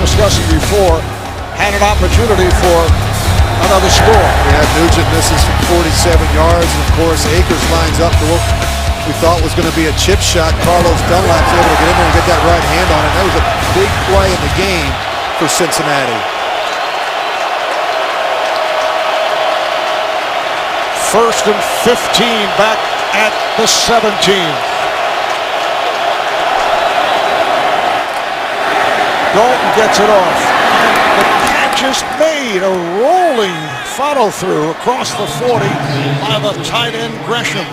discussing before, had an opportunity for another score. Yeah, Nugent misses from 47 yards, and of course Akers lines up to what we thought was going to be a chip shot. Carlos Dunlap's able to get in there and get that right hand on it. That was a big play in the game for Cincinnati. First and 15 back at the 17. Dalton gets it off. The catch is made. A rolling follow through across the 40 by the tight end Gresham.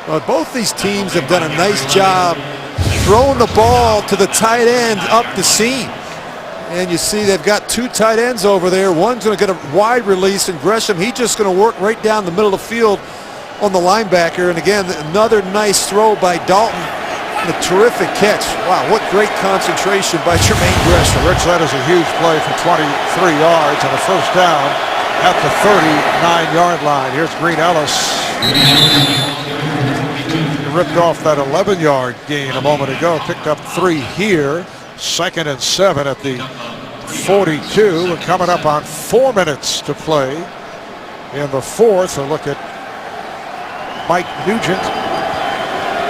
Well, both these teams have done a nice job throwing the ball to the tight end up the seam. And you see they've got two tight ends over there. One's going to get a wide release, and Gresham, he's just going to work right down the middle of the field on the linebacker. And again, another nice throw by Dalton. And a terrific catch. Wow, what great concentration by Jermaine Gresham. Rich, that is a huge play for 23 yards and a first down at the 39-yard line. Here's Green Ellis. He ripped off that 11-yard gain a moment ago. Picked up 3 here. Second and 7 at the 42. We're coming up on 4 minutes to play in the fourth. A look at Mike Nugent.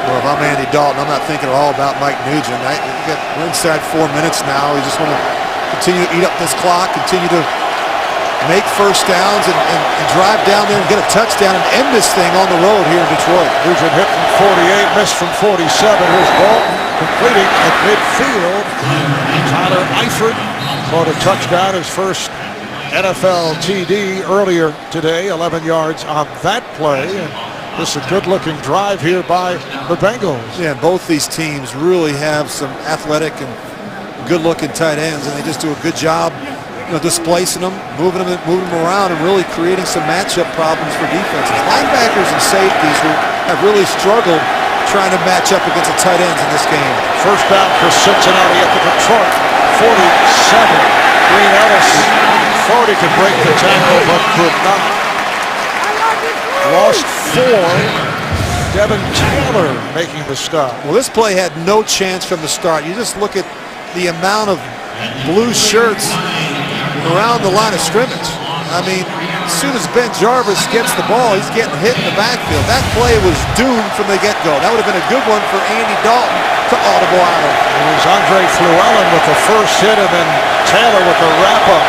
Well, if I'm Andy Dalton, I'm not thinking at all about Mike Nugent. We're inside 4 minutes now. We just want to continue to eat up this clock, continue to make first downs and drive down there and get a touchdown and end this thing on the road here in Detroit. Nugent hit from 48, missed from 47. Here's Dalton completing at midfield. Tyler Eifert caught a touchdown, his first NFL TD earlier today, 11 yards on that play. And this is a good-looking drive here by the Bengals. Yeah, both these teams really have some athletic and good-looking tight ends, and they just do a good job, displacing them, moving them around, and really creating some matchup problems for defenses. Linebackers and safeties who have really struggled trying to match up against the tight ends in this game. First down for Cincinnati at the Detroit 47. Green Ellis thought he could break the tackle, but could not. Lost 4. Devin Taylor making the stop. Well, this play had no chance from the start. You just look at the amount of blue shirts around the line of scrimmage. I mean, as soon as Ben Jarvis gets the ball, he's getting hit in the backfield. That play was doomed from the get-go. That would have been a good one for Andy Dalton to audible out of. It was Andre Fluellen with the first hit, and then Taylor with the wrap-up.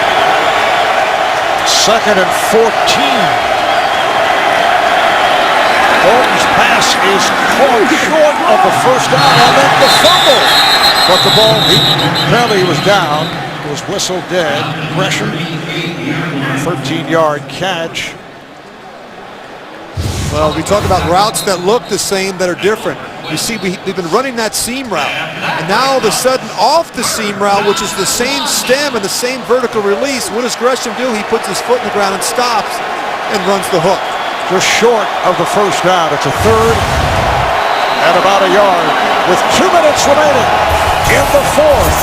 Second and 14. Dalton's pass is caught short of the first down, and then the fumble. But the ball, apparently he was down. It was whistled dead. Gresham, 13-yard catch. Well, we talk about routes that look the same that are different. You see, we've been running that seam route, and now all of a sudden off the seam route, which is the same stem and the same vertical release, what does Gresham do? He puts his foot in the ground and stops and runs the hook. Just short of the first down. It's a third and about a yard with 2 minutes remaining in the fourth.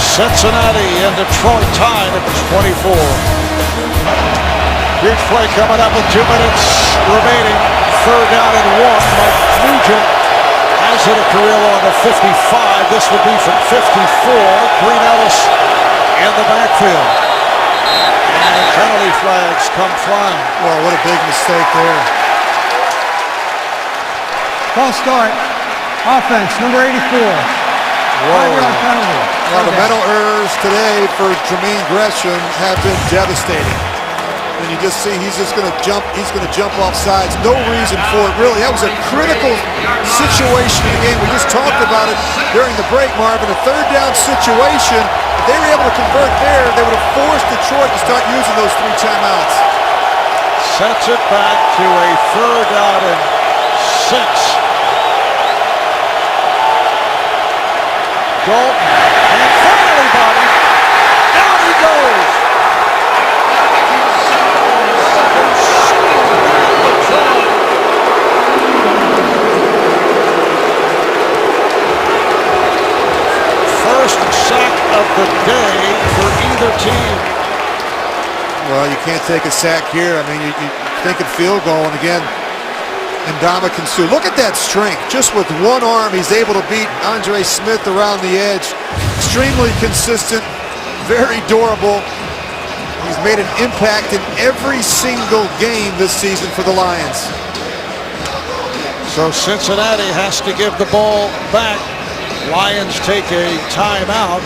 Cincinnati and Detroit tied at 24. Huge play coming up with 2 minutes remaining. Third down and 1. Mike Nugent has hit a career on the 55. This would be from 54. Green Ellis in the backfield. And penalty flags come flying. Well, what a big mistake there. False start. Offense, number 84. 5-yard penalty. Well, the mental errors today for Jermaine Gresham have been devastating. And you just see he's going to jump off sides. No reason for it, really. That was a critical situation in the game. We just talked about it during the break, Marvin. A third down situation. If they were able to convert there, they would have forced Detroit to start using those 3 timeouts. Sets it back to a 3rd down and 6. Dalton and finally body. Down he goes. First sack of the day for either team. Well, you can't take a sack here. I mean, you think of field goal, and again, Ndamukong Suh. Look at that strength. Just with one arm, he's able to beat Andre Smith around the edge. Extremely consistent, very durable. He's made an impact in every single game this season for the Lions. So Cincinnati has to give the ball back. Lions take a timeout.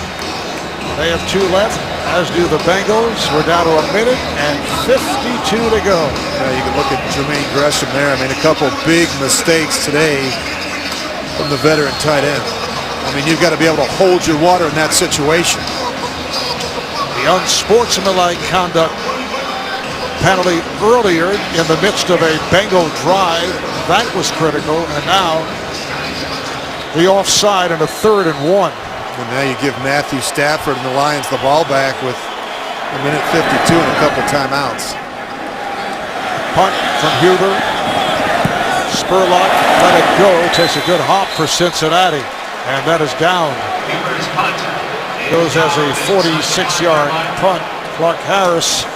They have 2 left, as do the Bengals. We're down to 1 minute and 52 to go. Yeah, you can look at Jermaine Gresham there. I mean, a couple big mistakes today from the veteran tight end. I mean, you've got to be able to hold your water in that situation. The unsportsmanlike conduct penalty earlier in the midst of a Bengal drive, that was critical, and now the offside and a 3rd and 1. And now you give Matthew Stafford and the Lions the ball back with 1:52 and a couple timeouts. Punt from Huber. Spurlock let it go. Takes a good hop for Cincinnati, and that is down. Goes as a 46-yard punt. Clark Harris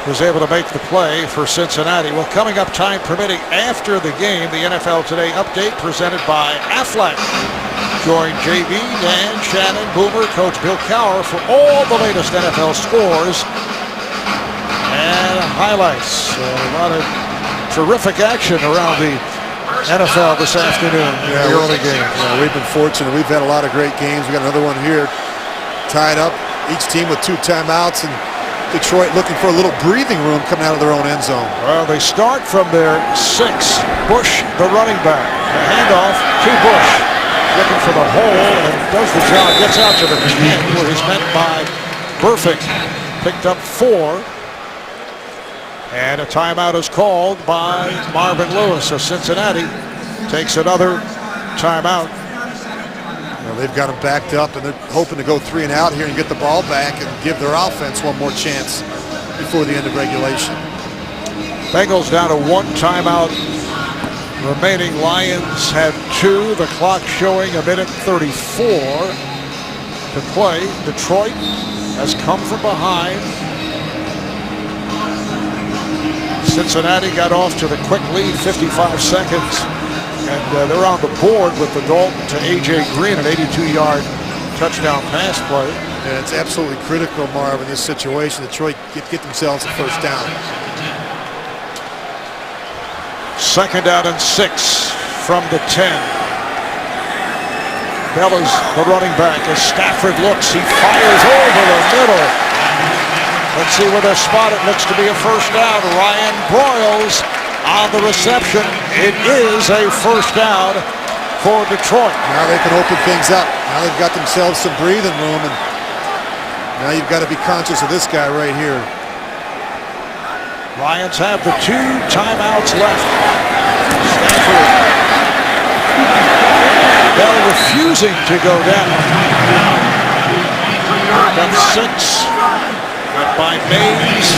was able to make the play for Cincinnati. Well, coming up, time permitting, after the game, the NFL Today update presented by Aflac. Join JB, Dan, Shannon, Boomer, Coach Bill Cowher for all the latest NFL scores and highlights. A lot of terrific action around the NFL this afternoon in the early game. Yeah, we've been fortunate. We've had a lot of great games. We got another one here tied up. Each team with 2 timeouts, and Detroit looking for a little breathing room coming out of their own end zone. Well, they start from their 6. Bush, the running back. The handoff to Bush. Looking for the hole and does the job. Gets out to the 10 where he's met by Burfict. Picked up 4. And a timeout is called by Marvin Lewis. So Cincinnati takes another timeout. Well, they've got them backed up, and they're hoping to go 3 and out here and get the ball back and give their offense one more chance before the end of regulation. Bengals down to 1 timeout remaining. Lions have 2. The clock showing 1:34 to play. Detroit has come from behind. Cincinnati got off to the quick lead, 55 seconds. And they're on the board with the Dalton to A.J. Green, an 82-yard touchdown pass play. And it's absolutely critical, Marv, in this situation. Detroit get themselves a 1st down. 2nd down and 6 from the 10. Bella's the running back. As Stafford looks, he fires over the middle. Let's see where they're spotted. Looks to be a 1st down. Ryan Broyles on the reception. It is a 1st down for Detroit. Now they can open things up. Now they've got themselves some breathing room, and now you've got to be conscious of this guy right here. Lions have the 2 timeouts left. Stafford. Bell refusing to go down. Up 6. Got by Mays.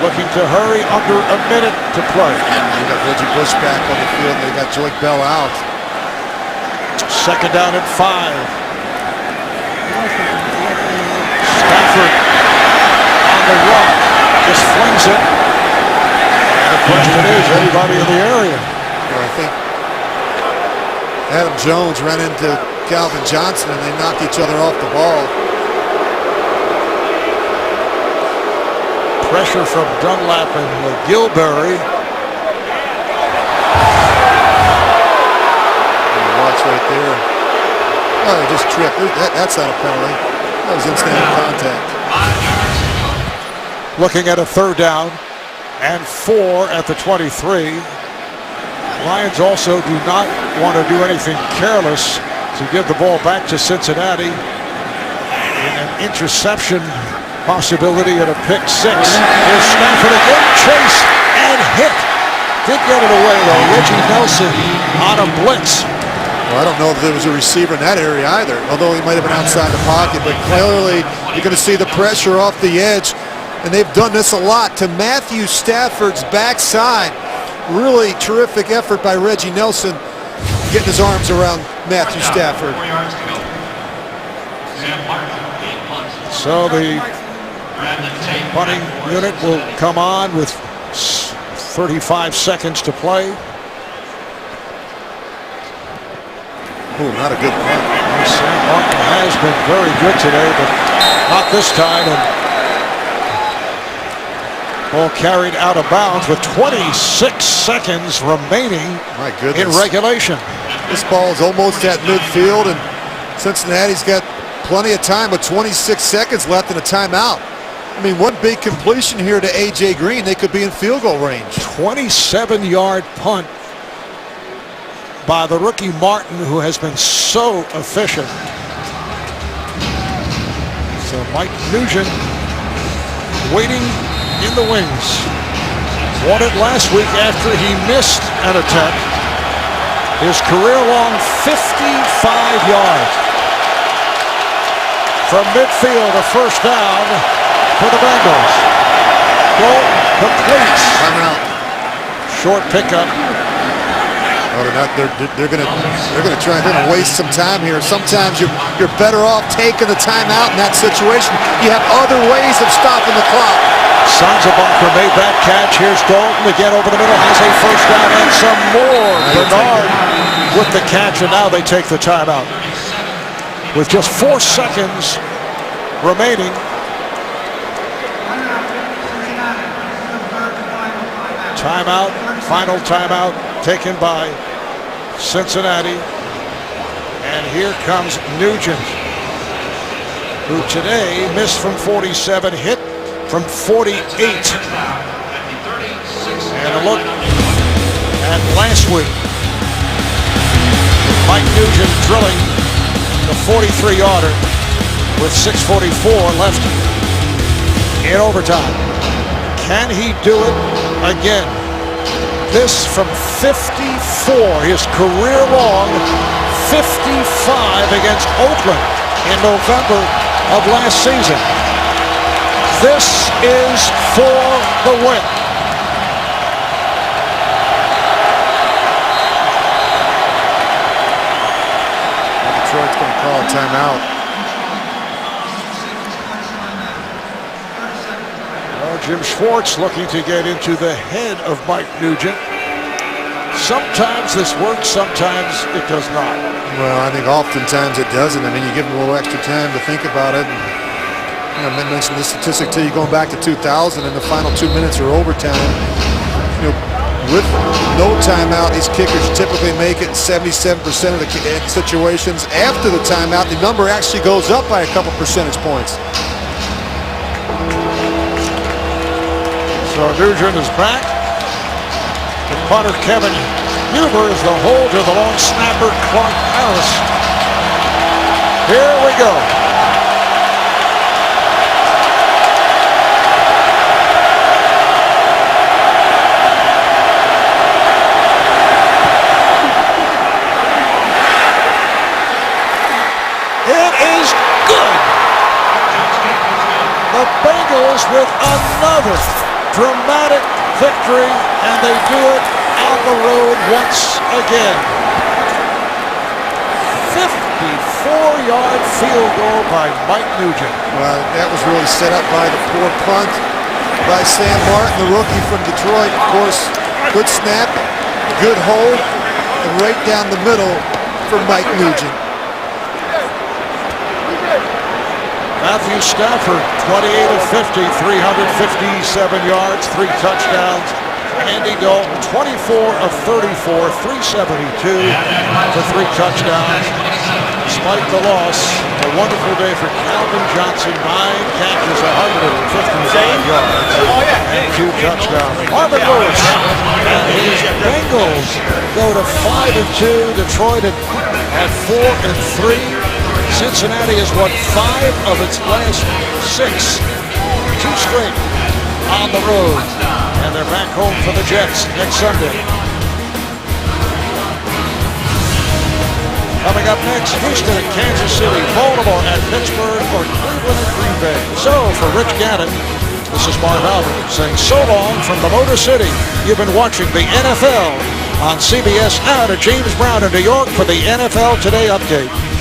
Looking to hurry, under a minute to play. They got Reggie Bush back on the field. They got Joyke Bell out. 2nd down and 5. Stafford on the run. Just flings it. And the question is, anybody in the area? Well, I think Adam Jones ran into Calvin Johnson, and they knocked each other off the ball. Pressure from Dunlap and Gilberry. Watch right there. Oh, they just tripped. That's not a penalty. That was instant contact. Looking at a 3rd down and 4 at the 23. Lions also do not want to do anything careless to give the ball back to Cincinnati. In an interception possibility at a pick six. Here's Stafford again, chase and hit. Did get it away though. Reggie Nelson on a blitz. Well, I don't know if there was a receiver in that area either, although he might have been outside the pocket, but clearly you're going to see the pressure off the edge, and they've done this a lot to Matthew Stafford's backside. Really terrific effort by Reggie Nelson, getting his arms around Matthew Stafford. 4 yards to go. Sam Martin, 8 punts. So the Brandon Tate. punting unit will come on with 35 seconds to play. Ooh, not a good punt. Sam Martin has been very good today, but not this time. And ball carried out of bounds with 26 seconds remaining My goodness. in regulation. This ball is almost at midfield, and Cincinnati's got plenty of time with 26 seconds left in a timeout. I mean, one big completion here to A.J. Green, they could be in field goal range. 27-yard punt by the rookie Martin, who has been so efficient. So Mike Nugent waiting in the wings. Won it last week after he missed an attempt. His career-long 55 yards. From midfield, a first down for the Bengals. Goal completes. Timeout. Short pickup. Oh, they're gonna try and waste some time here. Sometimes you're better off taking the timeout in that situation. You have other ways of stopping the clock. Sanzabunker made that catch. Here's Dalton again over the middle, has a first down and some more. Bernard with the catch, and now they take the timeout. With just 4 seconds remaining. Timeout, final timeout taken by Cincinnati. And here comes Nugent, who today missed from 47, hit from 48. And a look at last week. Mike Nugent drilling the 43-yarder with 6:44 left in overtime. Can he do it again? This from 54, his career-long 55 against Oakland in November of last season. This is for the win. Detroit's going to call a timeout. Well, Jim Schwartz looking to get into the head of Mike Nugent. Sometimes this works, sometimes it does not. Well, I think oftentimes it doesn't. I mean, you give them a little extra time to think about it. I mentioned this statistic to you going back to 2000, and the final 2 minutes are overtime. With no timeout, these kickers typically make it in 77% of the situations. After the timeout, the number actually goes up by a couple percentage points. So Nugent is back. The punter Kevin Huber is the hold to the long snapper Clark Harris. Here we go. It is good. The Bengals with another dramatic victory, and they do it on the road once again. 54-yard field goal by Mike Nugent. Well, that was really set up by the poor punt by Sam Martin, the rookie from Detroit. Of course, good snap, good hold, and right down the middle for Mike Nugent. Matthew Stafford, 28 of 50, 357 yards, 3 touchdowns. Andy Dalton, 24 of 34, 372 for 3 touchdowns. Despite the loss, a wonderful day for Calvin Johnson, 9 catches, 155 yards, and 2 touchdowns. Marvin Lewis and his Bengals go to 5-2. Detroit at 4-3. Cincinnati has won 5 of its last 6 2 straight on the road. And they're back home for the Jets next Sunday. Coming up next, Houston at Kansas City, Baltimore at Pittsburgh, or Cleveland at Green Bay. So for Rich Gannon, this is Marv Albert saying so long from the Motor City. You've been watching the NFL on CBS. Now to James Brown in New York for the NFL Today update.